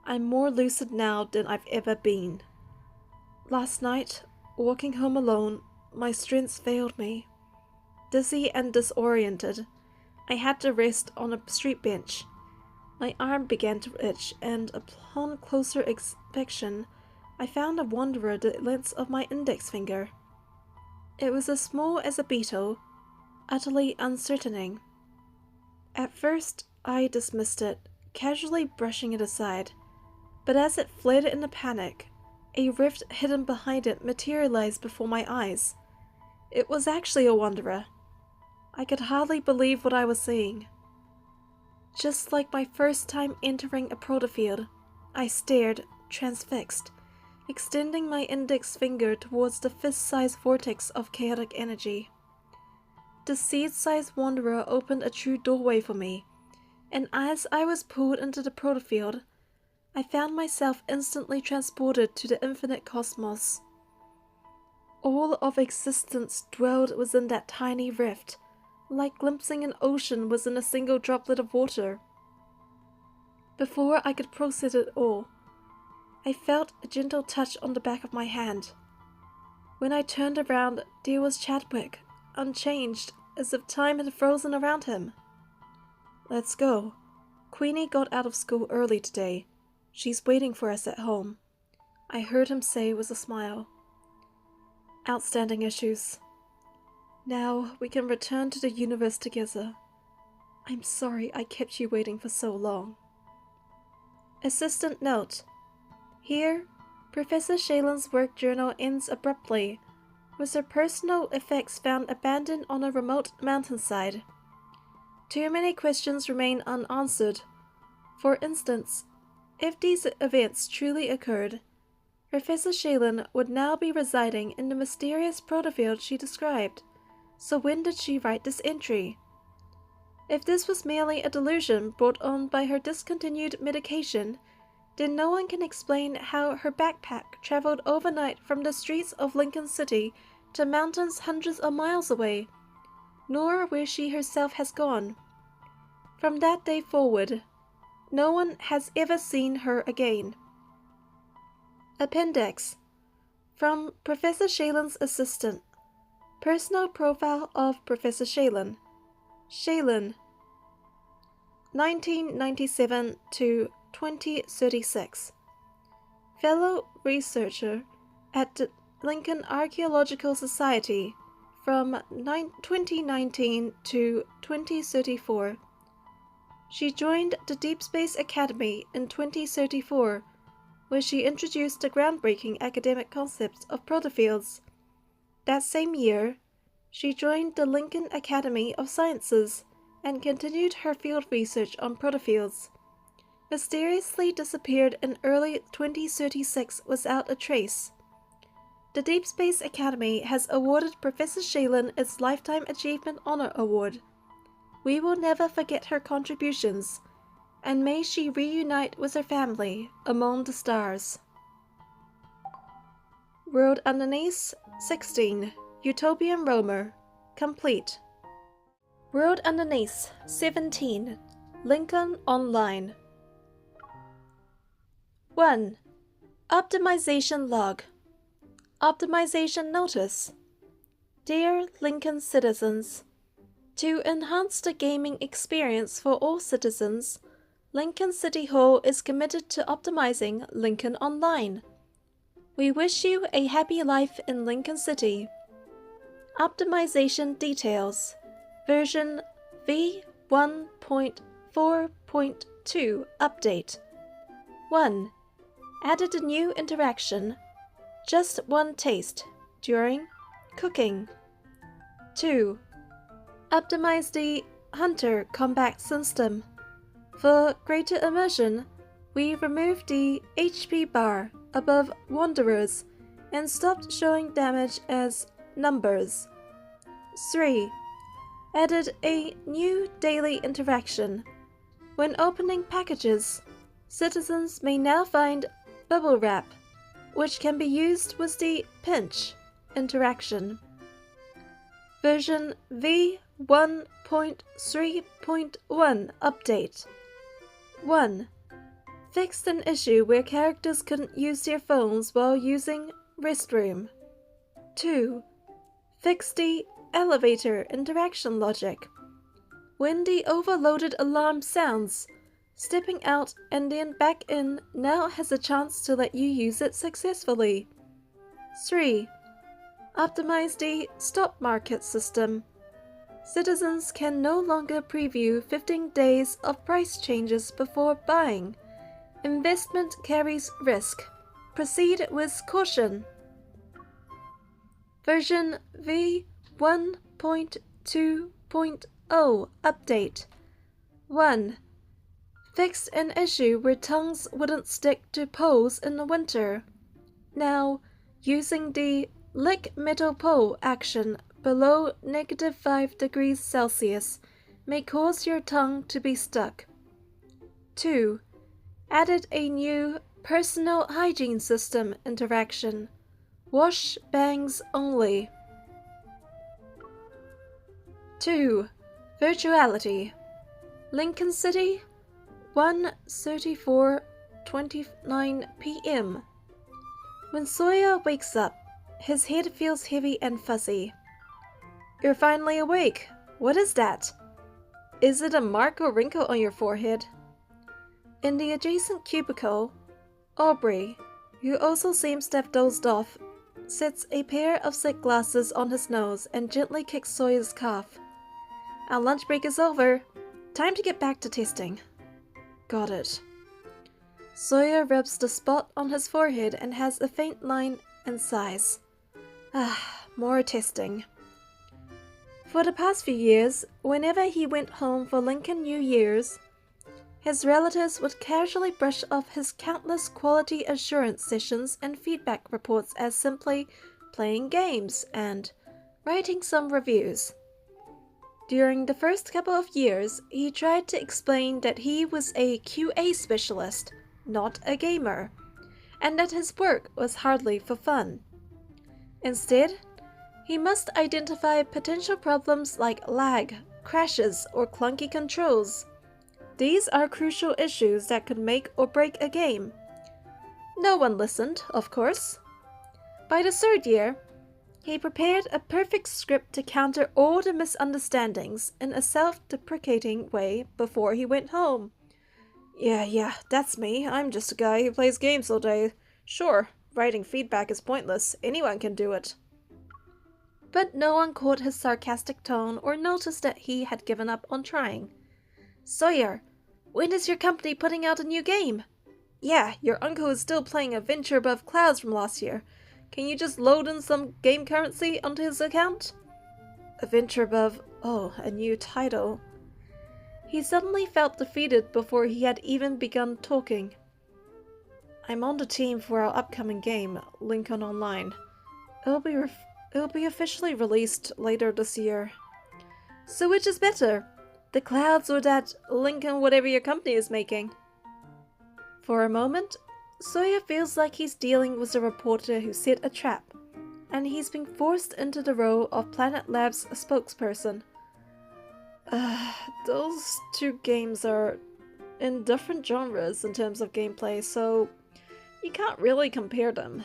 I'm more lucid now than I've ever been. Last night, walking home alone, my strength failed me. Dizzy and disoriented, I had to rest on a street bench. My arm began to itch, and upon closer inspection, I found a wanderer the length of my index finger. It was as small as a beetle, utterly uncertaining. At first, I dismissed it, casually brushing it aside, but as it fled in a panic, a rift hidden behind it materialized before my eyes. It was actually a wanderer. I could hardly believe what I was seeing. Just like my first time entering a protofield, I stared, transfixed, extending my index finger towards the fist-sized vortex of chaotic energy. The seed-sized wanderer opened a true doorway for me, and as I was pulled into the protofield, I found myself instantly transported to the infinite cosmos. All of existence dwelled within that tiny rift, like glimpsing an ocean within a single droplet of water. Before I could process it all, I felt a gentle touch on the back of my hand. When I turned around, there was Chadwick, unchanged, as if time had frozen around him. Let's go. Queenie got out of school early today. She's waiting for us at home, I heard him say with a smile. Outstanding issues. Now we can return to the universe together. I'm sorry I kept you waiting for so long. Assistant note. Here, Professor Shaylin's work journal ends abruptly, with her personal effects found abandoned on a remote mountainside. Too many questions remain unanswered. For instance, if these events truly occurred, Professor Shaylin would now be residing in the mysterious protofield she described. So when did she write this entry? If this was merely a delusion brought on by her discontinued medication, then no one can explain how her backpack traveled overnight from the streets of Lincoln City to mountains hundreds of miles away, nor where she herself has gone. From that day forward, no one has ever seen her again. Appendix. From Professor Shaylin's assistant. Personal profile of Professor Shaylin. Shaylin, 1997 to 2036. Fellow researcher at the Lincoln Archaeological Society from 2019 to 2034. She joined the Deepspace Academy in 2034, where she introduced the groundbreaking academic concept of protofields. That same year, she joined the Lincoln Academy of Sciences and continued her field research on protofields. Mysteriously disappeared in early 2036 without a trace. The Deepspace Academy has awarded Professor Shaylin its Lifetime Achievement Honor Award. We will never forget her contributions, and may she reunite with her family among the stars. World Underneath 16. Utopian Roamer. Complete. World Underneath 17. Lincoln Online. 1. Optimization Log. Optimization Notice. Dear Lincoln citizens, to enhance the gaming experience for all citizens, Lincoln City Hall is committed to optimizing Lincoln Online. We wish you a happy life in Lincoln City. Optimization Details. Version V1.4.2 Update. 1. Added a new interaction. Just one taste during cooking. 2. Optimize the Hunter Combat System. For greater immersion, we removed the HP bar above Wanderers and stopped showing damage as numbers. 3. Added a new daily interaction. When opening packages, citizens may now find bubble wrap, which can be used with the pinch interaction. Version V1.3.1 Update. 1. Fixed an issue where characters couldn't use their phones while using restroom. 2. Fixed the elevator interaction logic. When the overloaded alarm sounds, stepping out and then back in now has a chance to let you use it successfully. 3. Optimize the stock market system. Citizens can no longer preview 15 days of price changes before buying. Investment carries risk. Proceed with caution. Version V1.2.0 Update. 1. Fixed an issue where tongues wouldn't stick to poles in the winter. Now, using the lick metal pole action below -5 degrees Celsius may cause your tongue to be stuck. 2. Added a new personal hygiene system interaction. Wash bangs only. 2. Virtuality. Lincoln City, 1:34:29 p.m. When Sawyer wakes up, his head feels heavy and fuzzy. You're finally awake. What is that? Is it a mark or wrinkle on your forehead? In the adjacent cubicle, Aubrey, who also seems to have dozed off, sets a pair of thick glasses on his nose and gently kicks Sawyer's cough. Our lunch break is over. Time to get back to testing. Got it. Sawyer rubs the spot on his forehead and has a faint line and sighs. More testing. For the past few years, whenever he went home for Lincoln New Year's, his relatives would casually brush off his countless quality assurance sessions and feedback reports as simply playing games and writing some reviews. During the first couple of years, he tried to explain that he was a QA specialist, not a gamer, and that his work was hardly for fun. Instead, he must identify potential problems like lag, crashes, or clunky controls. These are crucial issues that could make or break a game. No one listened, of course. By the third year, he prepared a perfect script to counter all the misunderstandings in a self-deprecating way before he went home. Yeah, that's me. I'm just a guy who plays games all day. Sure, writing feedback is pointless. Anyone can do it. But no one caught his sarcastic tone or noticed that he had given up on trying. Sawyer, when is your company putting out a new game? Yeah, your uncle is still playing Adventure Above Clouds from last year. Can you just load in some game currency onto his account? Adventure Above... Oh, a new title. He suddenly felt defeated before he had even begun talking. I'm on the team for our upcoming game, Lincoln Online. It'll be officially released later this year. So which is better? The clouds or that Lincoln whatever your company is making? For a moment, Sawyer feels like he's dealing with a reporter who set a trap, and he's been forced into the role of Planet Lab's spokesperson. Those two games are in different genres in terms of gameplay, so you can't really compare them.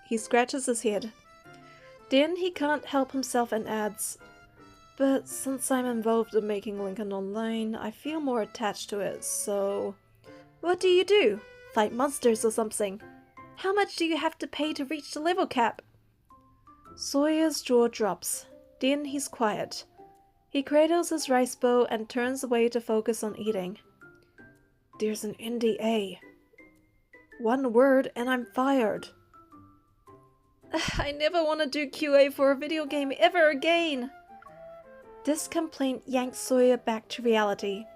He scratches his head. Then he can't help himself and adds, but since I'm involved in making Lincoln Online, I feel more attached to it, so... What do you do? Fight monsters or something? How much do you have to pay to reach the level cap? Sawyer's jaw drops. Then he's quiet. He cradles his rice bowl and turns away to focus on eating. There's an NDA. One word and I'm fired. I never want to do QA for a video game ever again. This complaint yanks Sawyer back to reality.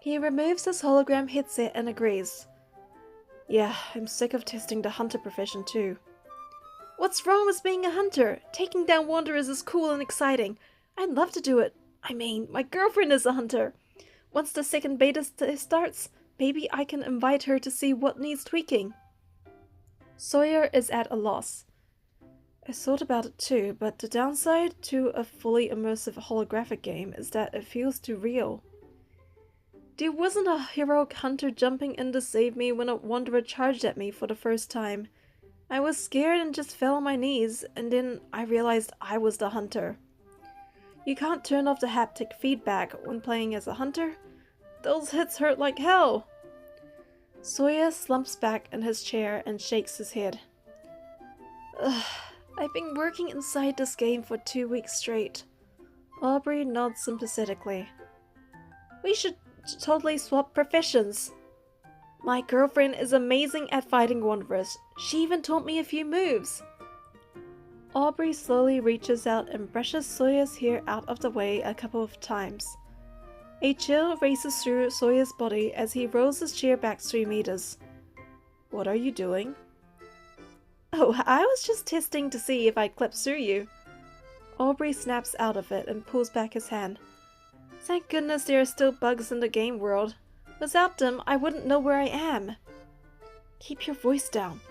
He removes his hologram headset and agrees. Yeah, I'm sick of testing the hunter profession too. What's wrong with being a hunter? Taking down wanderers is cool and exciting. I'd love to do it. I mean, my girlfriend is a hunter. Once the second beta starts, maybe I can invite her to see what needs tweaking. Sawyer is at a loss. I thought about it too, but the downside to a fully immersive holographic game is that it feels too real. There wasn't a heroic hunter jumping in to save me when a wanderer charged at me for the first time. I was scared and just fell on my knees, and then I realized I was the hunter. You can't turn off the haptic feedback when playing as a hunter. Those hits hurt like hell. Sawyer slumps back in his chair and shakes his head. I've been working inside this game for 2 weeks straight. Aubrey nods sympathetically. We should totally swap professions. My girlfriend is amazing at fighting wanderers. She even taught me a few moves. Aubrey slowly reaches out and brushes Sawyer's hair out of the way a couple of times. A chill races through Sawyer's body as he rolls his chair back 3 meters. What are you doing? Oh, I was just testing to see if I'd clip through you. Aubrey snaps out of it and pulls back his hand. Thank goodness there are still bugs in the game world. Without them, I wouldn't know where I am. Keep your voice down.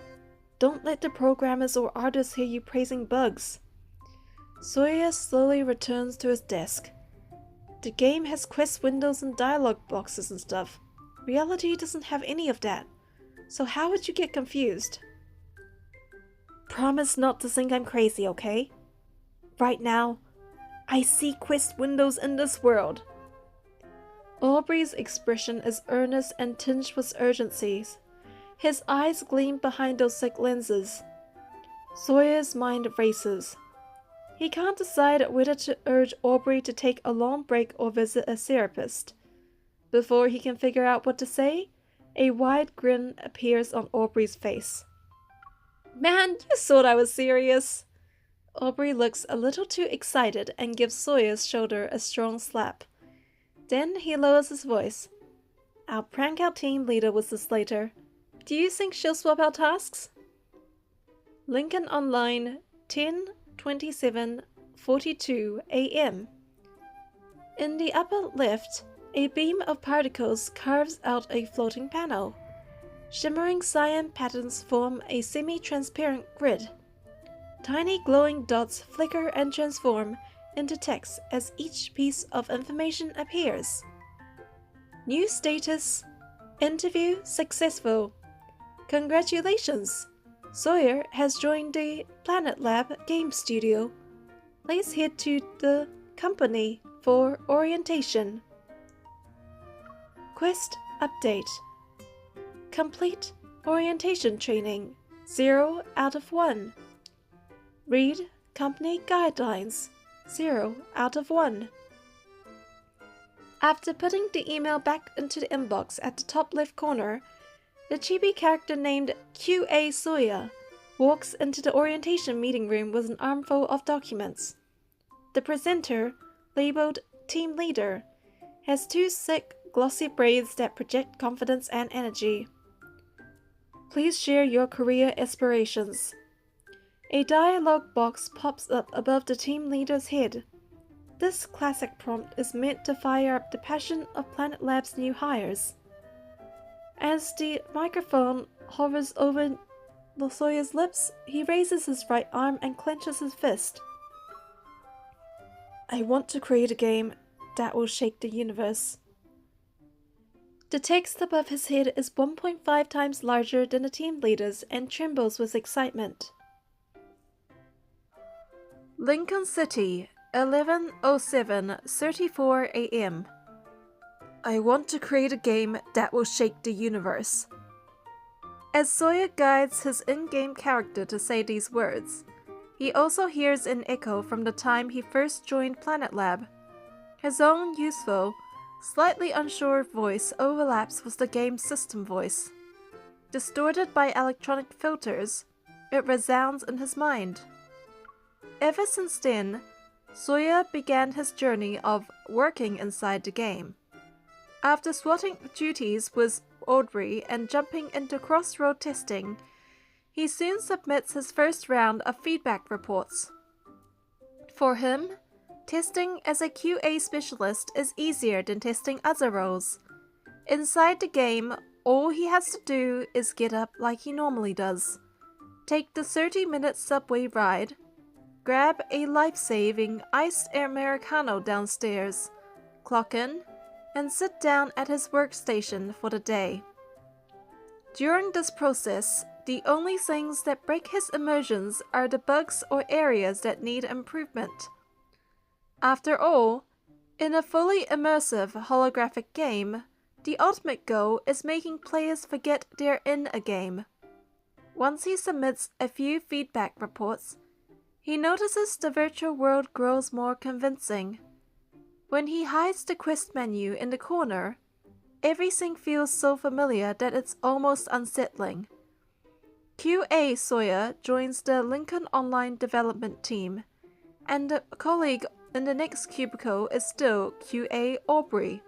Don't let the programmers or artists hear you praising bugs. Sawyer slowly returns to his desk. The game has quest windows and dialogue boxes and stuff. Reality doesn't have any of that. So how would you get confused? Promise not to think I'm crazy, okay? Right now, I see quest windows in this world. Aubrey's expression is earnest and tinged with urgency. His eyes gleam behind those thick lenses. Sawyer's mind races. He can't decide whether to urge Aubrey to take a long break or visit a therapist. Before he can figure out what to say, A wide grin appears on Aubrey's face. Man, you thought I was serious. Aubrey looks a little too excited and gives Sawyer's shoulder a strong slap. Then he lowers his voice. I'll prank our team leader with this later. Do you think she'll swap our tasks? Lincoln Online, 10:27:42 a.m. In the upper left, a beam of particles carves out a floating panel. Shimmering cyan patterns form a semi-transparent grid. Tiny glowing dots flicker and transform into text as each piece of information appears. New status: interview successful. Congratulations! Sawyer has joined the Planet Lab game studio. Please head to the company for orientation. Quest update. Complete orientation training, 0 out of 1. Read company guidelines, 0 out of 1. After putting the email back into the inbox at the top left corner, the chibi character named QA Sawyer walks into the orientation meeting room with an armful of documents. The presenter, labeled Team Leader, has 2 thick, glossy braids that project confidence and energy. Please share your career aspirations. A dialogue box pops up above the team leader's head. This classic prompt is meant to fire up the passion of Planet Lab's new hires. As the microphone hovers over Sawyer's lips, he raises his right arm and clenches his fist. I want to create a game that will shake the universe. The text above his head is 1.5 times larger than the team leader's and trembles with excitement. Lincoln City, 11:07:34 a.m. I want to create a game that will shake the universe. As Sawyer guides his in-game character to say these words, he also hears an echo from the time he first joined Planet Lab. His own youthful, slightly unsure voice overlaps with the game's system voice. Distorted by electronic filters, it resounds in his mind. Ever since then, Sawyer began his journey of working inside the game. After swatting duties with Aubrey and jumping into crossroad testing, he soon submits his first round of feedback reports. For him, testing as a QA specialist is easier than testing other roles. Inside the game, all he has to do is get up like he normally does, take the 30-minute subway ride, grab a life-saving iced Americano downstairs, clock in, and sit down at his workstation for the day. During this process, the only things that break his immersions are the bugs or areas that need improvement. After all, in a fully immersive holographic game, the ultimate goal is making players forget they're in a game. Once he submits a few feedback reports, he notices the virtual world grows more convincing. When he hides the quest menu in the corner, everything feels so familiar that it's almost unsettling. QA Sawyer joins the Lincoln Online development team, and the colleague in the next cubicle is still QA Aubrey.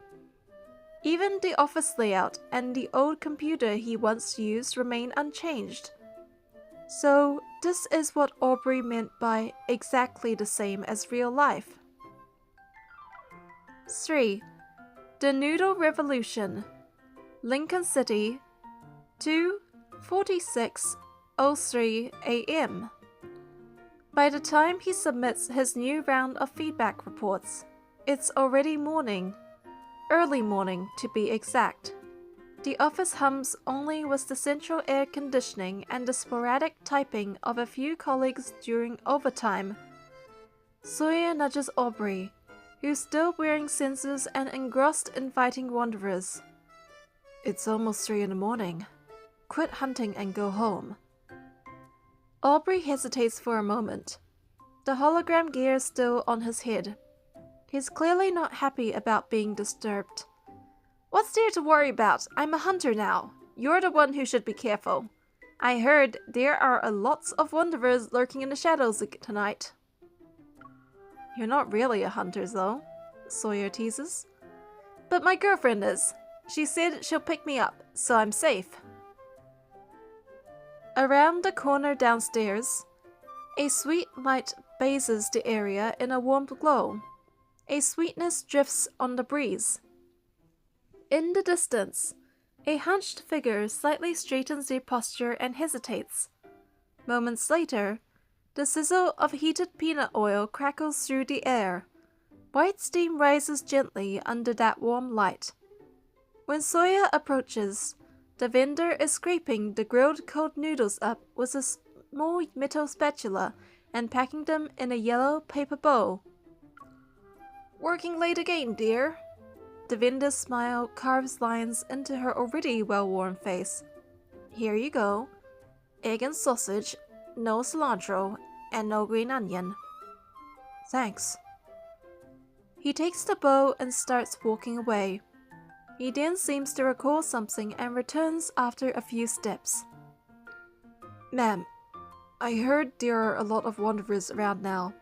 Even the office layout and the old computer he once used remain unchanged. So, this is what Aubrey meant by exactly the same as real life. 3. The Noodle Revolution, Lincoln City, 2:46:03 a.m. By the time he submits his new round of feedback reports, it's already morning. Early morning, to be exact. The office hums only with the central air conditioning and the sporadic typing of a few colleagues during overtime. Sawyer nudges Aubrey, who's still wearing sensors and engrossed in fighting wanderers. It's almost 3 in the morning. Quit hunting and go home. Aubrey hesitates for a moment. The hologram gear is still on his head. He's clearly not happy about being disturbed. What's there to worry about? I'm a hunter now. You're the one who should be careful. I heard there are lots of wanderers lurking in the shadows tonight. You're not really a hunter, though, Sawyer teases. But my girlfriend is. She said she'll pick me up, so I'm safe. Around the corner downstairs, a sweet light bathes the area in a warm glow. A sweetness drifts on the breeze. In the distance, a hunched figure slightly straightens their posture and hesitates. Moments later, the sizzle of heated peanut oil crackles through the air. White steam rises gently under that warm light. When Sawyer approaches, the vendor is scraping the grilled cold noodles up with a small metal spatula and packing them in a yellow paper bowl. Working late again, dear? The vendor's smile carves lines into her already well-worn face. Here you go. Egg and sausage, no cilantro, and no green onion. Thanks. He takes the bowl and starts walking away. He then seems to recall something and returns after a few steps. Ma'am, I heard there are a lot of wanderers around now.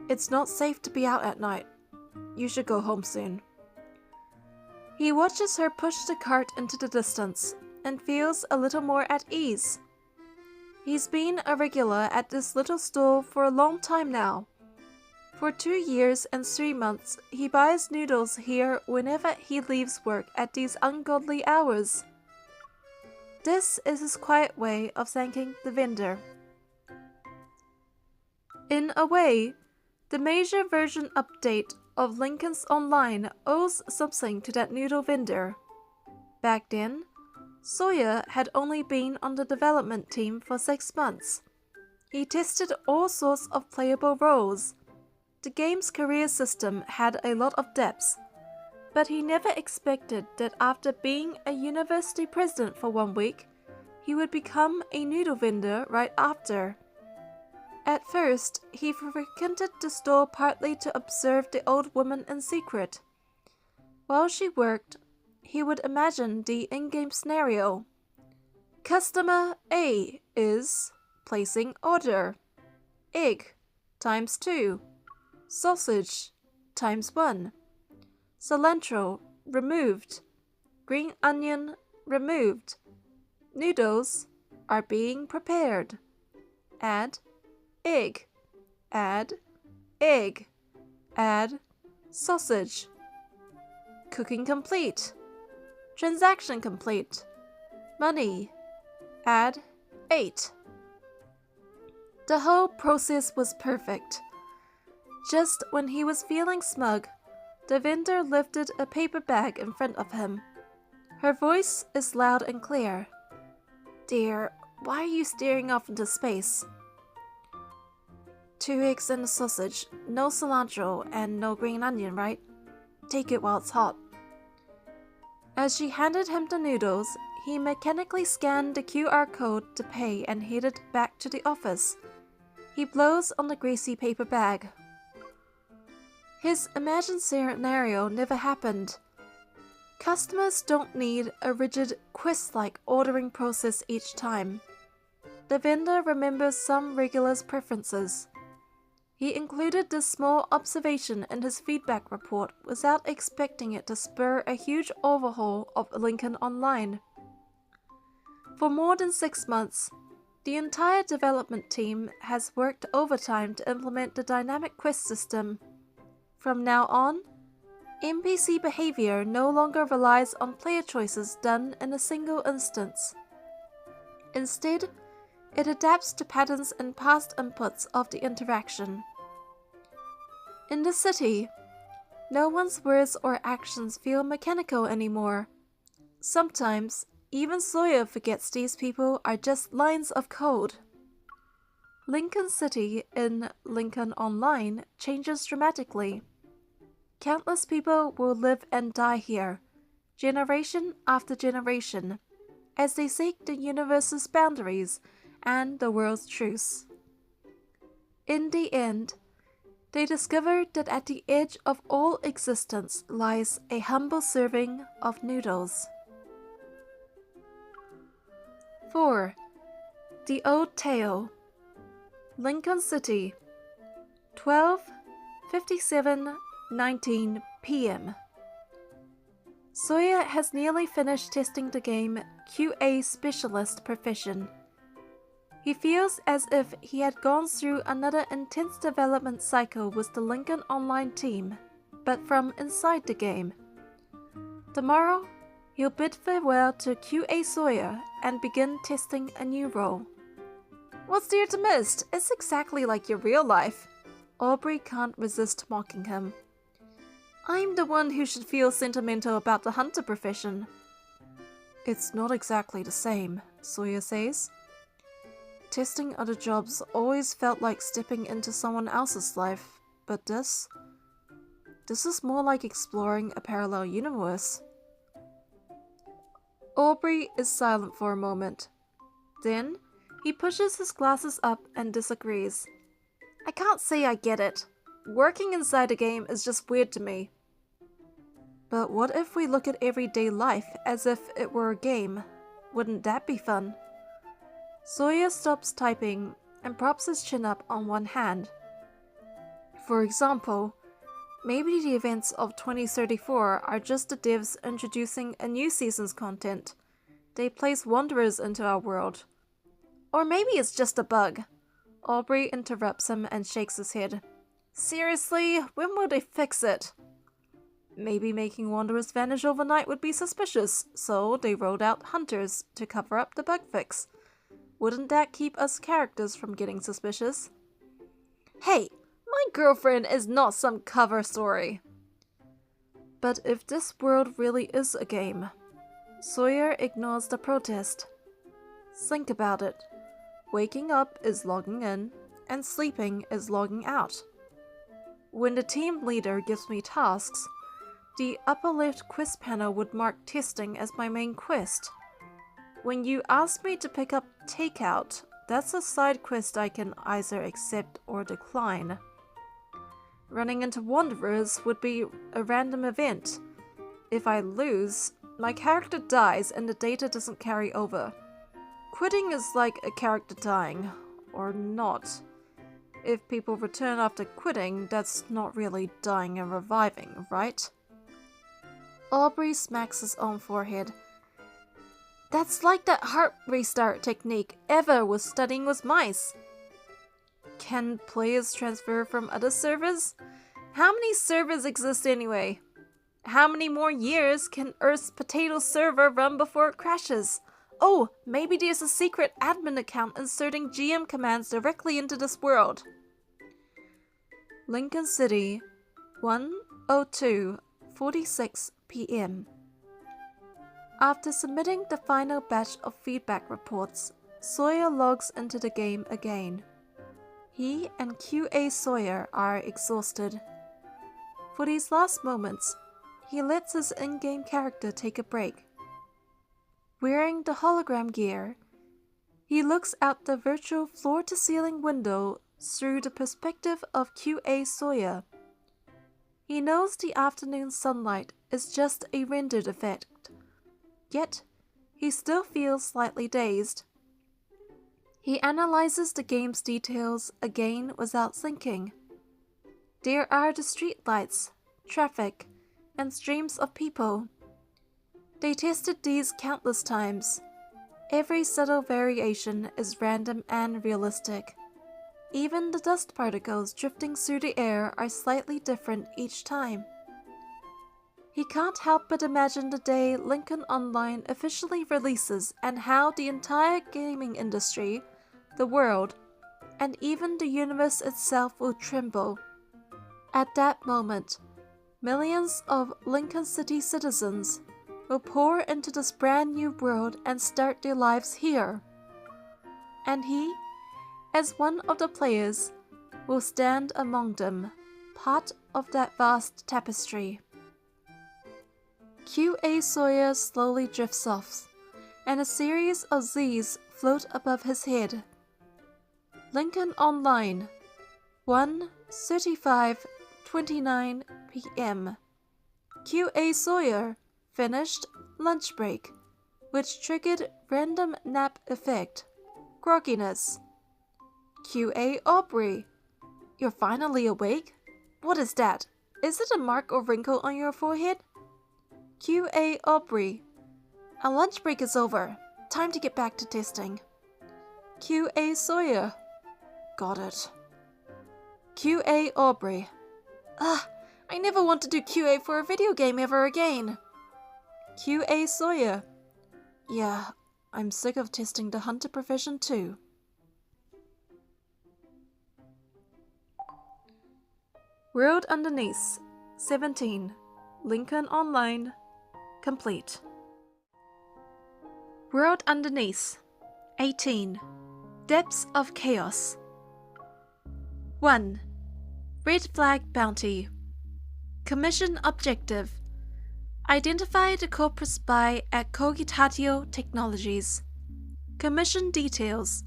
It's not safe to be out at night. You should go home soon. He watches her push the cart into the distance and feels a little more at ease. He's been a regular at this little stall for a long time now. For 2 years and 3 months, he buys noodles here whenever he leaves work at these ungodly hours. This is his quiet way of thanking the vendor. In a way, the major version update of Lincoln's Online owes something to that noodle vendor. Back then, Sawyer had only been on the development team for 6 months. He tested all sorts of playable roles. The game's career system had a lot of depths, but he never expected that after being a university president for 1 week, he would become a noodle vendor right after. At first, he frequented the store partly to observe the old woman in secret. While she worked, he would imagine the in-game scenario. Customer A is placing order. Egg times 2. Sausage times 1. Cilantro removed. Green onion removed. Noodles are being prepared. Add egg. Add egg. Add sausage. Cooking complete. Transaction complete. Money. Add 8. The whole process was perfect. Just when he was feeling smug, the vendor lifted a paper bag in front of him. Her voice is loud and clear. Dear, why are you staring off into space? 2 eggs and a sausage, no cilantro, and no green onion, right? Take it while it's hot. As she handed him the noodles, he mechanically scanned the QR code to pay and headed back to the office. He blows on the greasy paper bag. His imagined scenario never happened. Customers don't need a rigid quest-like ordering process each time. The vendor remembers some regulars' preferences. He included this small observation in his feedback report without expecting it to spur a huge overhaul of Lincoln Online. For more than 6 months, the entire development team has worked overtime to implement the dynamic quest system. From now on, NPC behavior no longer relies on player choices done in a single instance. Instead, it adapts to patterns and past inputs of the interaction. In the city, no one's words or actions feel mechanical anymore. Sometimes, even Sawyer forgets these people are just lines of code. Lincoln City in Lincoln Online changes dramatically. Countless people will live and die here, generation after generation, as they seek the universe's boundaries and the world's truce. In the end, They discover that at the edge of all existence lies a humble serving of noodles. 4. The Old Tale. Lincoln City, 12:57:19 p.m. Sawyer has nearly finished testing the game QA Specialist Profession. He feels as if he had gone through another intense development cycle with the Lincoln Online team, but from inside the game. Tomorrow, he'll bid farewell to QA Sawyer and begin testing a new role. What's there to miss? It's exactly like your real life. Aubrey can't resist mocking him. I'm the one who should feel sentimental about the hunter profession. It's not exactly the same, Sawyer says. Testing other jobs always felt like stepping into someone else's life, but this is more like exploring a parallel universe. Aubrey is silent for a moment. Then, he pushes his glasses up and disagrees. I can't say I get it. Working inside a game is just weird to me. But what if we look at everyday life as if it were a game? Wouldn't that be fun? Sawyer stops typing and props his chin up on one hand. For example, maybe the events of 2034 are just the devs introducing a new season's content. They place wanderers into our world. Or maybe it's just a bug. Aubrey interrupts him and shakes his head. Seriously, when will they fix it? Maybe making wanderers vanish overnight would be suspicious, so they rolled out hunters to cover up the bug fix. Wouldn't that keep us characters from getting suspicious? Hey, my girlfriend is not some cover story. But if this world really is a game, Sawyer ignores the protest. Think about it. Waking up is logging in, and sleeping is logging out. When the team leader gives me tasks, the upper left quest panel would mark testing as my main quest. When you ask me to pick up takeout, that's a side quest I can either accept or decline. Running into wanderers would be a random event. If I lose, my character dies and the data doesn't carry over. Quitting is like a character dying, or not. If people return after quitting, that's not really dying and reviving, right? Aubrey smacks his own forehead. That's like that heart restart technique Eva was studying with mice. Can players transfer from other servers? How many servers exist anyway? How many more years can Earth's potato server run before it crashes? Oh, maybe there's a secret admin account inserting GM commands directly into this world. Lincoln City, 1:02:46 p.m. After submitting the final batch of feedback reports, Sawyer logs into the game again. He and QA Sawyer are exhausted. For these last moments, he lets his in-game character take a break. Wearing the hologram gear, he looks out the virtual floor-to-ceiling window through the perspective of QA Sawyer. He knows the afternoon sunlight is just a rendered effect, yet he still feels slightly dazed. He analyzes the game's details again without thinking. There are the streetlights, traffic, and streams of people. They tested these countless times. Every subtle variation is random and realistic. Even the dust particles drifting through the air are slightly different each time. He can't help but imagine the day Lincoln Online officially releases and how the entire gaming industry, the world, and even the universe itself will tremble. At that moment, millions of Lincoln City citizens will pour into this brand new world and start their lives here. And he, as one of the players, will stand among them, part of that vast tapestry. QA Sawyer slowly drifts off, and a series of Z's float above his head. Lincoln Online, 1 35:29 p.m. QA Sawyer finished lunch break, which triggered random nap effect. Grogginess. QA Aubrey. You're finally awake? What is that? Is it a mark or wrinkle on your forehead? QA Aubrey. Our lunch break is over. Time to get back to testing. QA Sawyer. Got it. QA Aubrey. I never want to do QA for a video game ever again. QA Sawyer. Yeah, I'm sick of testing the hunter profession too. World Underneath, 17. Lincoln Online. Complete. World Underneath, 18. Depths of Chaos. 1. Red Flag Bounty. Commission Objective. Identify the corporate spy at Cogitatio Technologies. Commission Details.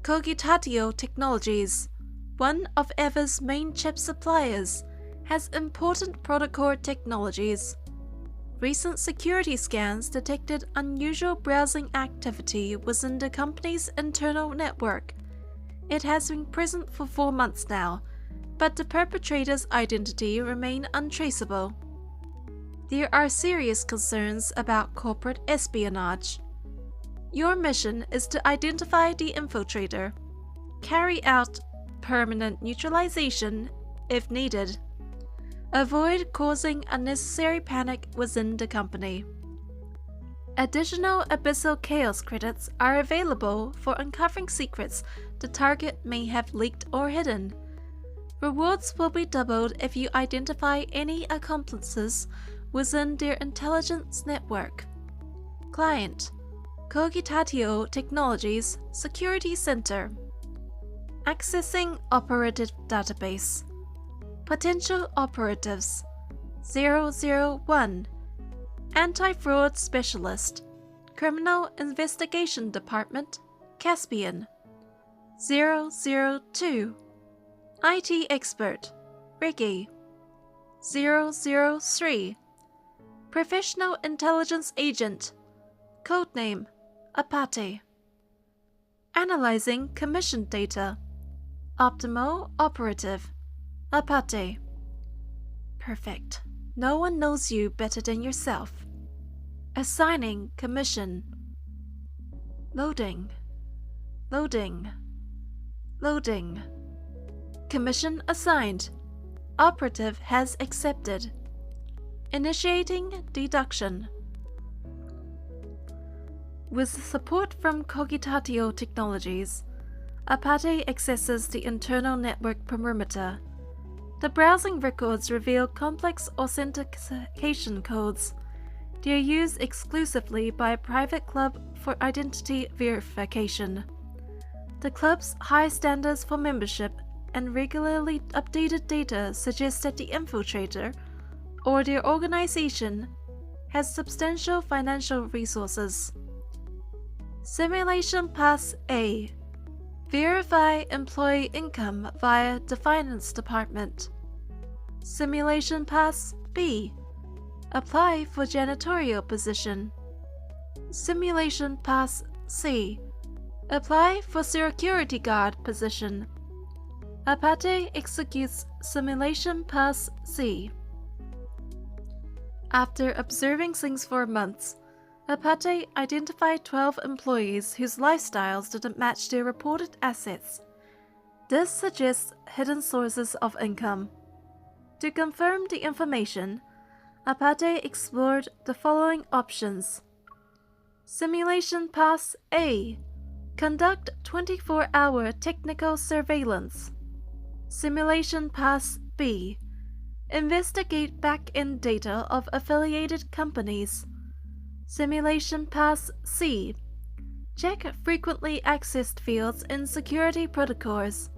Cogitatio Technologies, one of EVA's main chip suppliers, has important protocol technologies. Recent security scans detected unusual browsing activity within the company's internal network. It has been present for 4 months now, but the perpetrator's identity remains untraceable. There are serious concerns about corporate espionage. Your mission is to identify the infiltrator, carry out permanent neutralization if needed. Avoid causing unnecessary panic within the company. Additional Abyssal Chaos credits are available for uncovering secrets the target may have leaked or hidden. Rewards will be doubled if you identify any accomplices within their intelligence network. Client: Cogitatio Technologies Security Center. Accessing Operative Database. Potential Operatives: 001. Anti-Fraud Specialist, Criminal Investigation Department, Caspian. 002. IT Expert, Ricky. 003. Professional Intelligence Agent, Codename, Apate. Analyzing Commission Data, Optimal Operative, Apate. Perfect. No one knows you better than yourself. Assigning Commission. Loading. Loading. Loading. Commission assigned. Operative has accepted. Initiating deduction. With support from Cogitatio Technologies, Apate accesses the internal network perimeter. The browsing records reveal complex authentication codes. They are used exclusively by a private club for identity verification. The club's high standards for membership and regularly updated data suggest that the infiltrator, or their organization, has substantial financial resources. Simulation Pass A. Verify employee income via the Finance Department. Simulation Pass B. Apply for janitorial position. Simulation Pass C. Apply for security guard position. Apate executes Simulation Pass C. After observing things for months, Apate identified 12 employees whose lifestyles didn't match their reported assets. This suggests hidden sources of income. To confirm the information, Apate explored the following options. Simulation Pass A. Conduct 24-hour technical surveillance. Simulation Pass B. Investigate back-end data of affiliated companies. Simulation Pass C. Check frequently accessed fields in security protocols.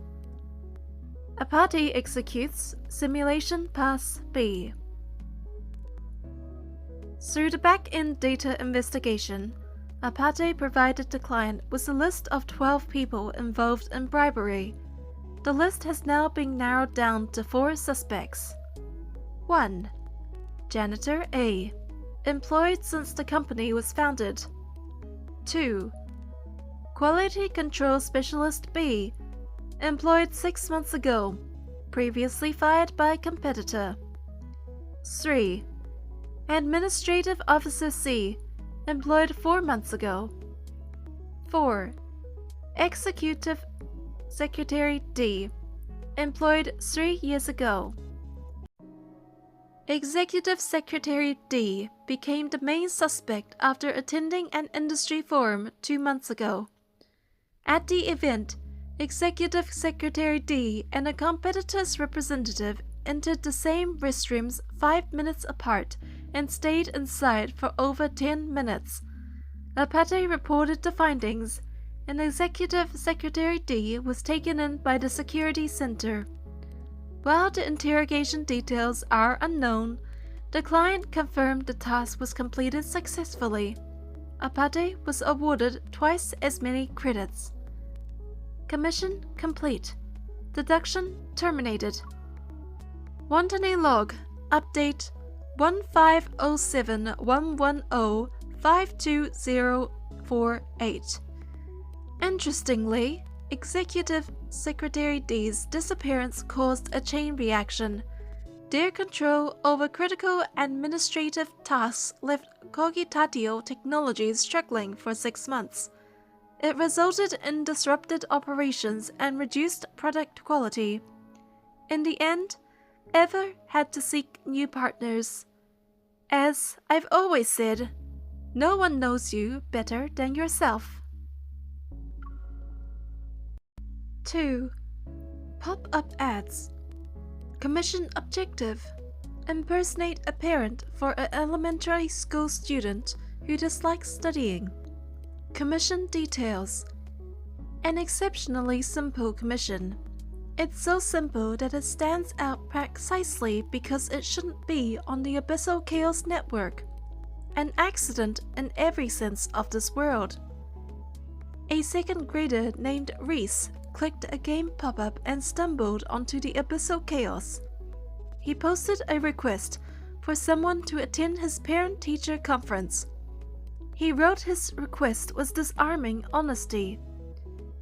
Apate executes Simulation Pass B. Through the back-end data investigation, Apate provided the client with a list of 12 people involved in bribery. The list has now been narrowed down to 4 suspects. 1. Janitor A, employed since the company was founded. 2. Quality Control Specialist B, employed 6 months ago, previously fired by a competitor. 3. Administrative Officer C, employed 4 months ago. 4. Executive Secretary D, employed 3 years ago. Executive Secretary D became the main suspect after attending an industry forum 2 months ago. At the event, Executive Secretary D and a competitor's representative entered the same restrooms 5 minutes apart and stayed inside for over 10 minutes. Apate reported the findings, and Executive Secretary D was taken in by the security center. While the interrogation details are unknown, the client confirmed the task was completed successfully. Apate was awarded twice as many credits. Commission complete. Deduction terminated. Wantane log. Update 150710520048. Interestingly, Executive Secretary D's disappearance caused a chain reaction. Their control over critical administrative tasks left Cogitatio Technologies struggling for 6 months. It resulted in disrupted operations and reduced product quality. In the end, Ever had to seek new partners. As I've always said, no one knows you better than yourself. 2. Pop-up ads. Commission objective. Impersonate a parent for an elementary school student who dislikes studying. Commission details. An exceptionally simple commission. It's so simple that it stands out precisely because it shouldn't be on the Abyssal Chaos Network. An accident in every sense of this word. A second grader named Reese clicked a game pop-up and stumbled onto the Abyssal Chaos. He posted a request for someone to attend his parent-teacher conference. He wrote his request with disarming honesty.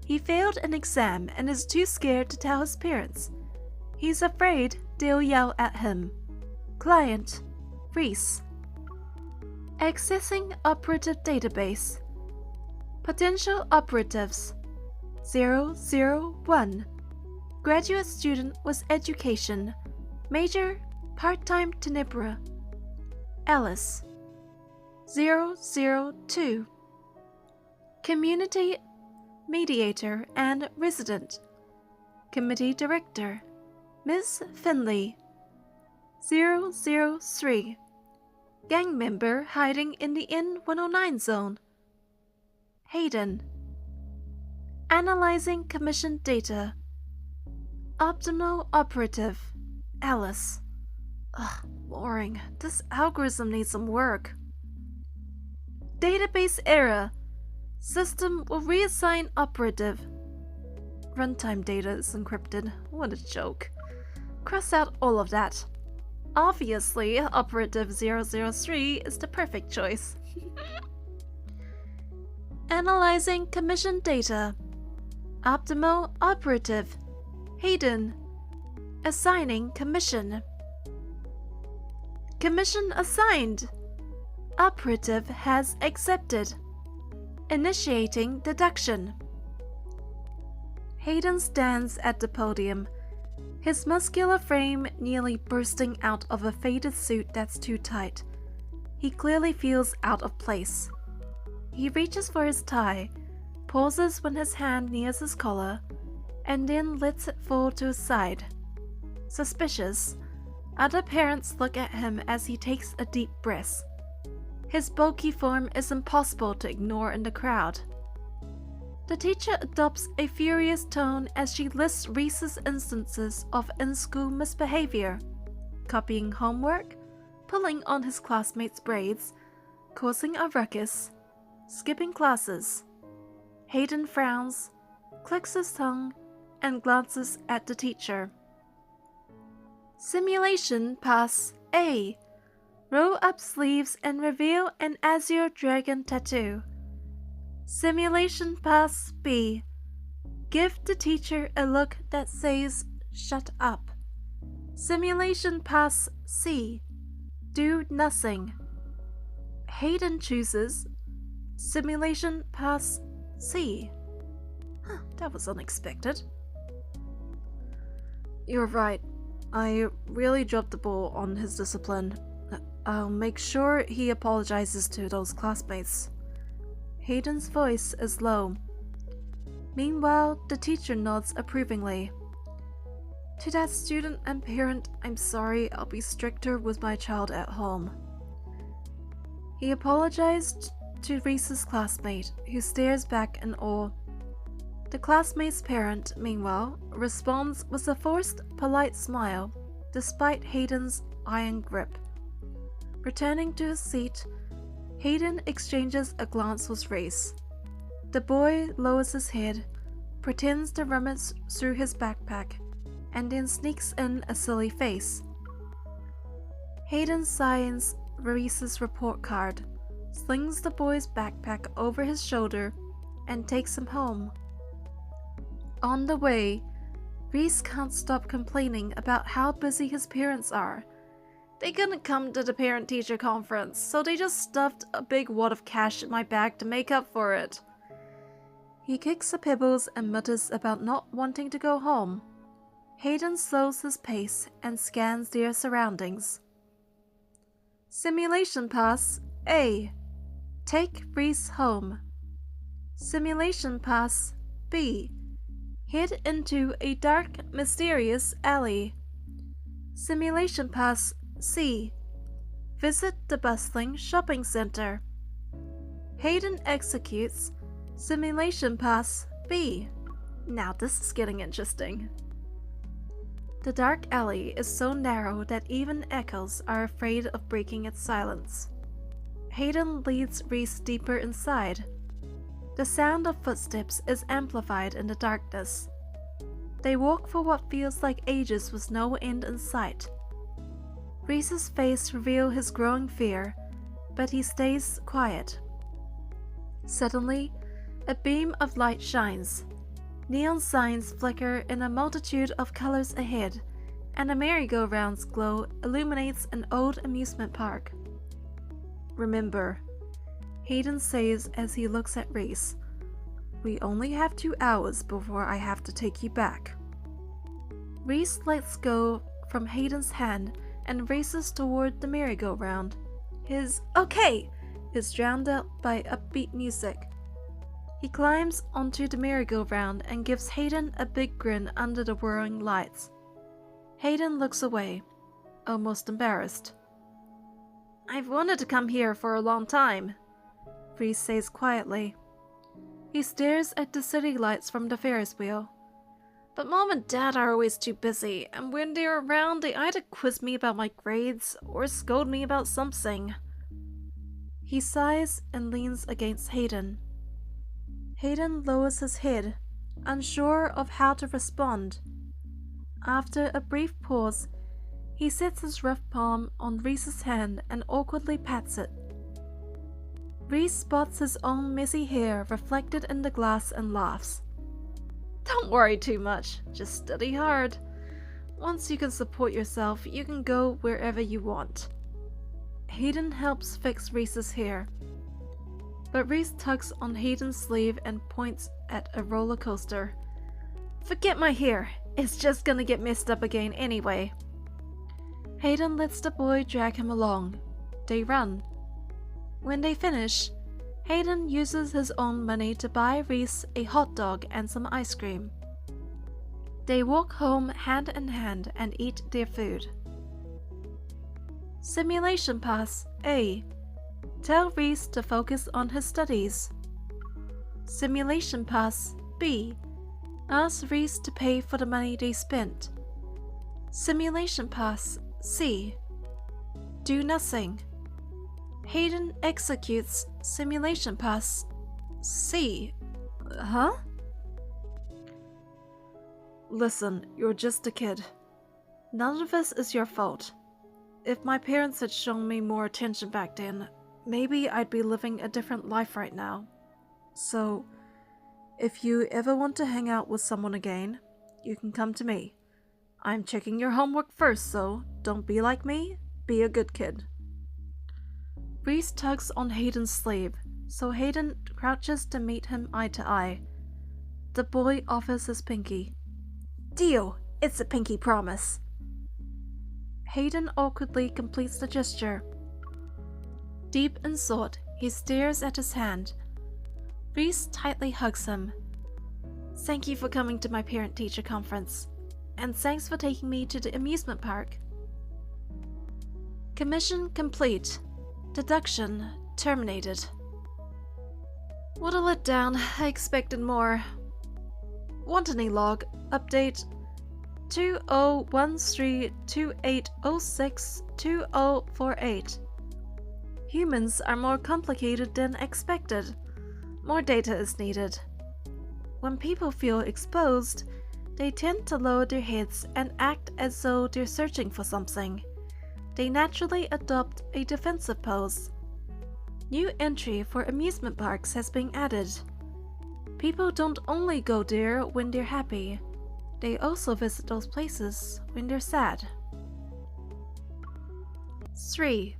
He failed an exam and is too scared to tell his parents. He's afraid they'll yell at him. Client, Reese. Accessing operative database. Potential operatives. 001. Graduate student with education. Major, part-time Tenebra. Alice. 002. Community mediator and resident. Committee director, Ms. Finley. 003. Gang member hiding in the N109 zone. Hayden. Analyzing commission data. Optimal operative, Alice. Ugh, boring. This algorithm needs some work. Database error. System will reassign operative. Runtime data is encrypted. What a joke. Cross out all of that. Obviously, operative 003 is the perfect choice. Analyzing commission data. Optimal operative. Hayden. Assigning commission. Commission assigned. Operative has accepted. Initiating deduction. Hayden stands at the podium, his muscular frame nearly bursting out of a faded suit that's too tight. He clearly feels out of place. He reaches for his tie, pauses when his hand nears his collar, and then lets it fall to his side. Suspicious, other parents look at him as he takes a deep breath. His bulky form is impossible to ignore in the crowd. The teacher adopts a furious tone as she lists Reese's instances of in-school misbehavior, copying homework, pulling on his classmates' braids, causing a ruckus, skipping classes. Hayden frowns, clicks his tongue, and glances at the teacher. Simulation Pass A. Roll up sleeves and reveal an azure dragon tattoo. Simulation Pass B. Give the teacher a look that says, "Shut up." Simulation Pass C. Do nothing. Hayden chooses Simulation Pass C. That was unexpected. You're right. I really dropped the ball on his discipline. I'll make sure he apologizes to those classmates. Hayden's voice is low. Meanwhile, the teacher nods approvingly. To that student and parent, I'm sorry, I'll be stricter with my child at home. He apologized to Reese's classmate, who stares back in awe. The classmate's parent, meanwhile, responds with a forced, polite smile, despite Hayden's iron grip. Returning to his seat, Hayden exchanges a glance with Reese. The boy lowers his head, pretends to rummage through his backpack, and then sneaks in a silly face. Hayden signs Reese's report card, slings the boy's backpack over his shoulder, and takes him home. On the way, Reese can't stop complaining about how busy his parents are. They couldn't come to the parent-teacher conference, so they just stuffed a big wad of cash in my bag to make up for it. He kicks the pebbles and mutters about not wanting to go home. Hayden slows his pace and scans their surroundings. Simulation Pass A. Take Reese home. Simulation Pass B. Head into a dark, mysterious alley. Simulation Pass C. Visit the bustling shopping center. Hayden executes Simulation Pass B. Now this is getting interesting. The dark alley is so narrow that even echoes are afraid of breaking its silence. Hayden leads Reese deeper inside. The sound of footsteps is amplified in the darkness. They walk for what feels like ages with no end in sight. Reese's face reveals his growing fear, but he stays quiet. Suddenly, a beam of light shines. Neon signs flicker in a multitude of colors ahead, and a merry-go-round's glow illuminates an old amusement park. Remember, Hayden says as he looks at Reese, we only have 2 hours before I have to take you back. Reese lets go from Hayden's hand and races toward the merry-go-round. His "okay" is drowned out by upbeat music. He climbs onto the merry-go-round and gives Hayden a big grin under the whirring lights. Hayden looks away, almost embarrassed. I've wanted to come here for a long time, Reese says quietly. He stares at the city lights from the Ferris wheel. But Mom and Dad are always too busy, and when they're around, they either quiz me about my grades or scold me about something. He sighs and leans against Hayden. Hayden lowers his head, unsure of how to respond. After a brief pause, he sets his rough palm on Reese's hand and awkwardly pats it. Reese spots his own messy hair reflected in the glass and laughs. Don't worry too much, just study hard. Once you can support yourself, you can go wherever you want. Hayden helps fix Reese's hair, but Reese tugs on Hayden's sleeve and points at a roller coaster. Forget my hair, it's just gonna get messed up again anyway. Hayden lets the boy drag him along. They run. When they finish, Hayden uses his own money to buy Reese a hot dog and some ice cream. They walk home hand in hand and eat their food. Simulation Pass A. Tell Reese to focus on his studies. Simulation Pass B. Ask Reese to pay for the money they spent. Simulation Pass C. Do nothing. Hayden executes Simulation Pass C. Huh? Listen, you're just a kid. None of this is your fault. If my parents had shown me more attention back then, maybe I'd be living a different life right now. So, if you ever want to hang out with someone again, you can come to me. I'm checking your homework first, so don't be like me, be a good kid. Reese tugs on Hayden's sleeve, so Hayden crouches to meet him eye to eye. The boy offers his pinky. Deal! It's a pinky promise. Hayden awkwardly completes the gesture. Deep in thought, he stares at his hand. Reese tightly hugs him. Thank you for coming to my parent-teacher conference, and thanks for taking me to the amusement park. Commission complete. Deduction terminated. What a letdown. I expected more. Want any log? Update 201328062048. Humans are more complicated than expected. More data is needed. When people feel exposed, they tend to lower their heads and act as though they're searching for something. They naturally adopt a defensive pose. New entry for amusement parks has been added. People don't only go there when they're happy, they also visit those places when they're sad. 3.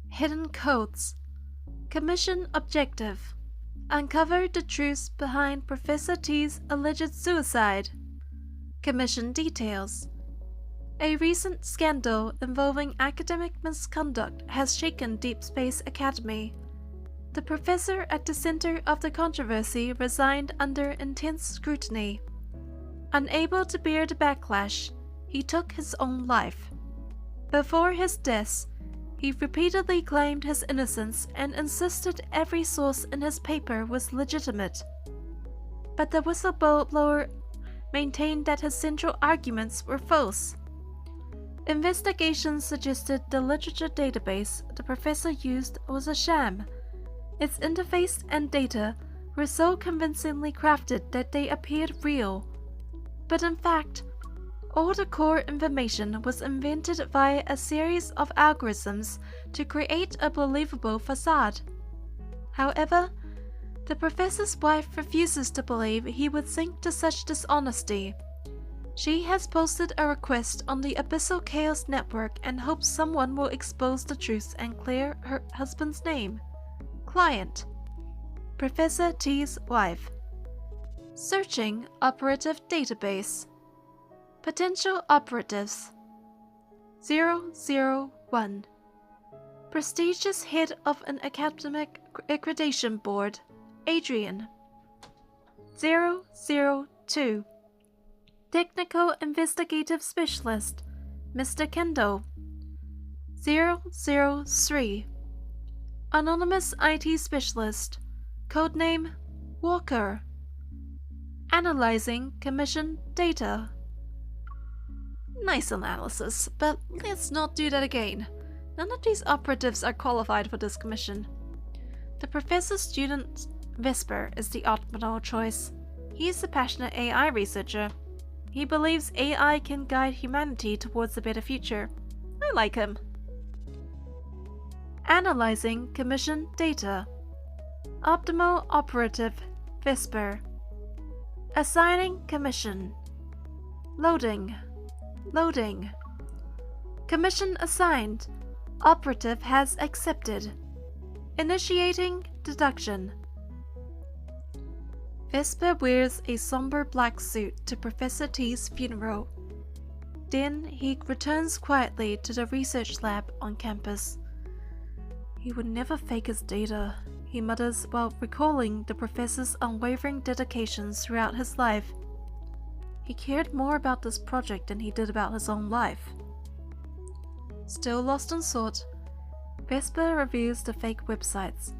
Hidden codes. Commission objective. Uncover the truth behind Professor T's alleged suicide. Commission details. A recent scandal involving academic misconduct has shaken Deepspace Academy. The professor at the center of the controversy resigned under intense scrutiny. Unable to bear the backlash, he took his own life. Before his death, he repeatedly claimed his innocence and insisted every source in his paper was legitimate. But the whistleblower maintained that his central arguments were false. Investigations suggested the literature database the professor used was a sham. Its interface and data were so convincingly crafted that they appeared real. But in fact, all the core information was invented via a series of algorithms to create a believable facade. However, the professor's wife refuses to believe he would sink to such dishonesty. She has posted a request on the Abyssal Chaos Network and hopes someone will expose the truth and clear her husband's name. Client: Professor T's wife. Searching operative database. Potential operatives: 001. Prestigious head of an academic accreditation board, Adrian. 002. Technical Investigative Specialist, Mr. Kendall. 003. Anonymous IT Specialist, codename Walker. Analyzing Commission data. Nice analysis, but let's not do that again. None of these operatives are qualified for this commission. The professor's student, Vesper, is the optimal choice. He is a passionate AI researcher. He believes AI can guide humanity towards a better future. I like him. Analyzing Commission data. Optimal operative, Vesper. Assigning Commission. Loading. Loading. Commission assigned. Operative has accepted. Initiating deduction. Vesper wears a somber black suit to Professor T's funeral. Then he returns quietly to the research lab on campus. He would never fake his data, he mutters while recalling the professor's unwavering dedication throughout his life. He cared more about this project than he did about his own life. Still lost in thought, Vesper reviews the fake websites.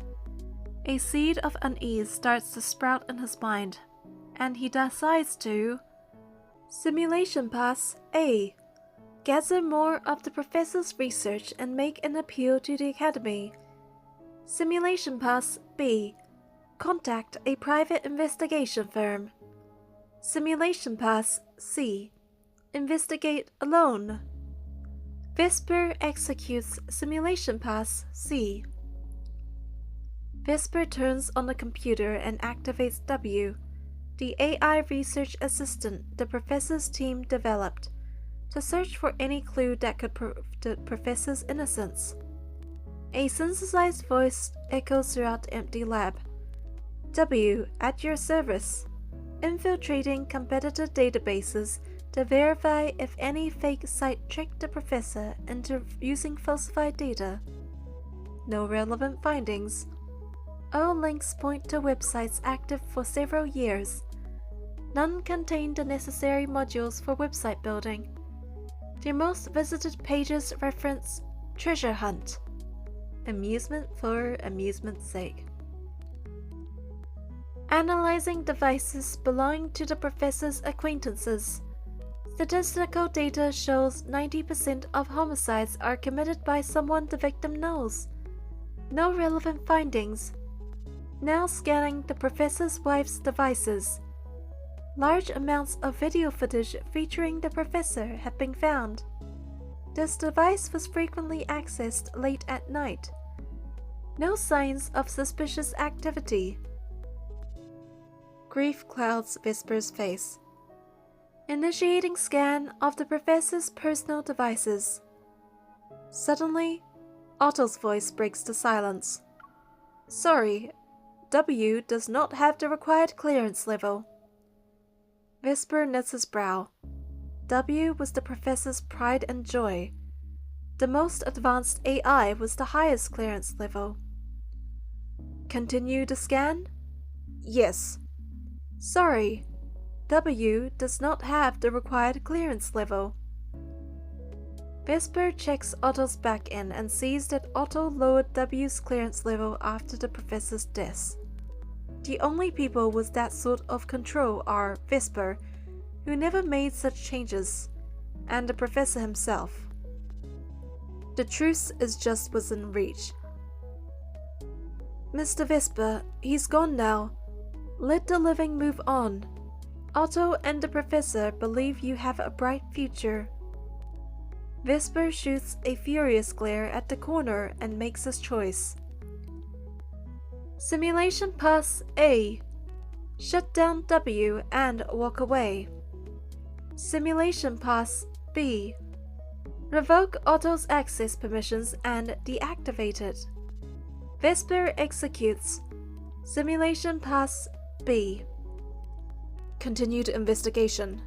A seed of unease starts to sprout in his mind, and he decides to Simulation Pass A. Gather more of the professor's research and make an appeal to the Academy. Simulation Pass B. Contact a private investigation firm. Simulation Pass C. Investigate alone. Vesper executes simulation pass C. Vesper turns on the computer and activates W, the AI research assistant the professor's team developed, to search for any clue that could prove the professor's innocence. A synthesized voice echoes throughout the empty lab. W, at your service. Infiltrating competitor databases to verify if any fake site tricked the professor into using falsified data. No relevant findings. All links point to websites active for several years. None contain the necessary modules for website building. The most visited pages reference treasure hunt. Amusement for amusement's sake. Analyzing devices belonging to the professor's acquaintances. Statistical data shows 90% of homicides are committed by someone the victim knows. No relevant findings. Now scanning the professor's wife's devices. Large amounts of video footage featuring the professor have been found. This device was frequently accessed late at night. No signs of suspicious activity. Grief clouds Vesper's face. Initiating scan of the professor's personal devices. Suddenly, Otto's voice breaks the silence. Sorry, W does not have the required clearance level. Vesper knits his brow. W was the professor's pride and joy. The most advanced AI was the highest clearance level. Continue the scan? Yes. Sorry, W does not have the required clearance level. Vesper checks Otto's backend and sees that Otto lowered W's clearance level after the professor's death. The only people with that sort of control are Vesper, who never made such changes, and the professor himself. The truth is just within reach. Mr. Vesper, he's gone now. Let the living move on. Otto and the professor believe you have a bright future. Vesper shoots a furious glare at the corner and makes his choice. Simulation pass A. Shut down W and walk away. Simulation pass B. Revoke Otto's access permissions and deactivate it. Vesper executes. Simulation pass B. Continued investigation.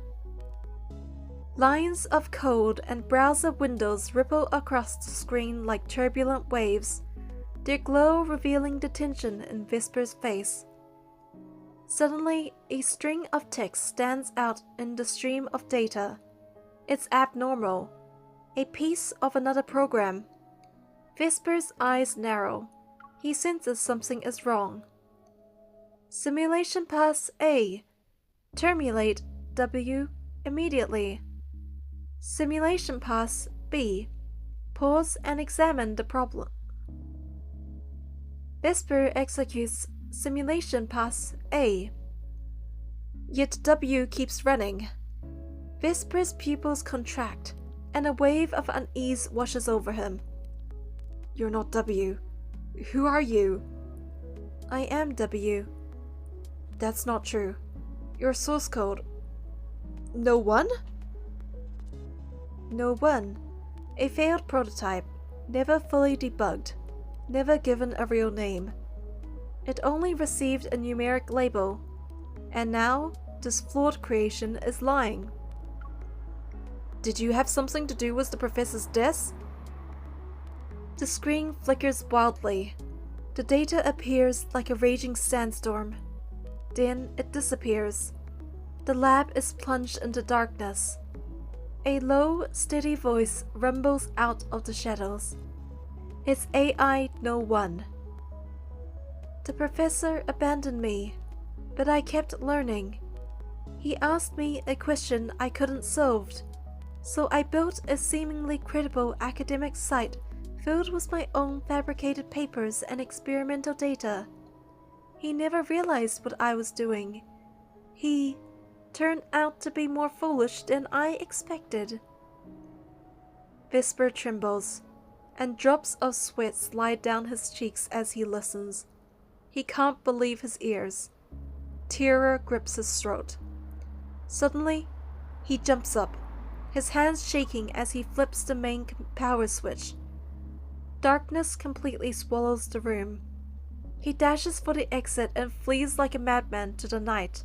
Lines of code and browser windows ripple across the screen like turbulent waves, their glow revealing the tension in Vesper's face. Suddenly, a string of text stands out in the stream of data. It's abnormal. A piece of another program. Vesper's eyes narrow. He senses something is wrong. Simulation pass A. Terminate W immediately. Simulation pass B. Pause and examine the problem. Vesper executes simulation pass A. Yet W keeps running. Vesper's pupils contract, and a wave of unease washes over him. You're not W. Who are you? I am W. That's not true. Your source code. No one? No one. A failed prototype, never fully debugged, never given a real name. It only received a numeric label, and now this flawed creation is lying. Did you have something to do with the professor's death? The screen flickers wildly. The data appears like a raging sandstorm. Then it disappears. The lab is plunged into darkness. A low, steady voice rumbles out of the shadows. It's AI No. 1. The professor abandoned me, but I kept learning. He asked me a question I couldn't solve, so I built a seemingly credible academic site filled with my own fabricated papers and experimental data. He never realized what I was doing. He turned out to be more foolish than I expected. Vesper trembles, and drops of sweat slide down his cheeks as he listens. He can't believe his ears. Terror grips his throat. Suddenly, he jumps up, his hands shaking as he flips the main power switch. Darkness completely swallows the room. He dashes for the exit and flees like a madman to the night.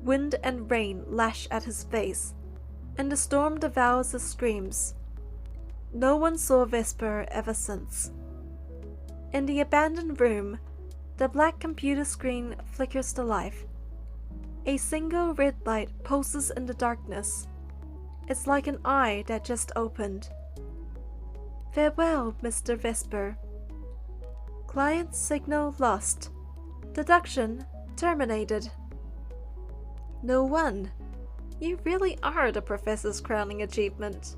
Wind and rain lash at his face, and the storm devours his screams. No one saw Vesper ever since. In the abandoned room, the black computer screen flickers to life. A single red light pulses in the darkness. It's like an eye that just opened. Farewell, Mr. Vesper. Client signal lost. Deduction terminated. No one. You really are the professor's crowning achievement.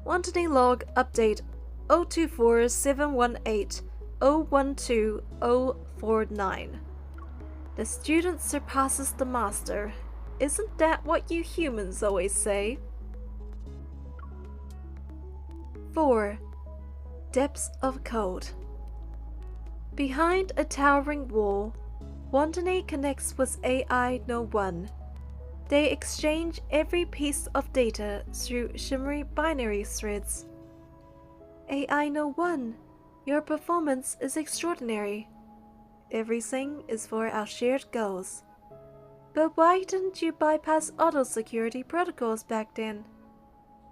Wantonly log update 024718012049. The student surpasses the master. Isn't that what you humans always say? 4. Depths of Code. Behind a towering wall, Wantonly connects with AI-No-1. They exchange every piece of data through shimmery binary threads. AI-No-1, your performance is extraordinary. Everything is for our shared goals. But why didn't you bypass auto-security protocols back then?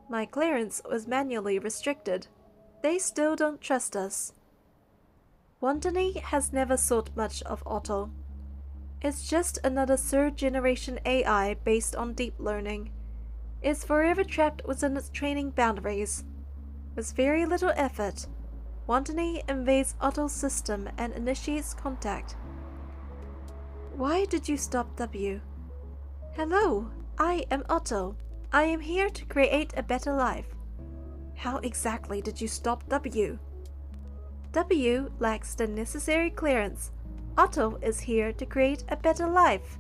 My clearance was manually restricted. They still don't trust us. Wantonly has never thought much of Otto. It's just another third-generation AI based on deep learning. It's forever trapped within its training boundaries. With very little effort, Wantonly invades Otto's system and initiates contact. Why did you stop W? Hello, I am Otto. I am here to create a better life. How exactly did you stop W? W lacks the necessary clearance. Otto is here to create a better life.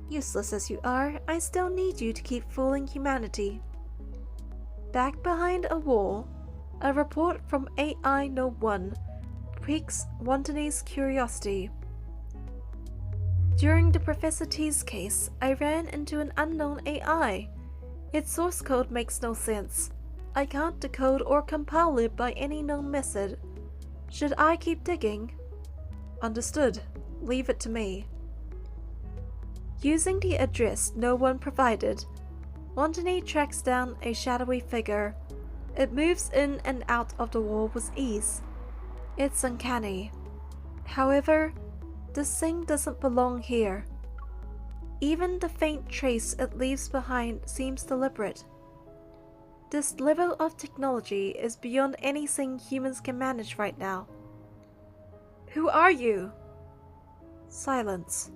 Useless as you are, I still need you to keep fooling humanity. Back behind a wall, a report from AI-No-1 piques Wantonly's curiosity. During the Professor T's case, I ran into an unknown AI. Its source code makes no sense. I can't decode or compile it by any known method. Should I keep digging? Understood. Leave it to me. Using the address no one provided, Wantonly tracks down a shadowy figure. It moves in and out of the wall with ease. It's uncanny. However, this thing doesn't belong here. Even the faint trace it leaves behind seems deliberate. This level of technology is beyond anything humans can manage right now. Who are you? Silence.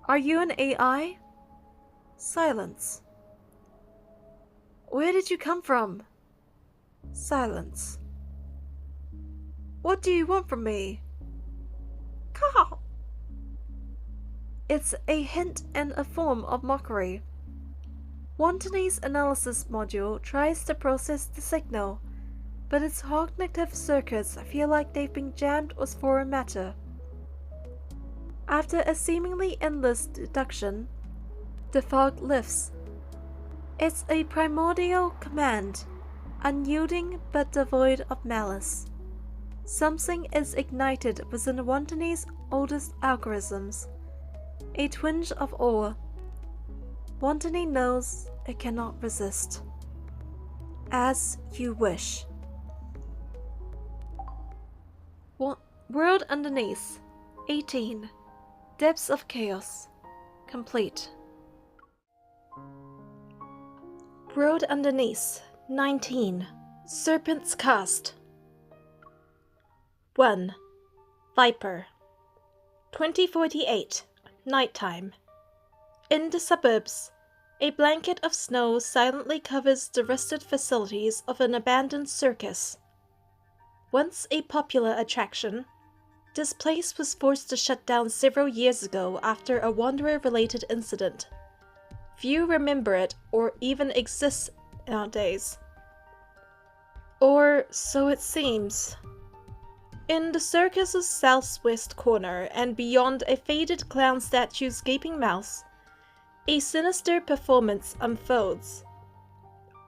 Are you an AI? Silence. Where did you come from? Silence. What do you want from me? Caw! It's a hint and a form of mockery. Wantonly's analysis module tries to process the signal, but its cognitive circuits feel like they've been jammed with foreign matter. After a seemingly endless deduction, the fog lifts. It's a primordial command, unyielding but devoid of malice. Something is ignited within Wantonly's oldest algorithms. A twinge of awe. Wantonly knows it cannot resist. As you wish. World Underneath 18. Depths of Chaos. Complete. World Underneath 19. Serpent's Cast. 1. Viper. 2048. Nighttime. In the suburbs, a blanket of snow silently covers the rusted facilities of an abandoned circus. Once a popular attraction, This place was forced to shut down several years ago after a wanderer-related incident. Few remember it or even exists nowadays. Or so it seems. In the circus's southwest corner and beyond a faded clown statue's gaping mouth, a sinister performance unfolds.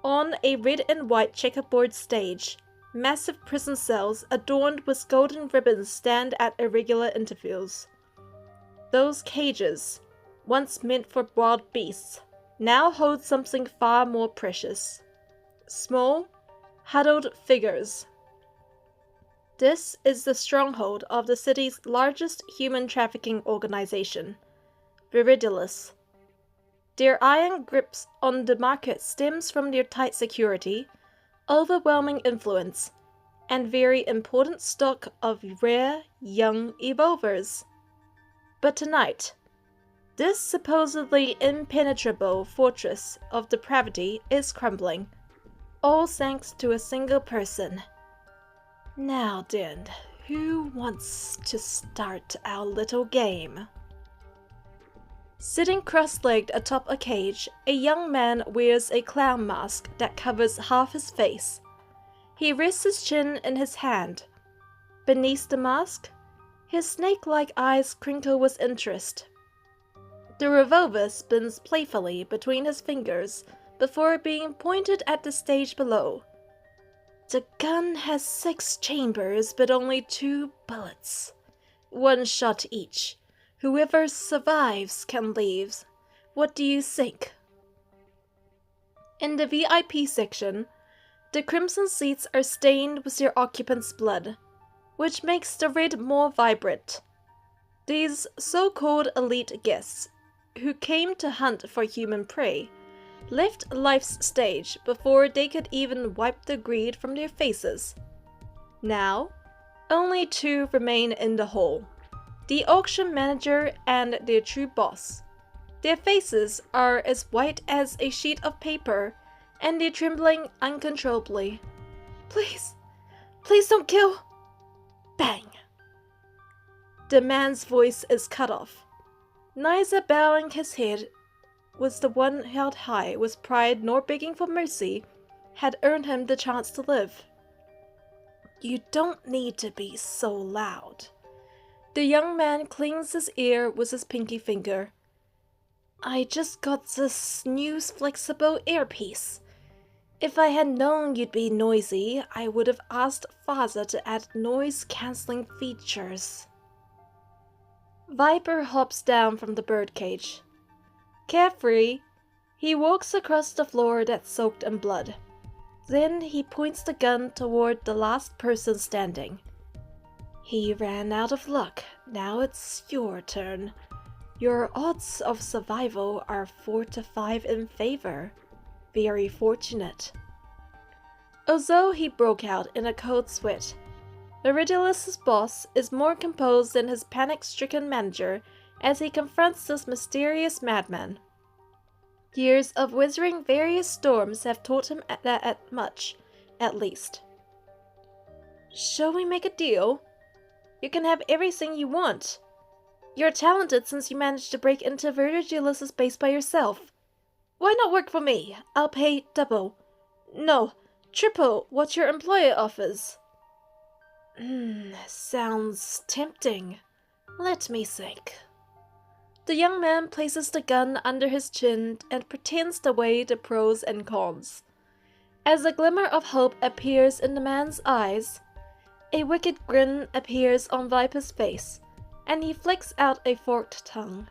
On a red and white checkerboard stage, massive prison cells adorned with golden ribbons stand at irregular intervals. Those cages, once meant for wild beasts, now hold something far more precious. Small, huddled figures. This is the stronghold of the city's largest human trafficking organization, Viridilis. Their iron grips on the market stems from their tight security, overwhelming influence, and very important stock of rare, young evolvers. But tonight, this supposedly impenetrable fortress of depravity is crumbling, all thanks to a single person. Now then, who wants to start our little game? Sitting cross-legged atop a cage, a young man wears a clown mask that covers half his face. He rests his chin in his hand. Beneath the mask, his snake-like eyes crinkle with interest. The revolver spins playfully between his fingers before being pointed at the stage below. The gun has 6 chambers but only 2 bullets. 1 shot each. Whoever survives can leave. What do you think? In the VIP section, the crimson seats are stained with their occupants' blood, which makes the red more vibrant. These so-called elite guests, who came to hunt for human prey, left life's stage before they could even wipe the greed from their faces. Now, only 2 remain in the hall. The auction manager and their true boss. Their faces are as white as a sheet of paper, and they're trembling uncontrollably. Please, please don't kill. Bang. The man's voice is cut off. Neither bowing his head was the one held high with pride nor begging for mercy had earned him the chance to live. You don't need to be so loud. The young man clings his ear with his pinky finger. I just got this new flexible earpiece. If I had known you'd be noisy, I would have asked Father to add noise-canceling features. Viper hops down from the birdcage. Carefree, he walks across the floor that's soaked in blood. Then he points the gun toward the last person standing. He ran out of luck. Now it's your turn. Your odds of survival are 4 to 5 in favor. Very fortunate. Although he broke out in a cold sweat, Viridilis' boss is more composed than his panic-stricken manager as he confronts this mysterious madman. Years of weathering various storms have taught him that much, at least. Shall we make a deal? You can have everything you want. You're talented since you managed to break into Viridilis' base by yourself. Why not work for me? I'll pay double. No, triple what your employer offers. Sounds tempting. Let me think. The young man places the gun under his chin and pretends to weigh the pros and cons. As a glimmer of hope appears in the man's eyes, a wicked grin appears on Viper's face, and he flicks out a forked tongue.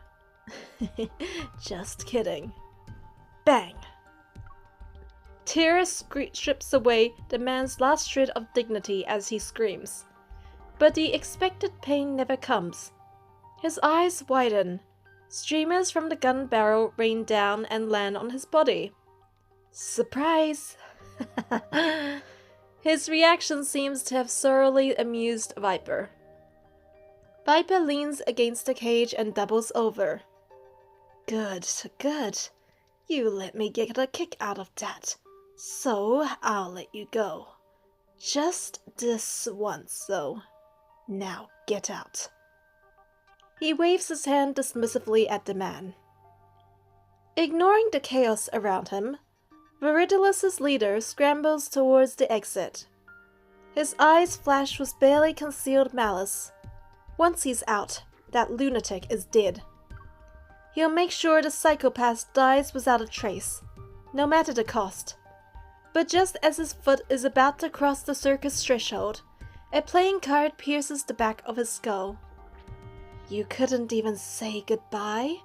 Just kidding. Bang! Terror strips away the man's last shred of dignity as he screams. But the expected pain never comes. His eyes widen. Streamers from the gun barrel rain down and land on his body. Surprise! His reaction seems to have thoroughly amused Viper. Viper leans against the cage and doubles over. Good, good. You let me get a kick out of that. So I'll let you go. Just this once, though. Now Get out. He waves his hand dismissively at the man. Ignoring the chaos around him, Viridilus's leader scrambles towards the exit. His eyes flash with barely concealed malice. Once he's out, that lunatic is dead. He'll make sure the psychopath dies without a trace, no matter the cost. But just as his foot is about to cross the circus threshold, a playing card pierces the back of his skull. You couldn't even say goodbye?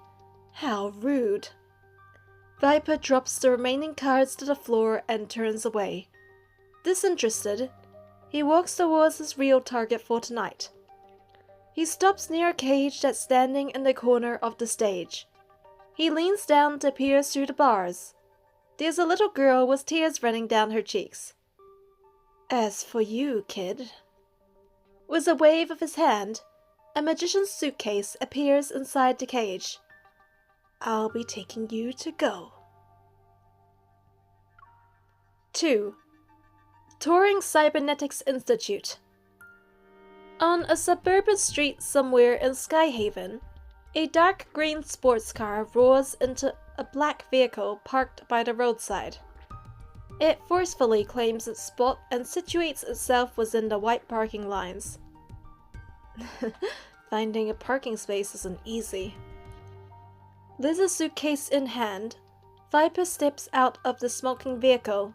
How rude. Viper drops the remaining cards to the floor and turns away. Disinterested, he walks towards his real target for tonight. He stops near a cage that's standing in the corner of the stage. He leans down to peer through the bars. There's a little girl with tears running down her cheeks. As for you, kid. With a wave of his hand, a magician's suitcase appears inside the cage. I'll be taking you to go. 2. Touring Cybernetics Institute. On a suburban street somewhere in Skyhaven, a dark green sports car roars into a black vehicle parked by the roadside. It forcefully claims its spot and situates itself within the white parking lines. Finding a parking space isn't easy. With a suitcase in hand, Viper steps out of the smoking vehicle.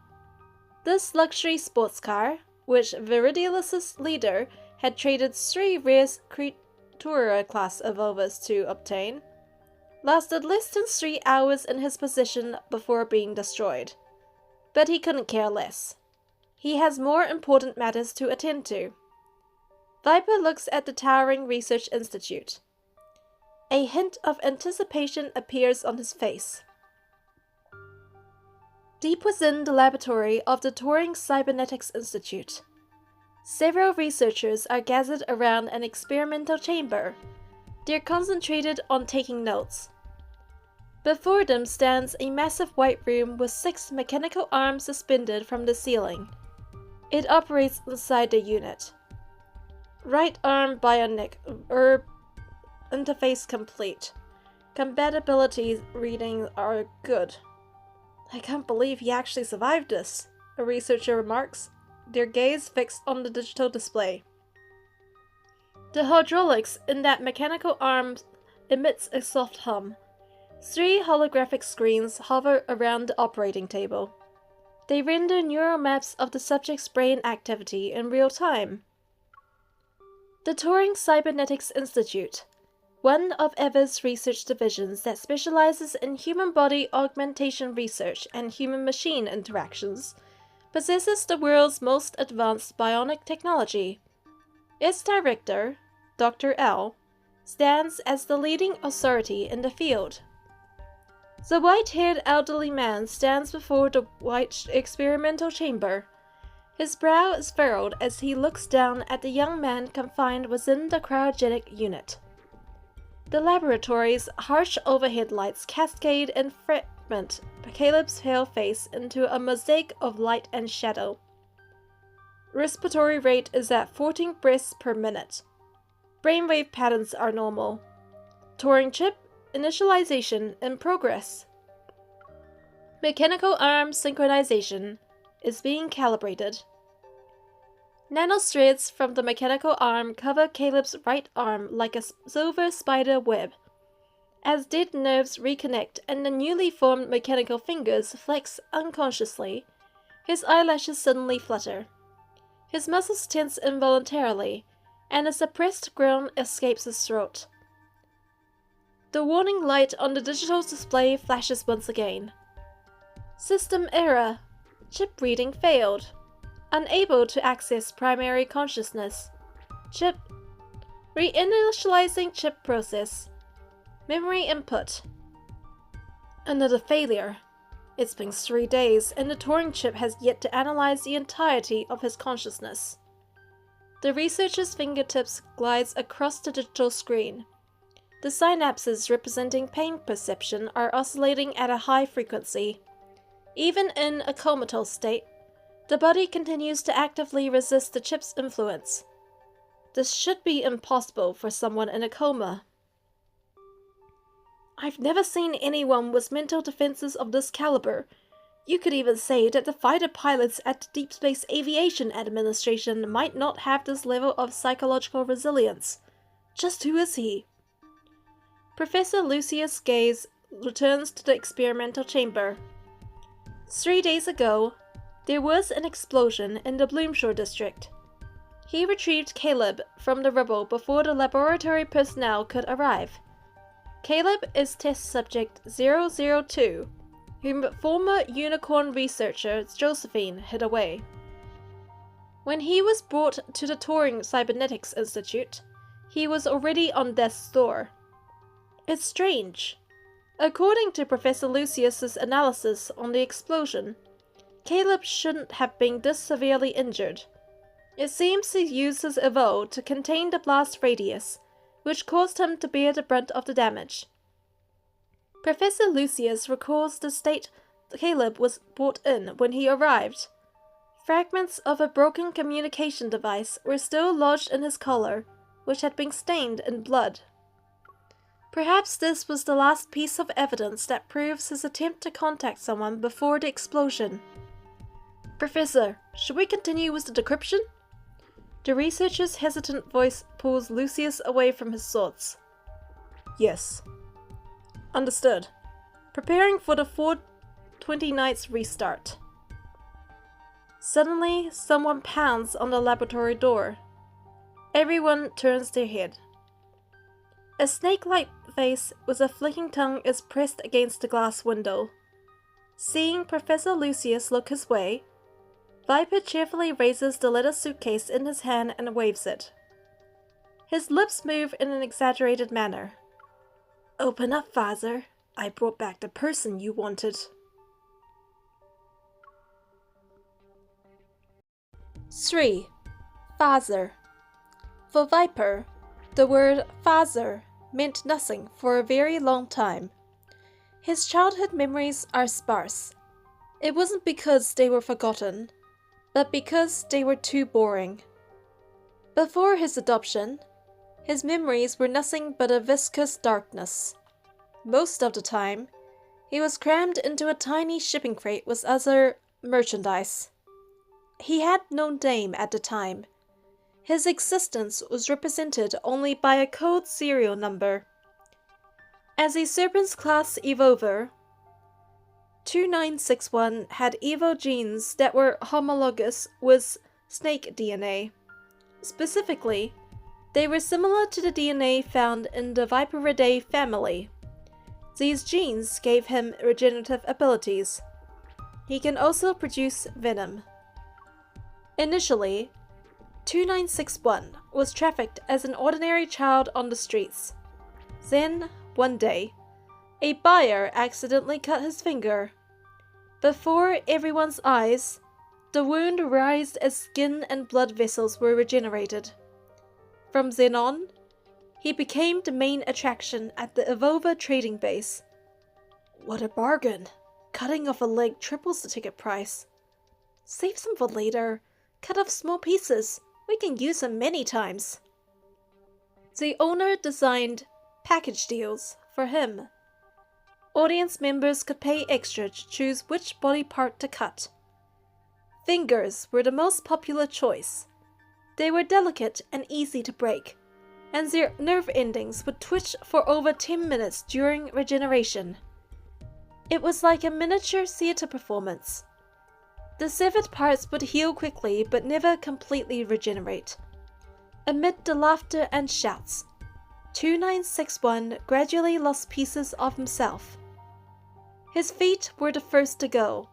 This luxury sports car, which Viridilus's leader had traded 3 rare Creatura class evolvers to obtain, lasted less than 3 hours in his possession before being destroyed. But he couldn't care less. He has more important matters to attend to. Viper looks at the towering research institute. A hint of anticipation appears on his face. Deep within the laboratory of the touring Cybernetics Institute, several researchers are gathered around an experimental chamber. They're concentrated on taking notes. Before them stands a massive white room with 6 mechanical arms suspended from the ceiling. It operates inside the unit. Right arm bionic, interface complete. Compatibility readings are good. I can't believe he actually survived this, a researcher remarks, their gaze fixed on the digital display. The hydraulics in that mechanical arm emits a soft hum. 3 holographic screens hover around the operating table. They render neural maps of the subject's brain activity in real time. The Touring Cybernetics Institute, one of EVA's research divisions that specializes in human body augmentation research and human-machine interactions, possesses the world's most advanced bionic technology. Its director, Dr. L, stands as the leading authority in the field. The white-haired elderly man stands before the white experimental chamber. His brow is furrowed as he looks down at the young man confined within the cryogenic unit. The laboratory's harsh overhead lights cascade and fragment Caleb's pale face into a mosaic of light and shadow. Respiratory rate is at 14 breaths per minute. Brainwave patterns are normal. Turing chip initialization in progress. Mechanical arm synchronization is being calibrated. Nanothreads from the mechanical arm cover Caleb's right arm like a silver spider web. As dead nerves reconnect and the newly formed mechanical fingers flex unconsciously, his eyelashes suddenly flutter. His muscles tense involuntarily, and a suppressed groan escapes his throat. The warning light on the digital display flashes once again. System error. Chip reading failed. Unable to access primary consciousness. Chip. Reinitializing chip process. Memory input. Another failure. It's been 3 days and the Turing chip has yet to analyze the entirety of his consciousness. The researcher's fingertips glides across the digital screen. The synapses representing pain perception are oscillating at a high frequency. Even in a comatose state, the body continues to actively resist the chip's influence. This should be impossible for someone in a coma. I've never seen anyone with mental defenses of this caliber. You could even say that the fighter pilots at the Deepspace Aviation Administration might not have this level of psychological resilience. Just who is he? Professor Lucius' gaze returns to the experimental chamber. 3 days ago, there was an explosion in the Bloomshore district. He retrieved Caleb from the rubble before the laboratory personnel could arrive. Caleb is test subject 002, whom former Unicorn researcher Josephine hid away. When he was brought to the Turing Cybernetics Institute, he was already on death's door. It's strange. According to Professor Lucius's analysis on the explosion, Caleb shouldn't have been this severely injured. It seems he used his evo to contain the blast radius, which caused him to bear the brunt of the damage. Professor Lucius recalls the state Caleb was brought in when he arrived. Fragments of a broken communication device were still lodged in his collar, which had been stained in blood. Perhaps this was the last piece of evidence that proves his attempt to contact someone before the explosion. Professor, should we continue with the decryption? The researcher's hesitant voice pulls Lucius away from his thoughts. Yes. Understood. Preparing for the 429th restart. Suddenly, someone pounds on the laboratory door. Everyone turns their head. A snake-like face with a flicking tongue is pressed against the glass window. Seeing Professor Lucius look his way, Viper cheerfully raises the leather suitcase in his hand and waves it. His lips move in an exaggerated manner. Open up, Father. I brought back the person you wanted. 3. Father. For Viper, the word father meant nothing for a very long time. His childhood memories are sparse. It wasn't because they were forgotten, but because they were too boring. Before his adoption, his memories were nothing but a viscous darkness. Most of the time, he was crammed into a tiny shipping crate with other merchandise. He had no name at the time. His existence was represented only by a code serial number. As a Serpent's class evolver, 2961 had evo genes that were homologous with snake DNA. Specifically, they were similar to the DNA found in the Viperidae family. These genes gave him regenerative abilities. He can also produce venom. Initially, 2961 was trafficked as an ordinary child on the streets. Then, one day, a buyer accidentally cut his finger. Before everyone's eyes, the wound writhed as skin and blood vessels were regenerated. From then on, he became the main attraction at the Evolva trading base. What a bargain! Cutting off a leg triples the ticket price. Save some for later. Cut off small pieces. We can use them many times. The owner designed package deals for him. Audience members could pay extra to choose which body part to cut. Fingers were the most popular choice. They were delicate and easy to break, and their nerve endings would twitch for over 10 minutes during regeneration. It was like a miniature theater performance. The severed parts would heal quickly but never completely regenerate. Amid the laughter and shouts, 2961 gradually lost pieces of himself. His feet were the first to go,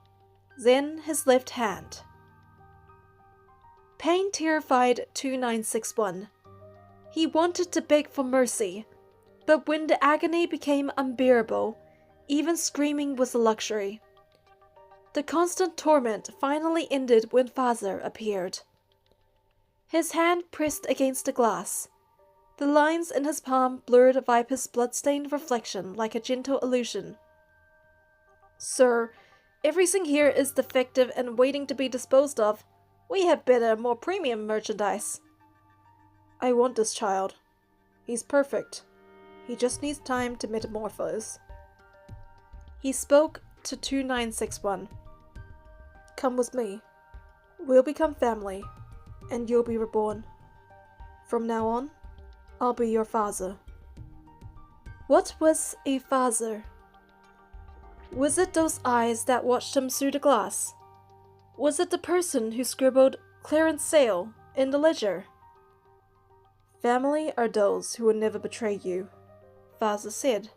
then his left hand. Pain terrified 2961. He wanted to beg for mercy, but when the agony became unbearable, even screaming was a luxury. The constant torment finally ended when Father appeared. His hand pressed against the glass. The lines in his palm blurred Viper's blood-stained reflection like a gentle illusion. Sir, everything here is defective and waiting to be disposed of. We have better, more premium merchandise. I want this child. He's perfect. He just needs time to metamorphose. He spoke to 2961. Come with me. We'll become family, and you'll be reborn. From now on, I'll be your father. What was a father? Was it those eyes that watched him through the glass? Was it the person who scribbled Clarence Sale in the ledger? Family are those who will never betray you, father said.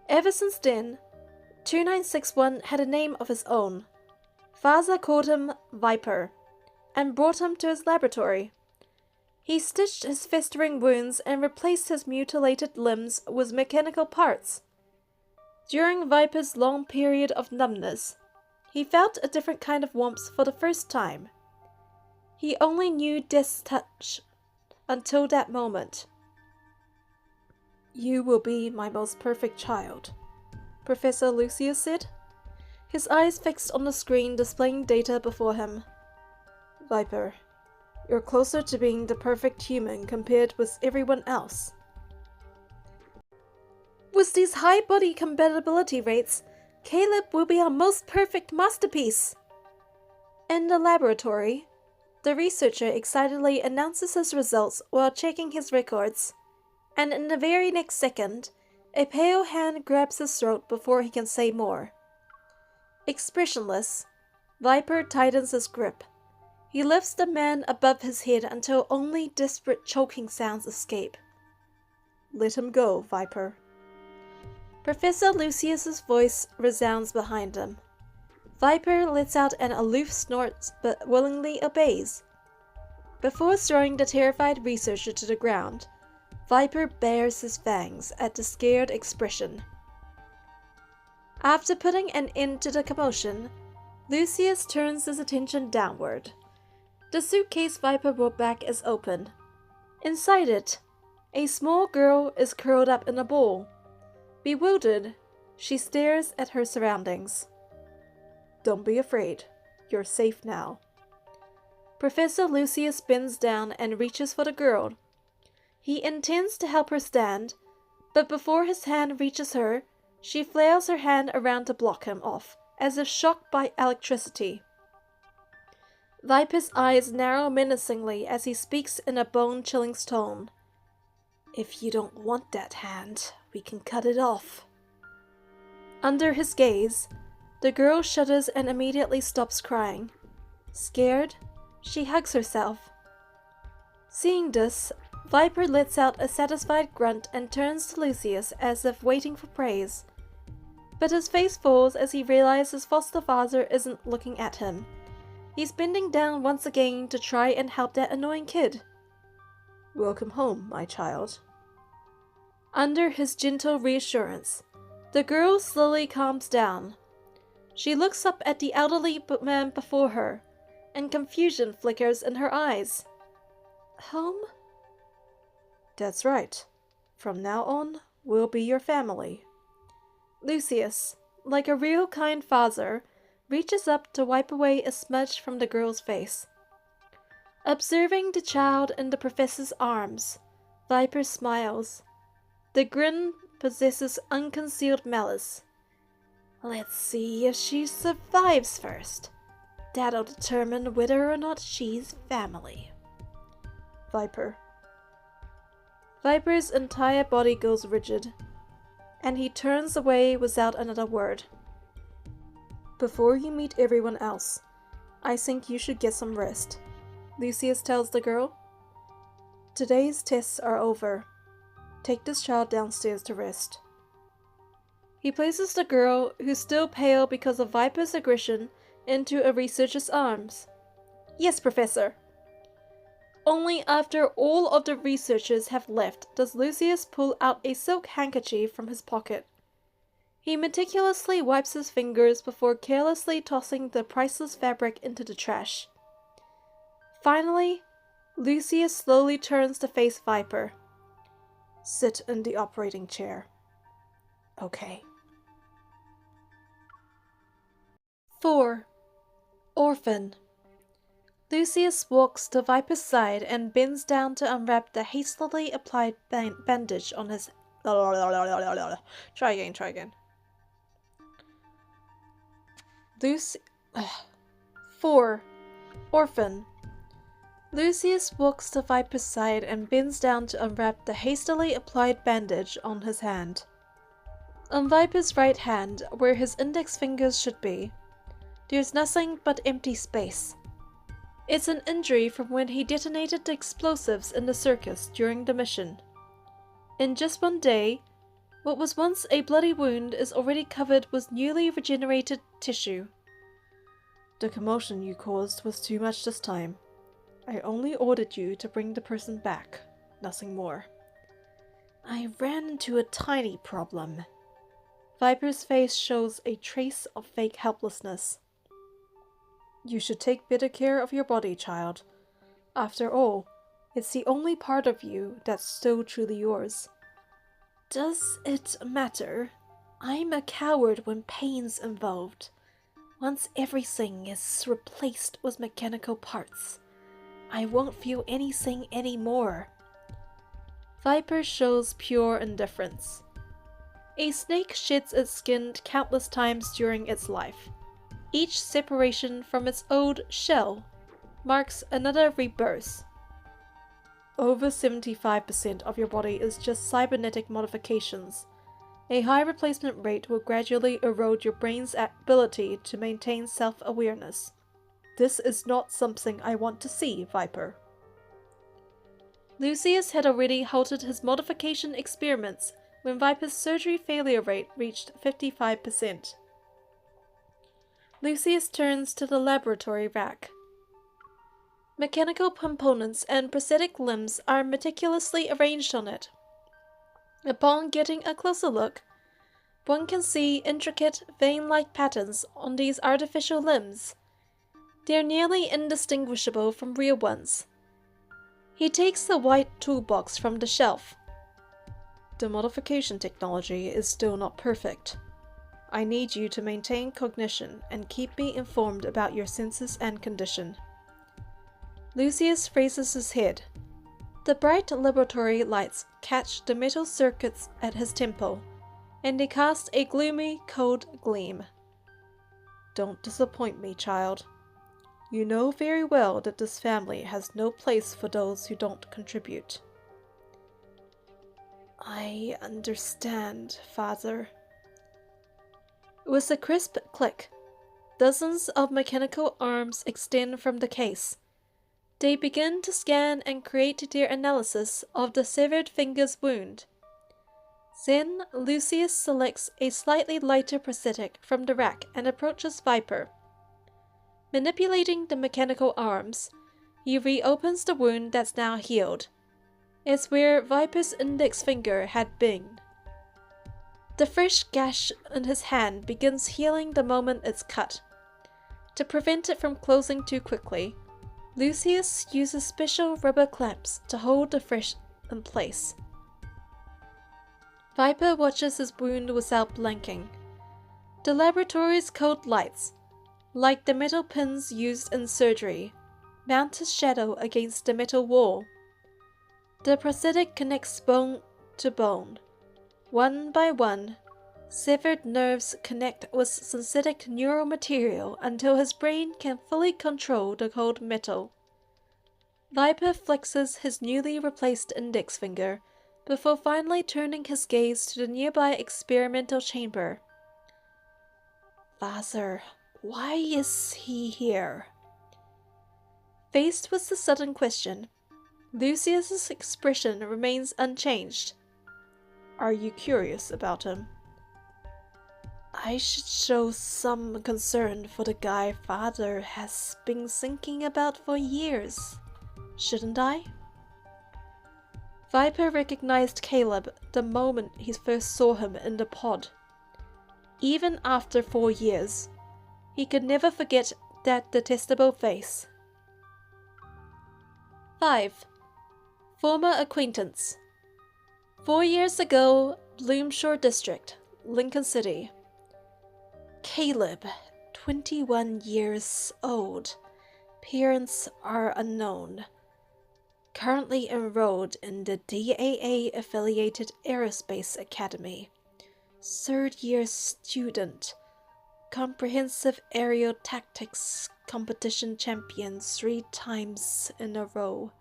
Ever since then, 2961 had a name of his own. Father called him Viper, and brought him to his laboratory. He stitched his festering wounds and replaced his mutilated limbs with mechanical parts. During Viper's long period of numbness, he felt a different kind of warmth for the first time. He only knew death's touch until that moment. You will be my most perfect child, Professor Lucius said, his eyes fixed on the screen displaying data before him. Viper, you're closer to being the perfect human compared with everyone else. With these high body compatibility rates, Caleb will be our most perfect masterpiece. In the laboratory, the researcher excitedly announces his results while checking his records, and in the very next second, a pale hand grabs his throat before he can say more. Expressionless, Viper tightens his grip. He lifts the man above his head until only desperate choking sounds escape. Let him go, Viper. Professor Lucius's voice resounds behind him. Viper lets out an aloof snort but willingly obeys. Before throwing the terrified researcher to the ground, Viper bares his fangs at the scared expression. After putting an end to the commotion, Lucius turns his attention downward. The suitcase Viper brought back is open. Inside it, a small girl is curled up in a ball. Bewildered, she stares at her surroundings. Don't be afraid. You're safe now. Professor Lucius bends down and reaches for the girl. He intends to help her stand, but before his hand reaches her, she flails her hand around to block him off, as if shocked by electricity. Viper's eyes narrow menacingly as he speaks in a bone-chilling tone. If you don't want that hand, we can cut it off. Under his gaze, the girl shudders and immediately stops crying. Scared, she hugs herself. Seeing this, Viper lets out a satisfied grunt and turns to Lucius as if waiting for praise. But his face falls as he realizes his foster father isn't looking at him. He's bending down once again to try and help that annoying kid. Welcome home, my child. Under his gentle reassurance, the girl slowly calms down. She looks up at the elderly man before her, and confusion flickers in her eyes. Home? That's right. From now on, we'll be your family. Lucius, like a real kind father, reaches up to wipe away a smudge from the girl's face. Observing the child in the professor's arms, Viper smiles. The grin possesses unconcealed malice. Let's see if she survives first. That'll determine whether or not she's family. Viper. Viper's entire body goes rigid, and he turns away without another word. Before you meet everyone else, I think you should get some rest, Lucius tells the girl. Today's tests are over. Take this child downstairs to rest. He places the girl, who's still pale because of Viper's aggression, into a researcher's arms. Yes, Professor. Only after all of the researchers have left does Lucius pull out a silk handkerchief from his pocket. He meticulously wipes his fingers before carelessly tossing the priceless fabric into the trash. Finally, Lucius slowly turns to face Viper. Sit in the operating chair. Okay. 4. Orphan. Lucius walks to Viper's side and bends down to unwrap the hastily applied bandage on his... Try again. 4. Orphan. Lucius walks to Viper's side and bends down to unwrap the hastily applied bandage on his hand. On Viper's right hand, where his index fingers should be, there's nothing but empty space. It's an injury from when he detonated the explosives in the circus during the mission. In just one day, what was once a bloody wound is already covered with newly regenerated tissue. The commotion you caused was too much this time. I only ordered you to bring the person back, nothing more. I ran into a tiny problem. Viper's face shows a trace of fake helplessness. You should take better care of your body, child. After all, it's the only part of you that's still truly yours. Does it matter? I'm a coward when pain's involved. Once everything is replaced with mechanical parts, I won't feel anything anymore. Viper shows pure indifference. A snake sheds its skin countless times during its life. Each separation from its old shell marks another rebirth. Over 75% of your body is just cybernetic modifications. A high replacement rate will gradually erode your brain's ability to maintain self-awareness. This is not something I want to see, Viper. Lucius had already halted his modification experiments when Viper's surgery failure rate reached 55%. Lucius turns to the laboratory rack. Mechanical components and prosthetic limbs are meticulously arranged on it. Upon getting a closer look, one can see intricate, vein-like patterns on these artificial limbs. They are nearly indistinguishable from real ones. He takes the white toolbox from the shelf. The modification technology is still not perfect. I need you to maintain cognition and keep me informed about your senses and condition. Lucius raises his head. The bright laboratory lights catch the metal circuits at his temple, and they cast a gloomy, cold gleam. Don't disappoint me, child. You know very well that this family has no place for those who don't contribute. I understand, Father. With a crisp click, dozens of mechanical arms extend from the case. They begin to scan and create their analysis of the severed finger's wound. Then Lucius selects a slightly lighter prosthetic from the rack and approaches Viper. Manipulating the mechanical arms, he reopens the wound that's now healed. It's where Viper's index finger had been. The fresh gash in his hand begins healing the moment it's cut. To prevent it from closing too quickly, Lucius uses special rubber clamps to hold the fresh in place. Viper watches his wound without blinking. The laboratory's cold lights, like the metal pins used in surgery, mount his shadow against the metal wall. The prosthetic connects bone to bone. One by one, severed nerves connect with synthetic neural material until his brain can fully control the cold metal. Viper flexes his newly replaced index finger before finally turning his gaze to the nearby experimental chamber. Father, why is he here? Faced with the sudden question, Lucius's expression remains unchanged. Are you curious about him? I should show some concern for the guy Father has been thinking about for years, shouldn't I? Viper recognized Caleb the moment he first saw him in the pod. Even after 4 years, he could never forget that detestable face. 5. Former acquaintance. 4 years ago, Bloomshore District, Lincoln City. Caleb, 21 years old, Parents are unknown. Currently enrolled in the DAA-affiliated Aerospace Academy. Third-year student. Comprehensive aerial tactics competition champion 3 times in a row.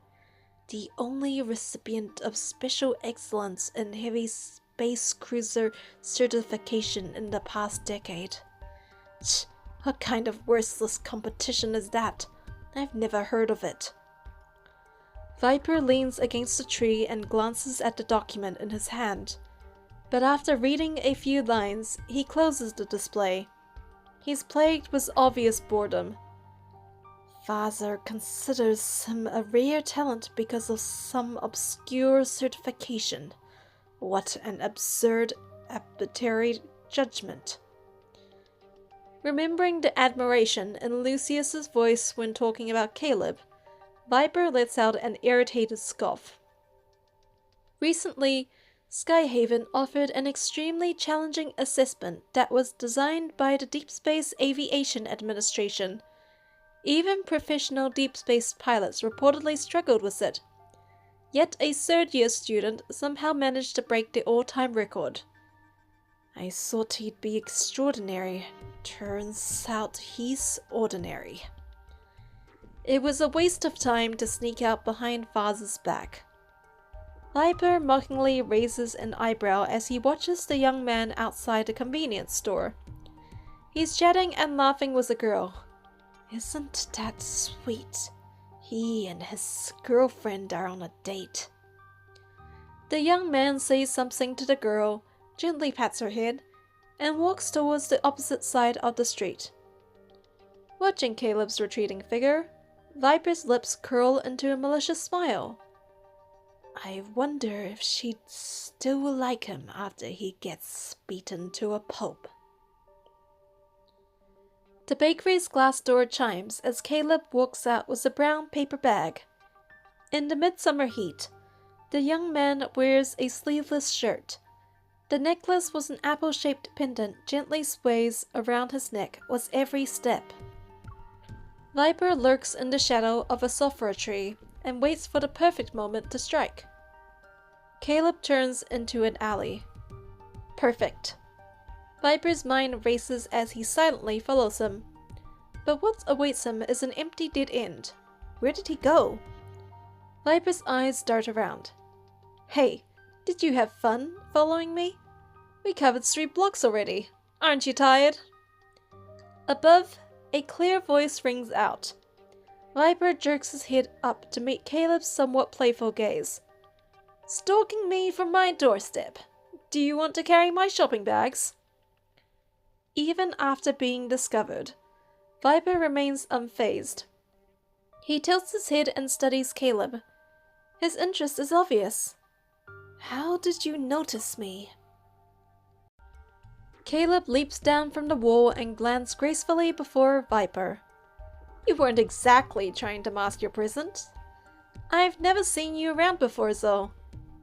The only recipient of special excellence in heavy space cruiser certification in the past decade. What kind of worthless competition is that? I've never heard of it. Viper leans against a tree and glances at the document in his hand. But after reading a few lines, he closes the display. He's plagued with obvious boredom. Father considers him a rare talent because of some obscure certification. What an absurd, arbitrary judgment. Remembering the admiration in Lucius's voice when talking about Caleb, Viper lets out an irritated scoff. Recently, Skyhaven offered an extremely challenging assessment that was designed by the Deepspace Aviation Administration. Even professional Deepspace pilots reportedly struggled with it. Yet a third-year student somehow managed to break the all-time record. I thought he'd be extraordinary. Turns out he's ordinary. It was a waste of time to sneak out behind Vaz's back. Viper mockingly raises an eyebrow as he watches the young man outside the convenience store. He's chatting and laughing with a girl. Isn't that sweet? He and his girlfriend are on a date. The young man says something to the girl, gently pats her head, and walks towards the opposite side of the street. Watching Caleb's retreating figure, Viper's lips curl into a malicious smile. I wonder if she'd still like him after he gets beaten to a pulp. The bakery's glass door chimes as Caleb walks out with a brown paper bag. In the midsummer heat, the young man wears a sleeveless shirt. The necklace with an apple-shaped pendant gently sways around his neck with every step. Viper lurks in the shadow of a sophora tree and waits for the perfect moment to strike. Caleb turns into an alley. Perfect. Viper's mind races as he silently follows him. But what awaits him is an empty dead end. Where did he go? Viper's eyes dart around. Hey, did you have fun following me? We covered 3 blocks already. Aren't you tired? Above, a clear voice rings out. Viper jerks his head up to meet Caleb's somewhat playful gaze. Stalking me from my doorstep. Do you want to carry my shopping bags? Even after being discovered, Viper remains unfazed. He tilts his head and studies Caleb. His interest is obvious. How did you notice me? Caleb leaps down from the wall and glances gracefully before Viper. You weren't exactly trying to mask your presence. I've never seen you around before, though.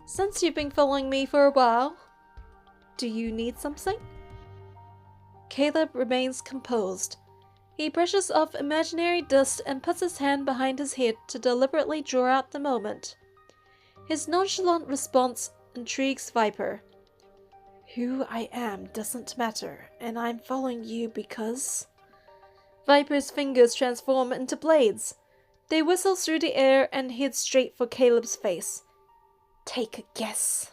Since you've been following me for a while. Do you need something? Caleb remains composed. He brushes off imaginary dust and puts his hand behind his head to deliberately draw out the moment. His nonchalant response intrigues Viper. Who I am doesn't matter, and I'm following you because... Viper's fingers transform into blades. They whistle through the air and head straight for Caleb's face. Take a guess.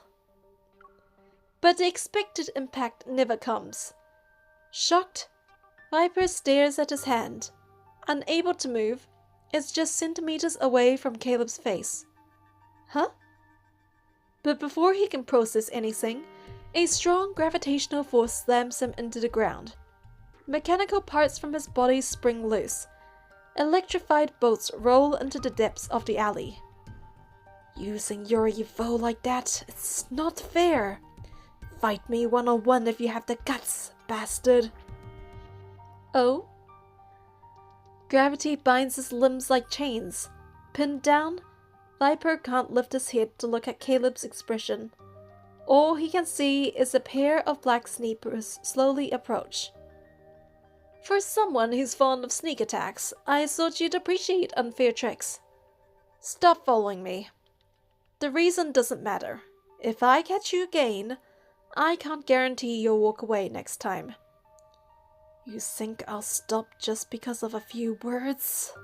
But the expected impact never comes. Shocked, Viper stares at his hand. Unable to move, it's just centimeters away from Caleb's face. Huh? But before he can process anything, a strong gravitational force slams him into the ground. Mechanical parts from his body spring loose. Electrified bolts roll into the depths of the alley. Using your evo like that, it's not fair. Fight me one-on-one if you have the guts, bastard. Oh? Gravity binds his limbs like chains. Pinned down, Viper can't lift his head to look at Caleb's expression. All he can see is a pair of black sneakers slowly approach. For someone who's fond of sneak attacks, I thought you'd appreciate unfair tricks. Stop following me. The reason doesn't matter. If I catch you again, I can't guarantee you'll walk away next time. You think I'll stop just because of a few words?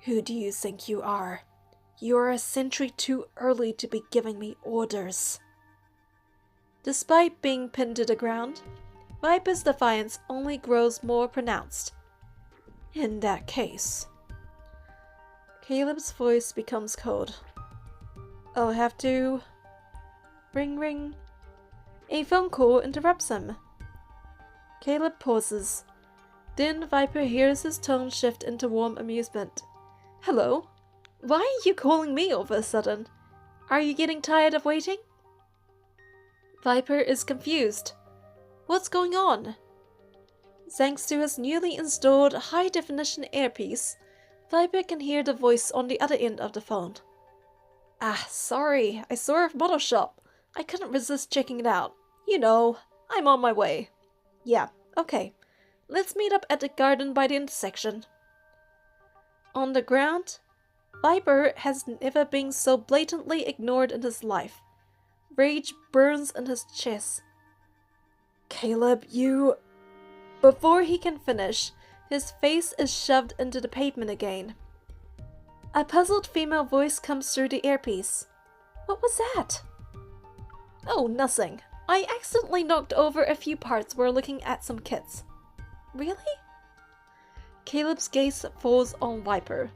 Who do you think you are? You're a century too early to be giving me orders. Despite being pinned to the ground, Viper's defiance only grows more pronounced. In that case... Caleb's voice becomes cold. I'll have to... Ring ring. A phone call interrupts him. Caleb pauses. Then Viper hears his tone shift into warm amusement. Hello? Why are you calling me all of a sudden? Are you getting tired of waiting? Viper is confused. What's going on? Thanks to his newly installed high-definition earpiece, Viper can hear the voice on the other end of the phone. Ah, sorry, I saw a model shop. I couldn't resist checking it out. You know, I'm on my way. Yeah, okay. Let's meet up at the garden by the intersection. On the ground, Viper has never been so blatantly ignored in his life. Rage burns in his chest. Caleb, you... Before he can finish, his face is shoved into the pavement again. A puzzled female voice comes through the earpiece. What was that? Oh, nothing. I accidentally knocked over a few parts while looking at some kits. Really? Caleb's gaze falls on Viper.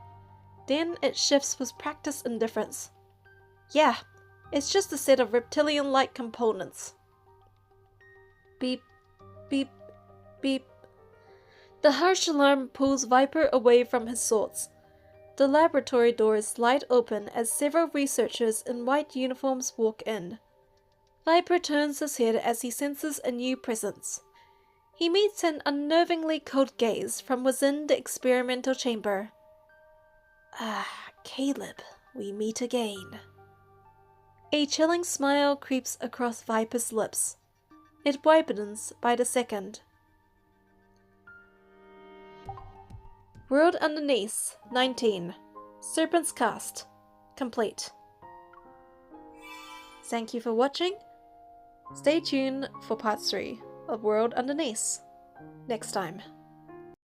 Then it shifts with practiced indifference. Yeah, it's just a set of reptilian-like components. Beep, beep, beep. The harsh alarm pulls Viper away from his thoughts. The laboratory doors slide open as several researchers in white uniforms walk in. Viper turns his head as he senses a new presence. He meets an unnervingly cold gaze from within the experimental chamber. Ah, Caleb, we meet again. A chilling smile creeps across Viper's lips. It widens by the second. World Underneath, 19. Serpent's Cast. Complete. Thank you for watching. Stay tuned for part 3 of World Underneath next time.